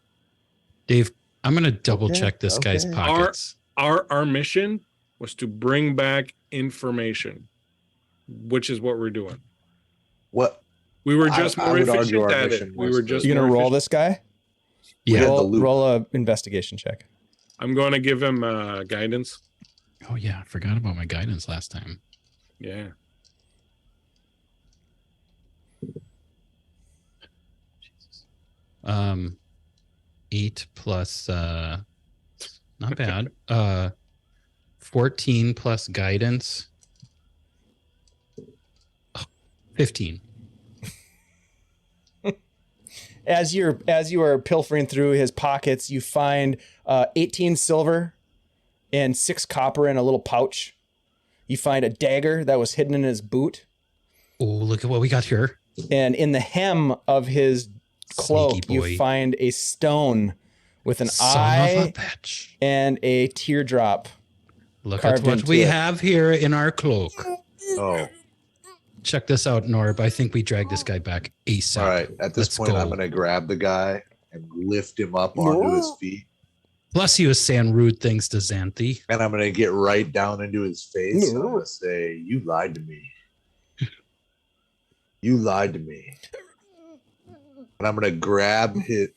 Dave, I'm gonna double Okay, check this guy's okay. pockets. Our mission was to bring back information. which is what we're doing. What? We were just I more would argue efficient our at it. mission We was were the- just You gonna more roll efficient. this guy? Yeah. had the Roll, loot. roll a investigation check. I'm going to give him guidance. Oh yeah, I forgot about my guidance last time. Yeah. Um, 8 plus not bad. 14 plus guidance. Oh, 15. As you are pilfering through his pockets, you find 18 silver and 6 copper in a little pouch. You find a dagger that was hidden in his boot, Oh, look at what we got here. and in the hem of his cloak, Sneaky you boy. find a stone with an Son of a eye bitch. and a teardrop. Look carved at what into we it. have here in our cloak. Oh, Check this out, Norb. I think we drag this guy back ASAP. all right. At this Let's point, go. I'm going to grab the guy and lift him up onto his feet. Plus, he was saying rude things to Xanthi. And I'm going to get right down into his face. And I'm going to say, you lied to me. You lied to me. And I'm going to grab his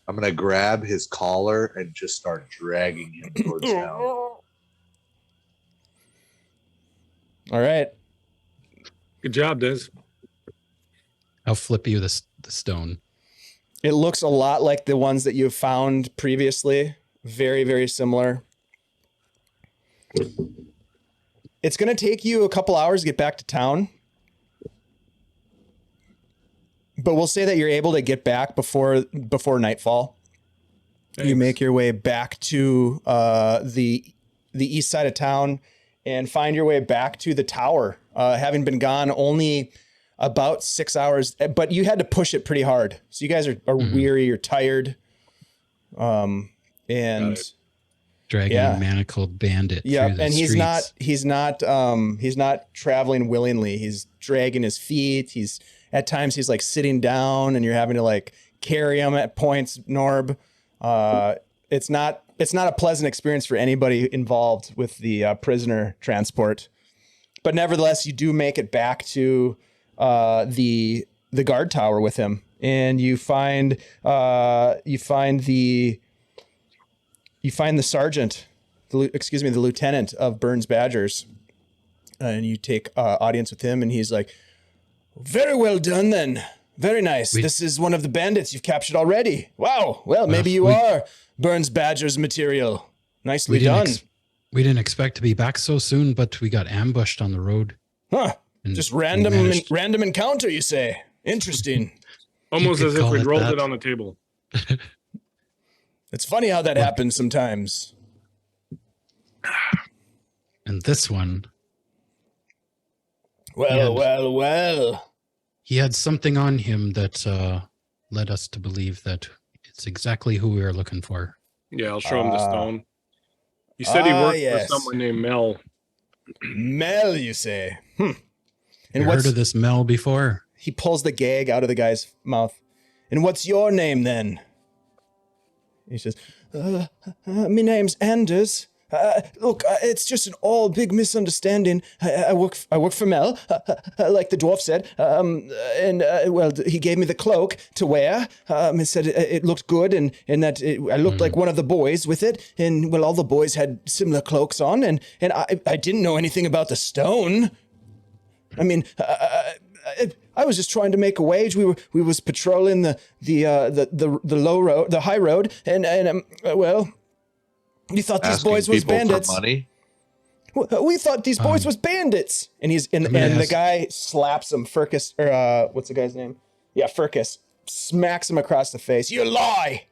I'm going to grab his collar and just start dragging him towards town. All right. Good job, Des. I'll flip you the stone. It looks a lot like the ones that you've found previously. Very, very similar. It's going to take you a couple hours to get back to town. But we'll say that you're able to get back before nightfall. Thanks. You make your way back to the east side of town and find your way back to the tower, having been gone only about 6 hours, but you had to push it pretty hard. So you guys are weary, you're tired. And Dragging Yeah. a manacled bandit. yeah, through the and streets. he's not traveling willingly. He's dragging his feet. At times he's like sitting down and you're having to like carry him at points, Norb. It's not a pleasant experience for anybody involved with the prisoner transport. But nevertheless, you do make it back to the guard tower with him, and you find the sergeant, the lieutenant of Burne's Badgers, and you take audience with him, and he's like, "Very well done, then. Very nice. This is one of the bandits you've captured already. Wow. Well, maybe you are Burne's Badgers material. Nicely done. We didn't expect to be back so soon, but we got ambushed on the road. Huh. and Just we random managed- random encounter, you say? Interesting. Almost could as if call we it rolled that. it on the table. It's funny how that happens sometimes. And this one, Well. he had something on him that led us to believe that it's exactly who we were looking for. Yeah, I'll show him the stone. He said he worked yes. for someone named Mel. Mel, you say? And You heard of this Mel before? He pulls the gag out of the guy's mouth. And what's your name then? He says, my name's Anders. Look, it's just an all big misunderstanding. I work for Mel, like the dwarf said. Well, he gave me the cloak to wear. He said it looked good and that I looked like one of the boys with it. And well, all the boys had similar cloaks on, and I didn't know anything about the stone. I mean, I was just trying to make a wage. We was patrolling the low road, the high road, and well. You thought these Asking boys was people bandits. for money. We thought these boys was bandits. And the guy slaps him, Furcus, or what's the guy's name? Yeah, Furcus. Smacks him across the face. You lie!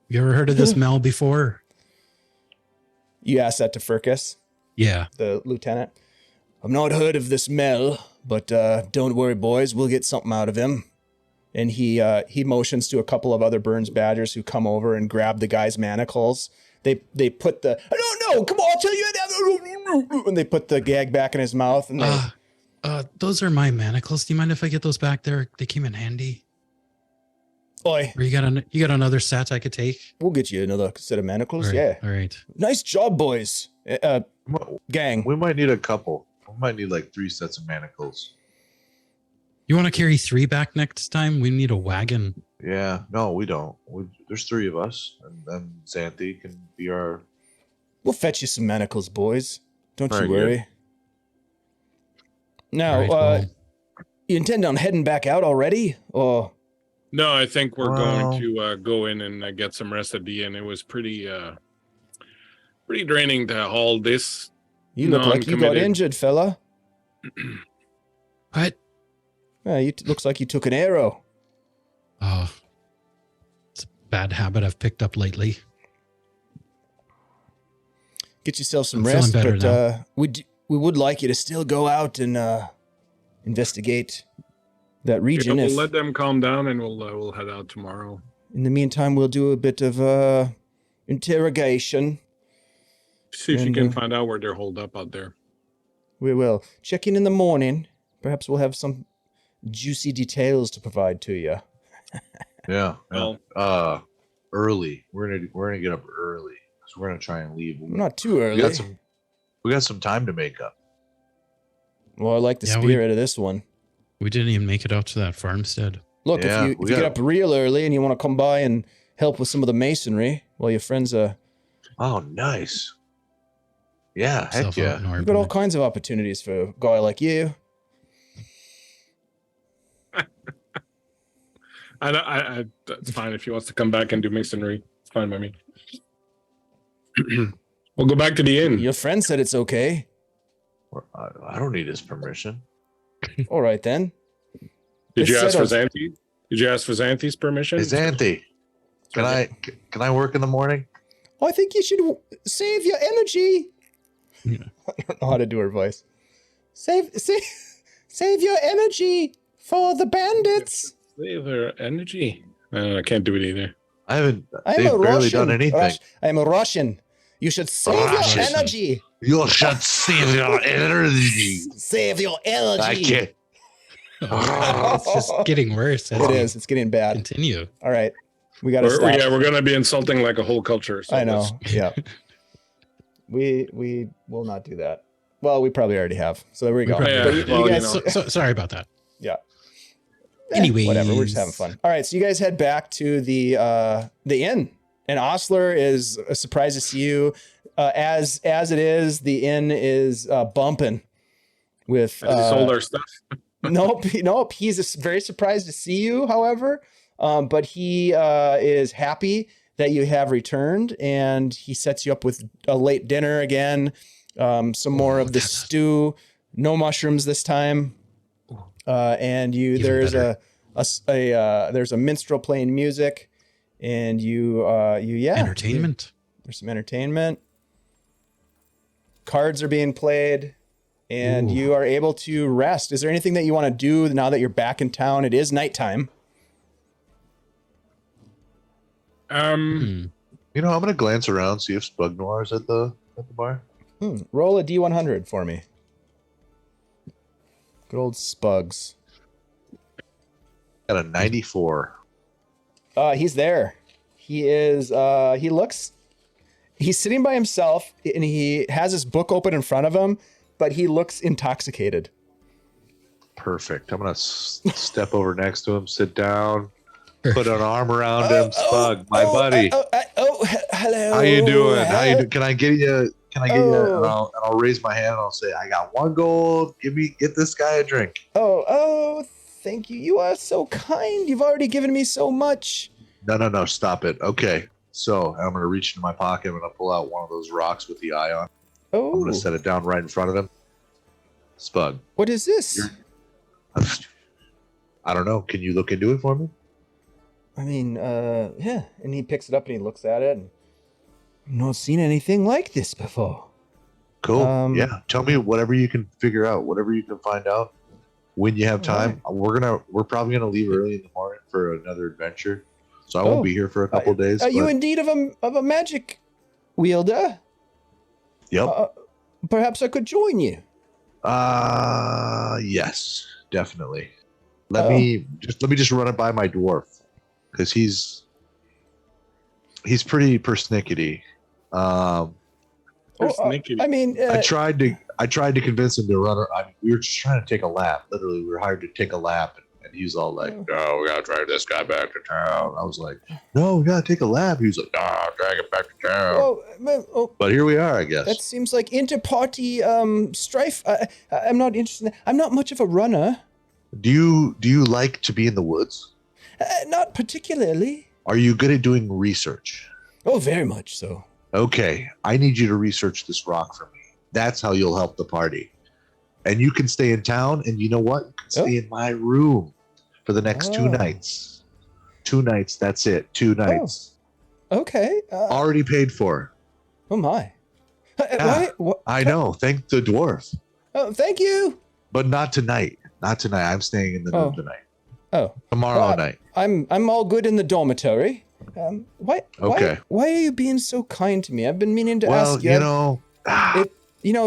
You ever heard of this Mel before? You asked that to Furcus, Yeah. the lieutenant. I've not heard of this Mel, but don't worry, boys. We'll get something out of him. And he motions to a couple of other Burne's Badgers who come over and grab the guy's manacles. They put the, I don't know, come on, I'll tell you. And they put the gag back in his mouth. And they, Those are my manacles. Do you mind if I get those back there? They came in handy. Oi, Or you got another set I could take? we'll get you another set of manacles. All right, Yeah. All right. Nice job, boys. gang. We might need a couple. We might need like 3 sets of manacles. You want to carry 3 back next time? We need a wagon. Yeah, no, we don't. There's 3 of us, and then Xanthi can be our. We'll fetch you some manacles, boys. Don't Very you worry. good. Now, Right, well, you intend on heading back out already, or? No, I think we're Well- going to go in and get some rest at the inn. It was pretty draining to haul this. You look like you got Non-committed. injured, fella. what? Looks like you took an arrow. Oh, it's a bad habit I've picked up lately. Get yourself some I'm feeling rest, better but we would like you to still go out and investigate that region. We'll If let them calm down, and we'll head out tomorrow. in the meantime, we'll do a bit of interrogation. See if you And, can find out where they're holed up out there. We will check in the morning. Perhaps we'll have some juicy details to provide to you. Yeah. Well- Early. We're gonna get up early. So we're gonna try and leave. Not too We early. got some time to make up. Well, I like the Yeah, spirit of this one. We didn't even make it out to that farmstead. Look, Yeah, if we you get got- up real early and you want to come by and help with some of the masonry while your friends Oh, nice. Yeah, heck Self out yeah. in our you've got all village. kinds of opportunities for a guy like you. I that's fine if he wants to come back and do masonry. It's fine by me. We'll go back to the inn. Your friend said it's okay. I don't need his permission. All right then. Did you It's ask for settled. Xanthi? Did you ask for Xanthi's permission? Hey, Xanthi, can I work in the morning? Oh, I think you should save your energy. Yeah. I don't know how to do her voice. Save your energy for the bandits. Save their energy. I can't do it either. I haven't. I am They've a barely Russian. done anything. I am a Russian. You should save Russian. your energy. You should save your energy. Save your I energy. can't. Oh, it's just getting worse. as It we is. It's getting bad. Continue. All right. We got to stop. We're gonna be insulting like a whole culture. So I know. let's- Yeah. We will not do that. Well, we probably already have. So there we go. probably Yeah, But you well, you guys, know. So, sorry about that. yeah. Anyways. Whatever. We're just having fun. All right. So you guys head back to the inn, and Osler is surprised to see you. As it is, the inn is bumping with. Has he sold our stuff? Nope. He's very surprised to see you. However, but he is happy that you have returned, and he sets you up with a late dinner again. Some more of the stew. No mushrooms this time. And Even there's better. there's a minstrel playing music, and Entertainment. there's some entertainment. Cards are being played, and Ooh. you are able to rest. Is there anything that you want to do now that you're back in town? It is nighttime. Hmm. You know, I'm gonna glance around, see if Spug Noir's at the bar. Roll a D100 for me. Good old Spugs. Got a 94. He's there. He is. He's sitting by himself, and he has his book open in front of him, but he looks intoxicated. Perfect. I'm gonna step over next to him, sit down, put an arm around him. Spug, my buddy. Hello. How you doing? Can I get you? Can I get you? Oh. And I'll raise my hand and I'll say, I got 1 gold. Get this guy a drink. Oh, thank you. You are so kind. You've already given me so much. No, stop it. Okay. So I'm gonna reach into my pocket. I'm gonna pull out one of those rocks with the eye on. I'm Oh, gonna set it down right in front of him. Spug, what is this? I don't know. Can you look into it for me? I mean, yeah. And he picks it up and he looks at it. And I've not seen anything like this before. Cool. Yeah. Tell me whatever you can figure out, whatever you can find out when you have time. We're probably gonna leave early in the morning for another adventure. So I won't be here for a couple days. Are you but- indeed of a magic wielder? Yep. Perhaps I could join you. Yes, definitely. Let me just run it by my dwarf, because he's pretty persnickety. Oh, Persnickety. I mean, I tried to convince him to run. I mean, we were just trying to take a lap. Literally, we were hired to take a lap, and he's all like, "No, we gotta drag this guy back to town." I was like, "No, we gotta take a lap." He was like, "Nah, drag it back to town." But here we are, I guess. that seems like inter-party strife. I'm not interested. I'm not much of a runner. Do you like to be in the woods? Not particularly. Are you good at doing research? Oh, very much so. Okay, I need you to research this rock for me. That's how you'll help the party. And you can stay in town, and you know what? You can stay in my room for the next 2 nights. 2 nights, that's it. 2 nights. Okay. Already paid for. Oh my. I know. Thank the dwarf. Oh, thank you. But not tonight. Not tonight. I'm staying in the room tonight. Oh. Tomorrow night. I'm all good in the dormitory. Why are you being so kind to me? I've been meaning to ask you.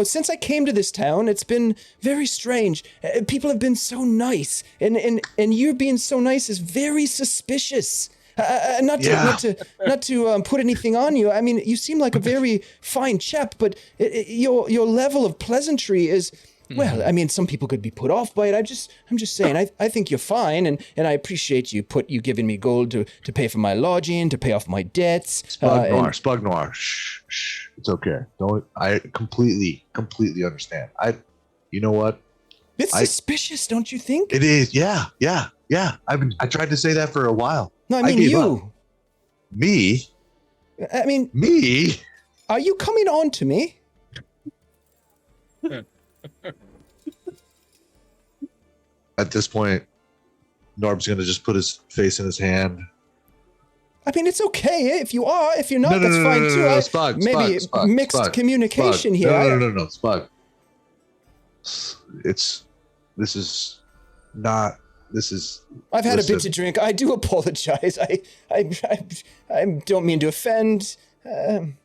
Since I came to this town, it's been very strange. People have been so nice, and you being so nice is very suspicious. Not to put anything on you. I mean, you seem like a very fine chap, but your level of pleasantry is. Well, I mean, some people could be put off by it. I'm just saying. I think you're fine, and I appreciate you giving me gold to pay for my lodging, to pay off my debts. Spug Noir. Shh. It's okay. I completely understand. You know what? It's suspicious, don't you think? It is. Yeah. I tried to say that for a while. No, I mean you. Up. Me? I mean me? Are you coming on to me? At this point, Norb's going to just put his face in his hand. I mean, it's okay if you are. If you're not, that's fine too. Spug, maybe Spug, mixed Spug, communication Spug. here. No, Spug. I've had a bit to drink. I do apologize. I don't mean to offend.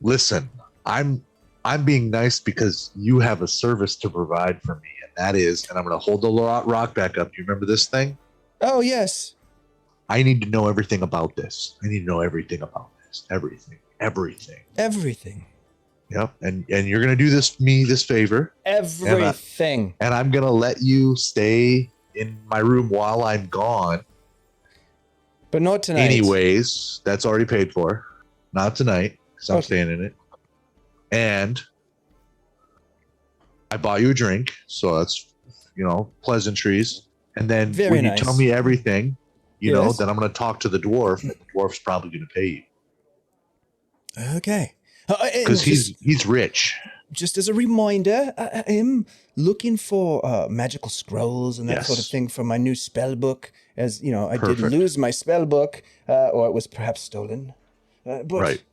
Listen, I'm being nice because you have a service to provide for me, and that is, and I'm going to hold the rock back up. Do you remember this thing? Oh, yes. I need to know everything about this. Everything. Yep. And you're going to do this favor. Everything. And I'm going to let you stay in my room while I'm gone. But not tonight. Anyways, that's already paid for. Not tonight, because I'm staying in it. And I bought you a drink, so that's, pleasantries. And then when you tell me everything, then I'm going to talk to the dwarf, and the dwarf's probably going to pay you. Okay. Because he's rich. Just as a reminder, I am looking for magical scrolls and that sort of thing for my new spell book. As I did lose my spell book, or it was perhaps stolen. But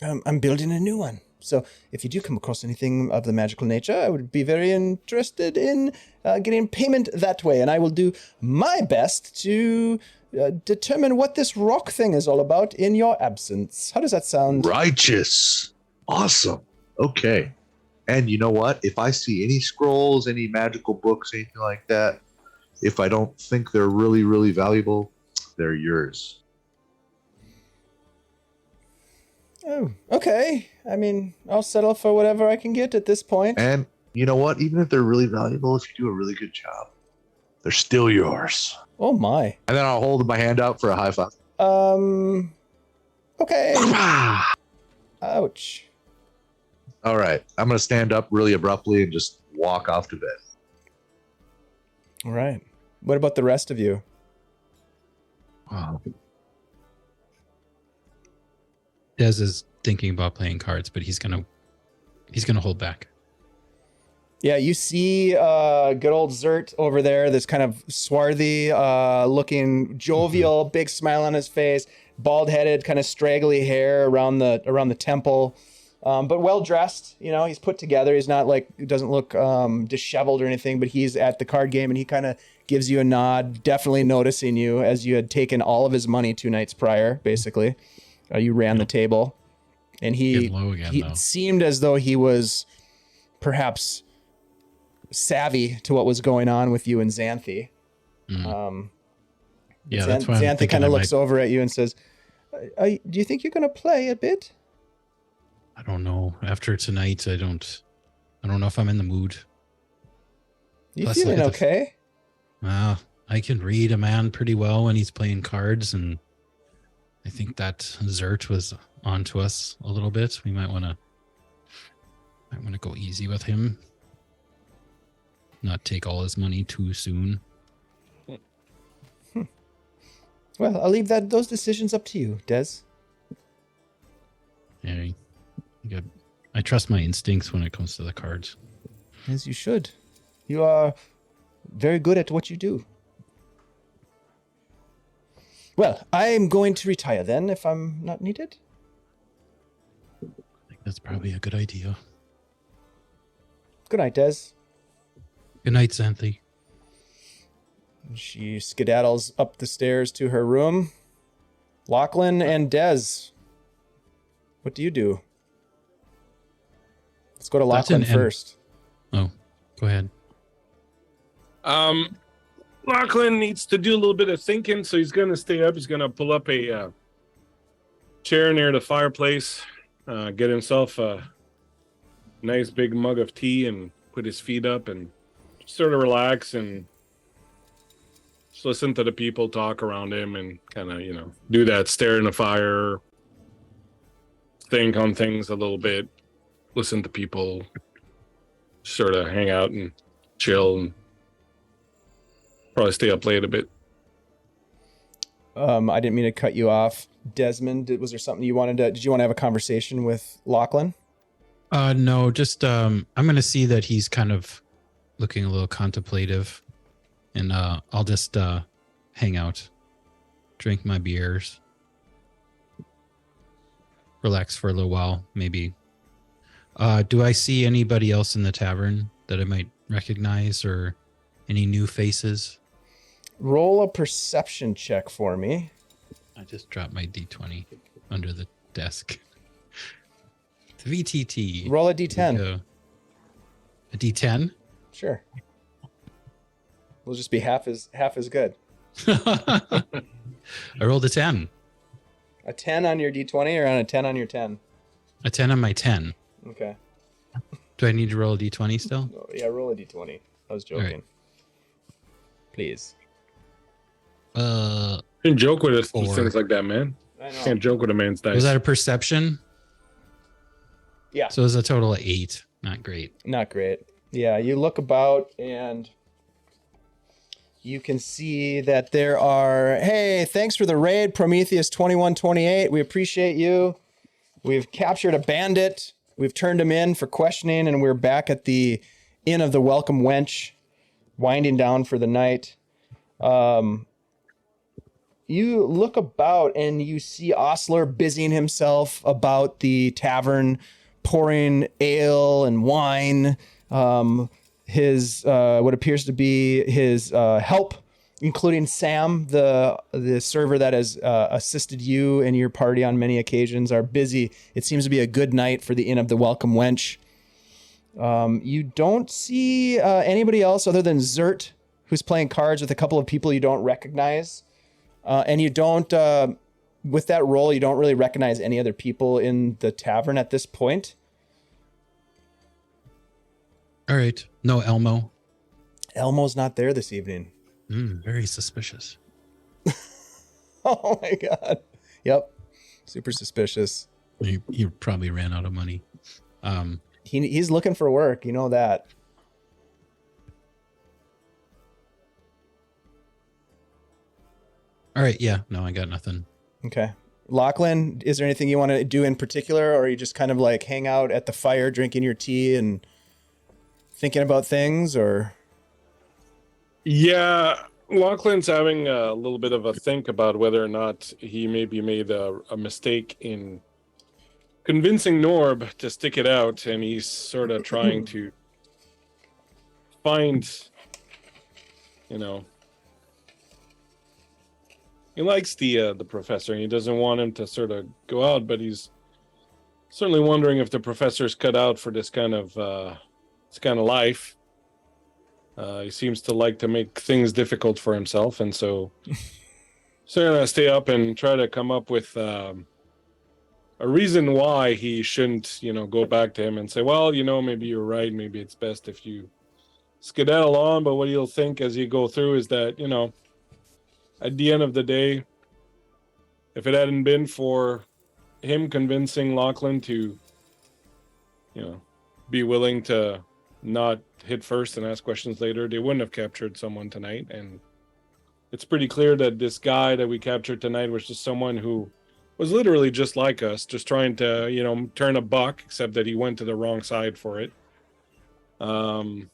I'm building a new one. So if you do come across anything of the magical nature, I would be very interested in getting payment that way. And I will do my best to determine what this rock thing is all about in your absence. How does that sound? Righteous. Awesome. Okay. And you know what? If I see any scrolls, any magical books, anything like that, if I don't think they're really, really valuable, they're yours. Oh, okay. I mean, I'll settle for whatever I can get at this point. And you know what? Even if they're really valuable, if you do a really good job, they're still yours. Oh my. And then I'll hold my hand out for a high five. Okay. Ouch. All right. I'm going to stand up really abruptly and just walk off to bed. All right. What about the rest of you? Wow. Dez is thinking about playing cards, but he's gonna hold back. Yeah, you see good old Zert over there, this kind of swarthy looking, jovial, big smile on his face, bald-headed, kind of straggly hair around the temple, but well-dressed. He's put together. He's not he doesn't look disheveled or anything, but he's at the card game, and he kind of gives you a nod, definitely noticing you as you had taken all of his money 2 nights prior, basically. You ran the table, and he seemed as though he was perhaps savvy to what was going on with you and Xanthi. That's why Xanthi kind of looks over at you and says, "Do you think you're going to play a bit?" I don't know. After tonight, I don't know if I'm in the mood. You Plus, feeling look at okay? I can read a man pretty well when he's playing cards, and I think that Zert was onto us a little bit. We might want to go easy with him. Not take all his money too soon. Well, I'll leave those decisions up to you, Des. Yeah, I trust my instincts when it comes to the cards. As you should. You are very good at what you do. Well, I'm going to retire then if I'm not needed. I think that's probably a good idea. Good night, Des. Good night, Xanthi. She skedaddles up the stairs to her room. Lachlan and Des, what do you do? Let's go to Lachlan first. Oh, go ahead. Lachlan needs to do a little bit of thinking, so he's going to stay up. He's going to pull up a chair near the fireplace, get himself a nice big mug of tea, and put his feet up and sort of relax and just listen to the people talk around him and kind of, do that, stare in the fire, think on things a little bit, listen to people, sort of hang out and chill and probably stay up late a bit. I didn't mean to cut you off. Desmond, was there something you wanted to... Did you want to have a conversation with Lachlan? No, just I'm going to see that he's kind of looking a little contemplative. And I'll just hang out, drink my beers, relax for a little while, maybe. Do I see anybody else in the tavern that I might recognize or any new faces? Roll a perception check for me. I just dropped my D20 under the desk. VTT. Roll a D10. A D10? Sure. We'll just be half as good. I rolled a 10. A 10 on your D20 or on a 10 on your 10? A 10 on my 10. Okay. Do I need to roll a D20 still? Oh, yeah, roll a D20. I was joking. Right. Please. You can joke with us, 4. things like that, man. I know. Can't joke with a man's dice. Was that a perception? Yeah. So it was a total of 8. Not great. Not great. Yeah, you look about and you can see that there are, hey, thanks for the raid, Prometheus 2128. We appreciate you. We've captured a bandit. We've turned him in for questioning, and we're back at the Inn of the Welcome Wench, winding down for the night. You look about and you see Osler busying himself about the tavern, pouring ale and wine. His what appears to be his help, including Sam, the server that has assisted you and your party on many occasions, are busy. It seems to be a good night for the Inn of the Welcome Wench. You don't see anybody else other than Zert, who's playing cards with a couple of people you don't recognize. And you don't, with that roll, you don't really recognize any other people in the tavern at this point. All right. No Elmo. Elmo's not there this evening. Very suspicious. Oh my God. Yep. Super suspicious. He probably ran out of money. He's looking for work. You know that. All right. Yeah. No, I got nothing. Okay. Lachlan, is there anything you want to do in particular, or are you just kind of like hang out at the fire, drinking your tea and thinking about things, or? Yeah, Lachlan's having a little bit of a think about whether or not he maybe made a mistake in convincing Norb to stick it out, and he's sort of trying to find, he likes the professor, and he doesn't want him to sort of go out, but he's certainly wondering if the professor's cut out for this kind of life. He seems to like to make things difficult for himself, and so gonna stay up and try to come up with a reason why he shouldn't, go back to him and say, well, maybe you're right. Maybe it's best if you skedaddle on. But what he'll think as you go through is that, at the end of the day, if it hadn't been for him convincing Lachlan to, be willing to not hit first and ask questions later, they wouldn't have captured someone tonight. And it's pretty clear that this guy that we captured tonight was just someone who was literally just like us, just trying to, turn a buck, except that he went to the wrong side for it. And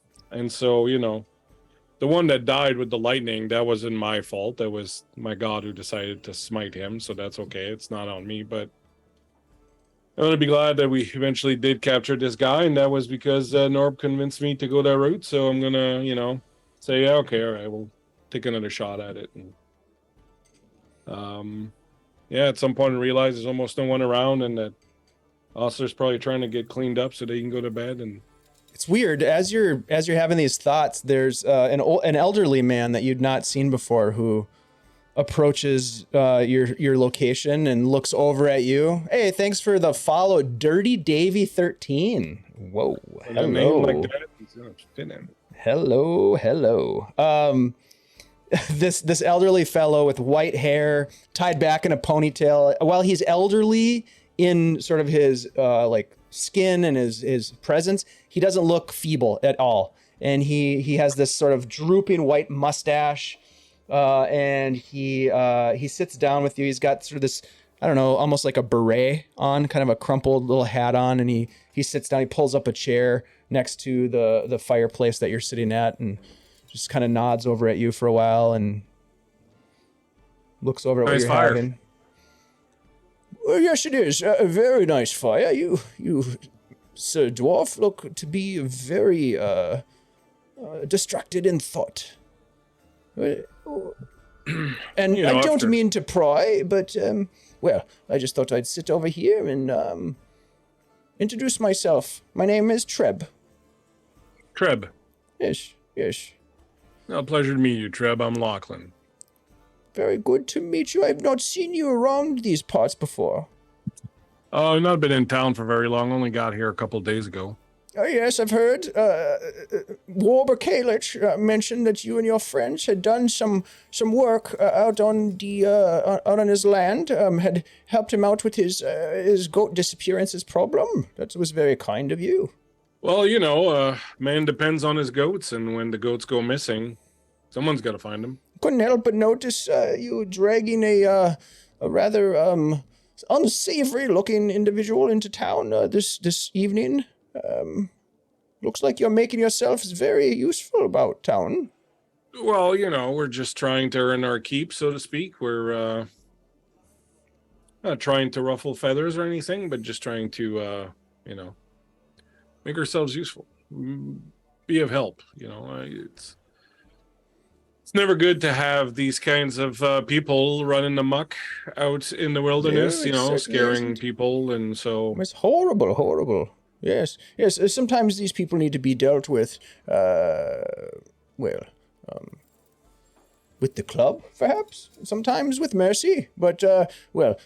so, the one that died with the lightning, that wasn't my fault. That was my god who decided to smite him, so that's okay. It's not on me, but I'm going to be glad that we eventually did capture this guy, and that was because Norb convinced me to go that route, so I'm going to, say, yeah, okay, all right, we'll take another shot at it. And, at some point I realized there's almost no one around, and that Osler's probably trying to get cleaned up so they can go to bed. And it's weird as you're having these thoughts. There's an elderly man that you'd not seen before who approaches your location and looks over at you. Hey, thanks for the follow, Dirty Davy 13. Whoa, hello. A name like that, he's gonna fit in. Hello. This elderly fellow with white hair tied back in a ponytail. While he's elderly in sort of his like skin and his presence, he doesn't look feeble at all. And he has this sort of drooping white mustache. And he sits down with you. He's got sort of this, I don't know, almost like a beret on, kind of a crumpled little hat on. And he sits down, he pulls up a chair next to the fireplace that you're sitting at and just kind of nods over at you for a while and looks over at what you're having. Well, yes, it is. A very nice fire. You, Sir Dwarf, look to be very distracted in thought. And I don't mean to pry, but, well, I just thought I'd sit over here and introduce myself. My name is Treb. Treb. Yes. No, pleasure to meet you, Treb. I'm Lachlan. Very good to meet you. I've not seen you around these parts before. Oh, I've not been in town for very long. Only got here a couple of days ago. Oh, yes, I've heard. Warber Kalich mentioned that you and your friends had done some work out on his land. Had helped him out with his goat disappearances problem. That was very kind of you. Well, man depends on his goats, and when the goats go missing, someone's got to find them. Couldn't help but notice you dragging a rather unsavory-looking individual into town this evening. Looks like you're making yourselves very useful about town. Well, we're just trying to earn our keep, so to speak. We're not trying to ruffle feathers or anything, but just trying to, make ourselves useful, be of help. It's never good to have these kinds of people running amok out in the wilderness, scaring people, and so it's horrible. Yes. Sometimes these people need to be dealt with, with the club, perhaps. Sometimes with mercy, but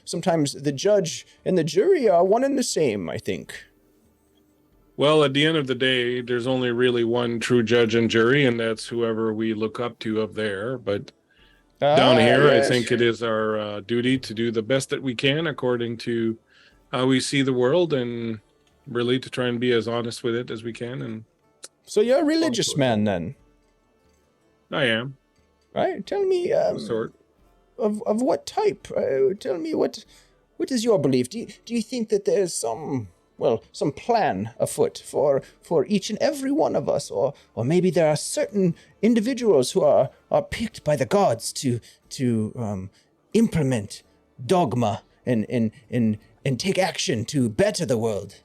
sometimes the judge and the jury are one and the same, I think. Well, at the end of the day, there's only really one true judge and jury, and that's whoever we look up to up there. But down here, yes. I think it is our duty to do the best that we can according to how we see the world, and really to try and be as honest with it as we can. And so you're a religious man, then? I am. Right. Tell me, sort of what type? Tell me what is your belief? Do you think that there's some plan afoot for each and every one of us, or maybe there are certain individuals who are picked by the gods to implement dogma and take action to better the world?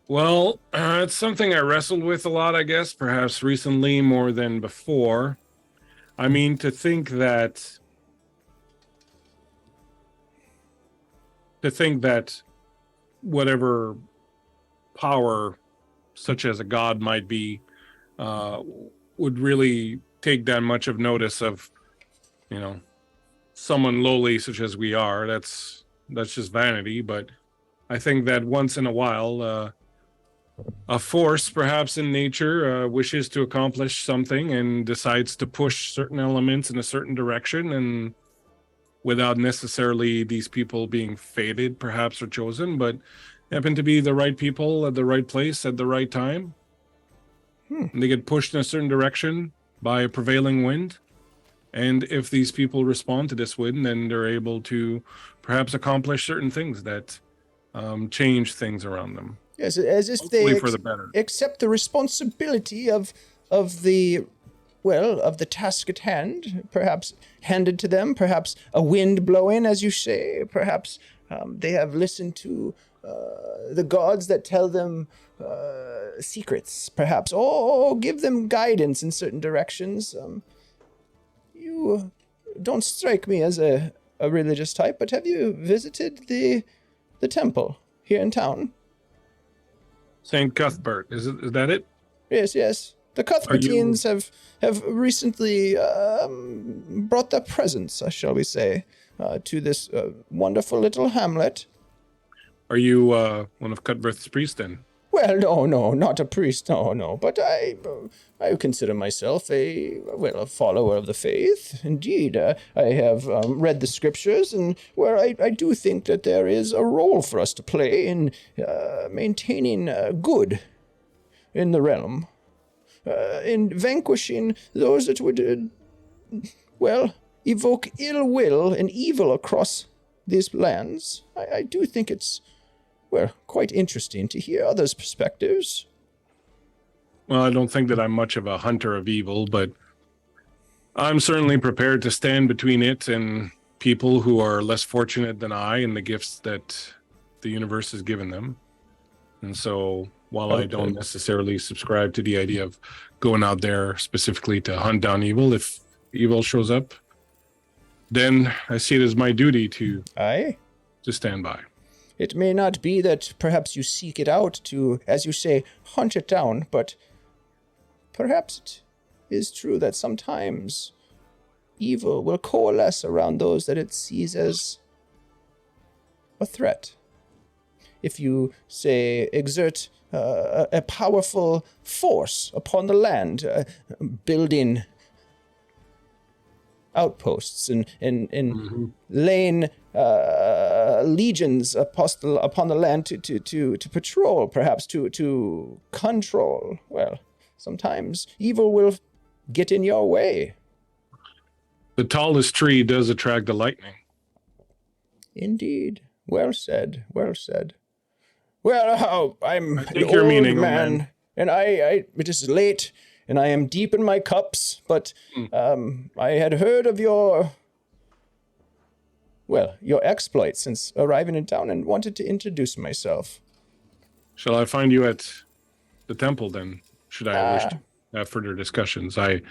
Well, it's something I wrestled with a lot, I guess, perhaps recently more than before. I mean, to think that whatever power, such as a god might be, would really take that much of notice of, someone lowly such as we are. That's that's just vanity, but I think that once in a while, a force, perhaps in nature, wishes to accomplish something and decides to push certain elements in a certain direction, and without necessarily these people being fated, perhaps, or chosen, but happen to be the right people at the right place at the right time. And they get pushed in a certain direction by a prevailing wind. And if these people respond to this wind, then they're able to perhaps accomplish certain things that change things around them. Yes, as if Hopefully they for the better. accept the responsibility of the task at hand, perhaps handed to them, perhaps a wind blowing, as you say, perhaps they have listened to the gods that tell them secrets, perhaps, or give them guidance in certain directions. You don't strike me as a religious type, but have you visited the temple here in town? St. Cuthbert, is that it? Yes. The Cuthbertines have recently brought their presence, shall we say, to this wonderful little hamlet. Are you one of Cuthbert's priests then? Well, no, not a priest, no. But I consider myself a follower of the faith. Indeed, I have read the scriptures, and where I do think that there is a role for us to play in maintaining good in the realm, in vanquishing those that would, evoke ill will and evil across these lands. I do think it's quite interesting to hear others' perspectives. Well, I don't think that I'm much of a hunter of evil, but I'm certainly prepared to stand between it and people who are less fortunate than I and the gifts that the universe has given them. And so while I don't necessarily subscribe to the idea of going out there specifically to hunt down evil, if evil shows up, then I see it as my duty to stand by. It may not be that perhaps you seek it out to, as you say, hunt it down, but perhaps it is true that sometimes evil will coalesce around those that it sees as a threat. If you, say, exert a powerful force upon the land, building outposts and laying legions upon the land to patrol, perhaps to control. Well, sometimes evil will get in your way. The tallest tree does attract the lightning. Indeed. Well said. Well, I'm an your old meaning, man, and it is late, and I am deep in my cups, but I had heard of your exploits since arriving in town and wanted to introduce myself. Shall I find you at the temple then, should I wish to have further discussions? I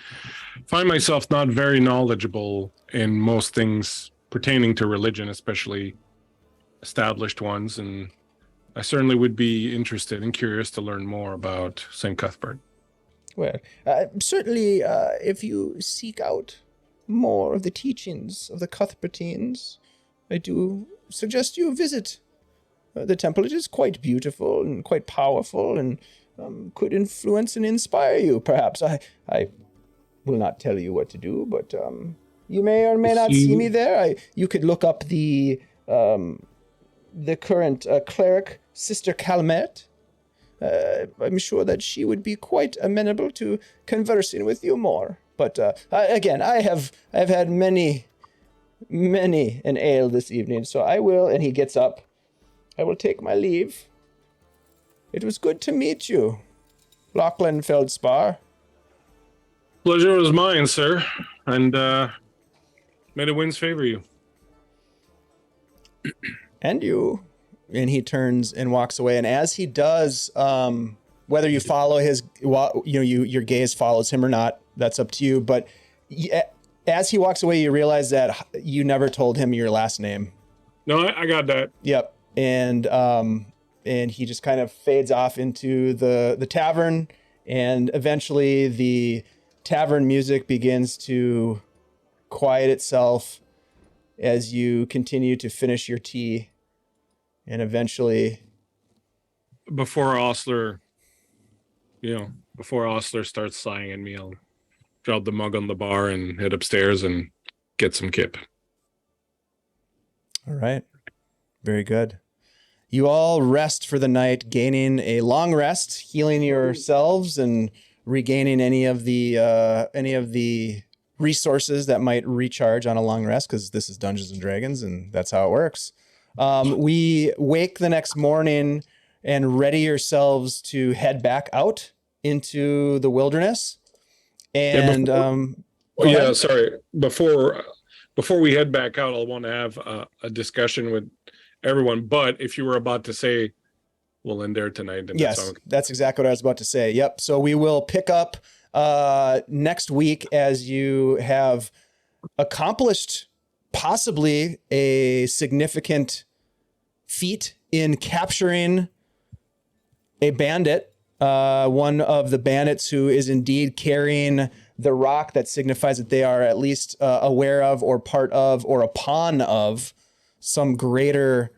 find myself not very knowledgeable in most things pertaining to religion, especially established ones, and I certainly would be interested and curious to learn more about St. Cuthbert. Well, certainly, if you seek out more of the teachings of the Cuthbertines, I do suggest you visit the temple. It is quite beautiful and quite powerful, and could influence and inspire you, perhaps. I will not tell you what to do, but you may or may not see me there. You could look up the current cleric, Sister Calmet. I'm sure that she would be quite amenable to conversing with you more. But again, I've had many an ale this evening, so I will, and he gets up, I will take my leave. It was good to meet you, Lachlan Feldspar. Pleasure was mine, sir, and may the winds favor you. And you. And he turns and walks away. And as he does, whether you follow his, your gaze follows him or not, that's up to you. But as he walks away, you realize that you never told him your last name. No, I got that. Yep. And he just kind of fades off into the tavern, and eventually the tavern music begins to quiet itself, as you continue to finish your tea and eventually. Before Osler starts sighing at me, I'll drop the mug on the bar and head upstairs and get some kip. All right. Very good. You all rest for the night, gaining a long rest, healing yourselves and regaining any of the resources that might recharge on a long rest, because this is Dungeons and Dragons and that's how it works. We wake the next morning and ready yourselves to head back out into the wilderness. And sorry. Before we head back out, I'll want to have a discussion with everyone. But if you were about to say we'll end there tonight, then yes, that's exactly what I was about to say. Yep. So we will pick up next week as you have accomplished possibly a significant feat in capturing a bandit, one of the bandits who is indeed carrying the rock that signifies that they are at least aware of or part of or a pawn of some greater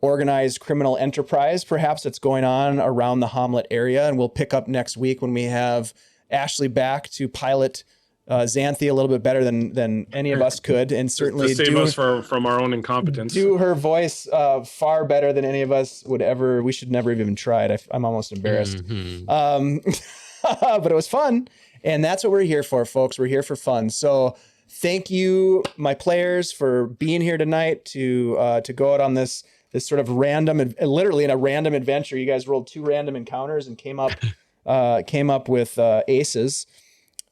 organized criminal enterprise, perhaps, that's going on around the Hommlet area. And we'll pick up next week when we have Ashley back to pilot Xanthi a little bit better than any of us could, and certainly to save us from our own incompetence. Do her voice far better than any of us would ever. We should never have even tried. I'm almost embarrassed. Mm-hmm. But it was fun, and that's what we're here for, folks. We're here for fun. So thank you, my players, for being here tonight to go out on this sort of random, literally in a random adventure. You guys rolled 2 random encounters and came up with aces.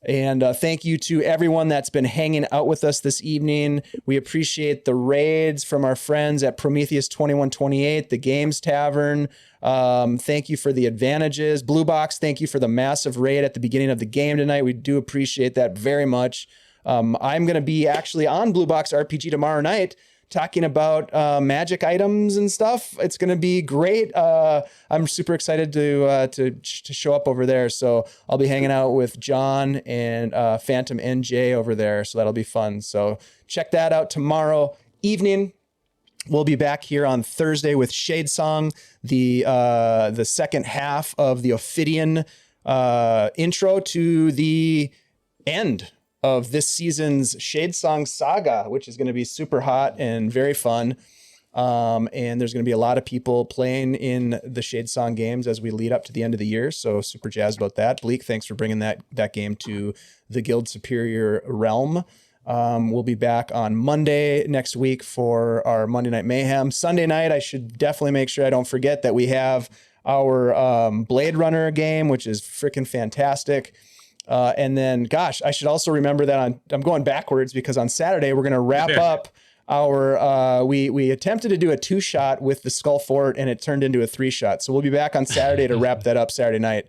And thank you to everyone that's been hanging out with us this evening. We appreciate the raids from our friends at Prometheus 2128, the Games Tavern. Thank you for the advantages. Blue Box, thank you for the massive raid at the beginning of the game tonight. We do appreciate that very much. I'm going to be actually on Blue Box RPG tomorrow night, talking about magic items and stuff. It's going to be great. I'm super excited to show up over there. So I'll be hanging out with John and Phantom NJ over there. So that'll be fun. So check that out tomorrow evening. We'll be back here on Thursday with Shade Song, the second half of the Ophidian intro to the end of this season's Shade Song saga, which is going to be super hot and very fun. And there's going to be a lot of people playing in the Shade Song games as we lead up to the end of the year. So super jazzed about that. Bleak, thanks for bringing that game to the Guild Superior realm. We'll be back on Monday next week for our Monday Night Mayhem. Sunday night, I should definitely make sure I don't forget that we have our Blade Runner game, which is freaking fantastic. And then, gosh, I should also remember that I'm going backwards, because on Saturday we're going to wrap up our. We attempted to do a 2-shot with the Skull Fort, and it turned into a 3-shot. So we'll be back on Saturday to wrap that up Saturday night.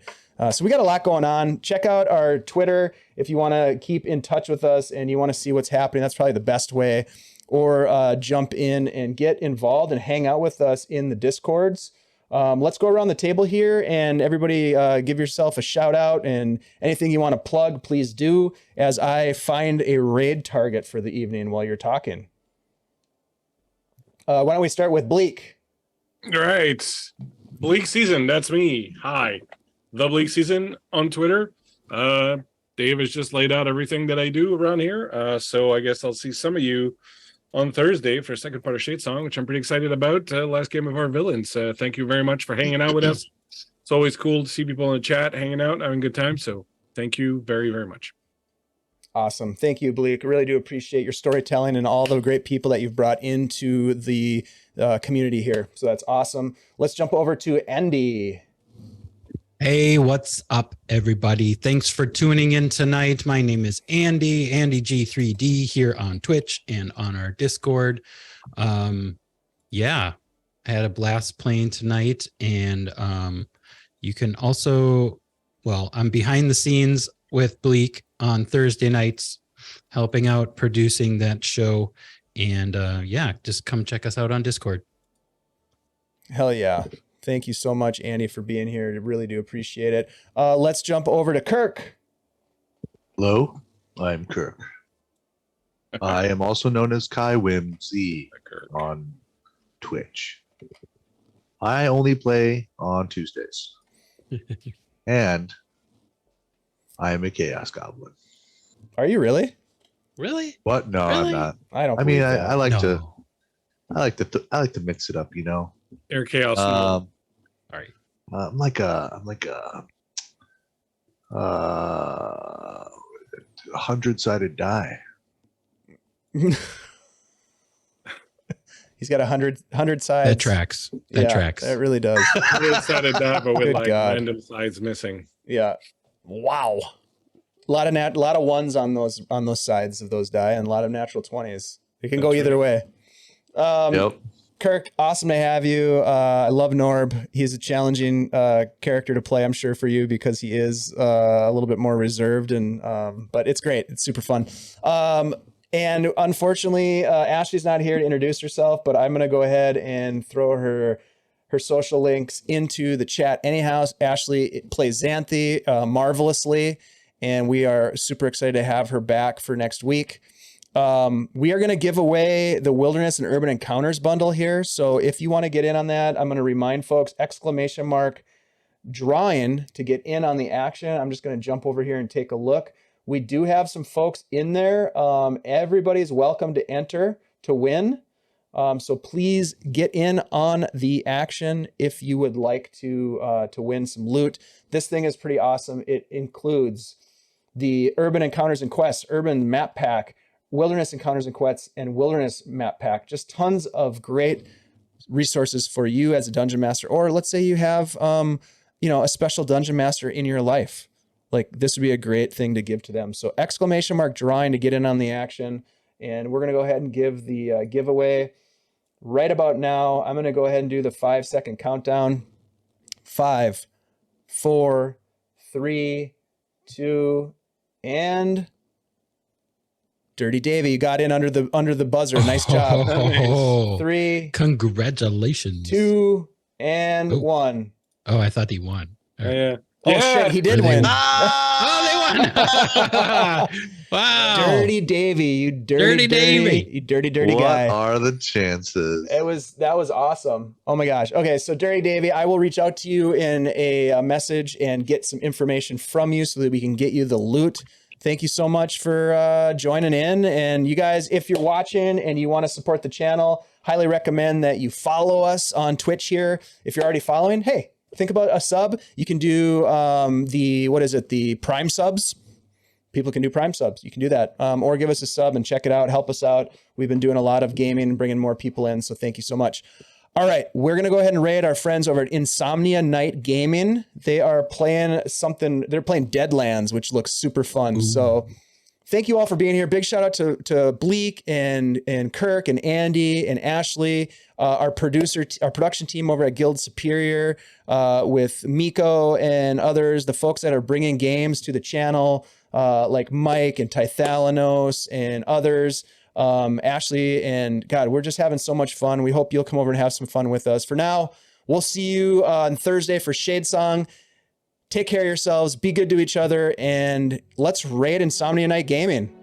So we got a lot going on. Check out our Twitter if you want to keep in touch with us and you want to see what's happening. That's probably the best way. Or jump in and get involved and hang out with us in the Discords. Let's go around the table here and everybody give yourself a shout out, and anything you want to plug, please do, as I find a raid target for the evening while you're talking. Why don't we start with Bleak? All right. Bleak Season, that's me. Hi. The Bleak Season on Twitter. Dave has just laid out everything that I do around here. So I guess I'll see some of you on Thursday for a second part of Shade Song, which I'm pretty excited about. Last game of our villains. Thank you very much for hanging out with us. It's always cool to see people in the chat, hanging out, having a good time. So thank you very, very much. Awesome. Thank you, Bleak. I really do appreciate your storytelling and all the great people that you've brought into the community here. So that's awesome. Let's jump over to Andy. Hey, what's up, everybody? Thanks for tuning in tonight. My name is Andy G3D here on Twitch and on our Discord. Yeah, I had a blast playing tonight, and you can also, well, I'm behind the scenes with Bleak on Thursday nights, helping out producing that show. And yeah, just come check us out on Discord. Hell yeah. Thank you so much, Andy, for being here. I really do appreciate it. Let's jump over to Kirk. Hello, I'm Kirk. I am also known as Kai Whimsy Kirk. on Twitch. I only play on Tuesdays. And I am a Chaos Goblin. Are you really? Really? What? No, I'm Really? not. I don't. I mean, believe I that. like to No. I like to mix it up, you know. Air Chaos. Sorry. I'm like a 100-sided die. He's got 100 sides. That tracks. That tracks. It really does. Decided that, but with Good like God. random sides missing. Yeah. Wow. A lot of ones on those sides of those die, and a lot of natural 20s. It can go That's either right. way. Yep. Kirk, awesome to have you. I love Norb. He's a challenging character to play, I'm sure, for you because he is a little bit more reserved, and but it's great. It's super fun. And unfortunately, Ashley's not here to introduce herself, but I'm going to go ahead and throw her social links into the chat. Anyhow, Ashley plays Xanthi marvelously, and we are super excited to have her back for next week. We are going to give away the Wilderness and Urban Encounters bundle here. So if you want to get in on that, I'm going to remind folks, !drawing to get in on the action. I'm just going to jump over here and take a look. We do have some folks in there. Everybody's welcome to enter to win. So please get in on the action if you would like to win some loot. This thing is pretty awesome. It includes the Urban Encounters and Quests, Urban Map Pack, Wilderness Encounters and Quests, and Wilderness Map Pack. Just tons of great resources for you as a dungeon master, or let's say you have a special dungeon master in your life. Like, this would be a great thing to give to them. So !drawing to get in on the action. And we're going to go ahead and give the giveaway right about now. I'm going to go ahead and do the 5-second countdown. 5, 4, 3, 2, and Dirty Davy, you got in under the buzzer. Nice job. Oh, 3, congratulations. 2, and 1. Oh, I thought he won. All right. Yeah. Oh shit, he did win. Oh, they won. Wow. Dirty Davy, you dirty Davy. you dirty What guy. are the chances? That was awesome. Oh my gosh. Okay, so Dirty Davy, I will reach out to you in a message and get some information from you so that we can get you the loot. Thank you so much for joining in. And you guys, if you're watching and you want to support the channel, highly recommend that you follow us on Twitch here. If you're already following, hey, think about a sub. You can do the Prime subs. People can do Prime subs. You can do that. Or give us a sub and check it out. Help us out. We've been doing a lot of gaming and bringing more people in. So thank you so much. All right. We're going to go ahead and raid our friends over at Insomnia Night Gaming. They are playing something. They're playing Deadlands, which looks super fun. Ooh. So thank you all for being here. Big shout out to Bleak and Kirk and Andy and Ashley, our production team over at Guild Superior, with Miko and others, the folks that are bringing games to the channel, like Mike and Tythalanos and others. Ashley, and God, we're just having so much fun. We hope you'll come over and have some fun with us. For now, we'll see you on Thursday for Shade Song. Take care of yourselves, be good to each other, and let's raid Insomnia Night Gaming.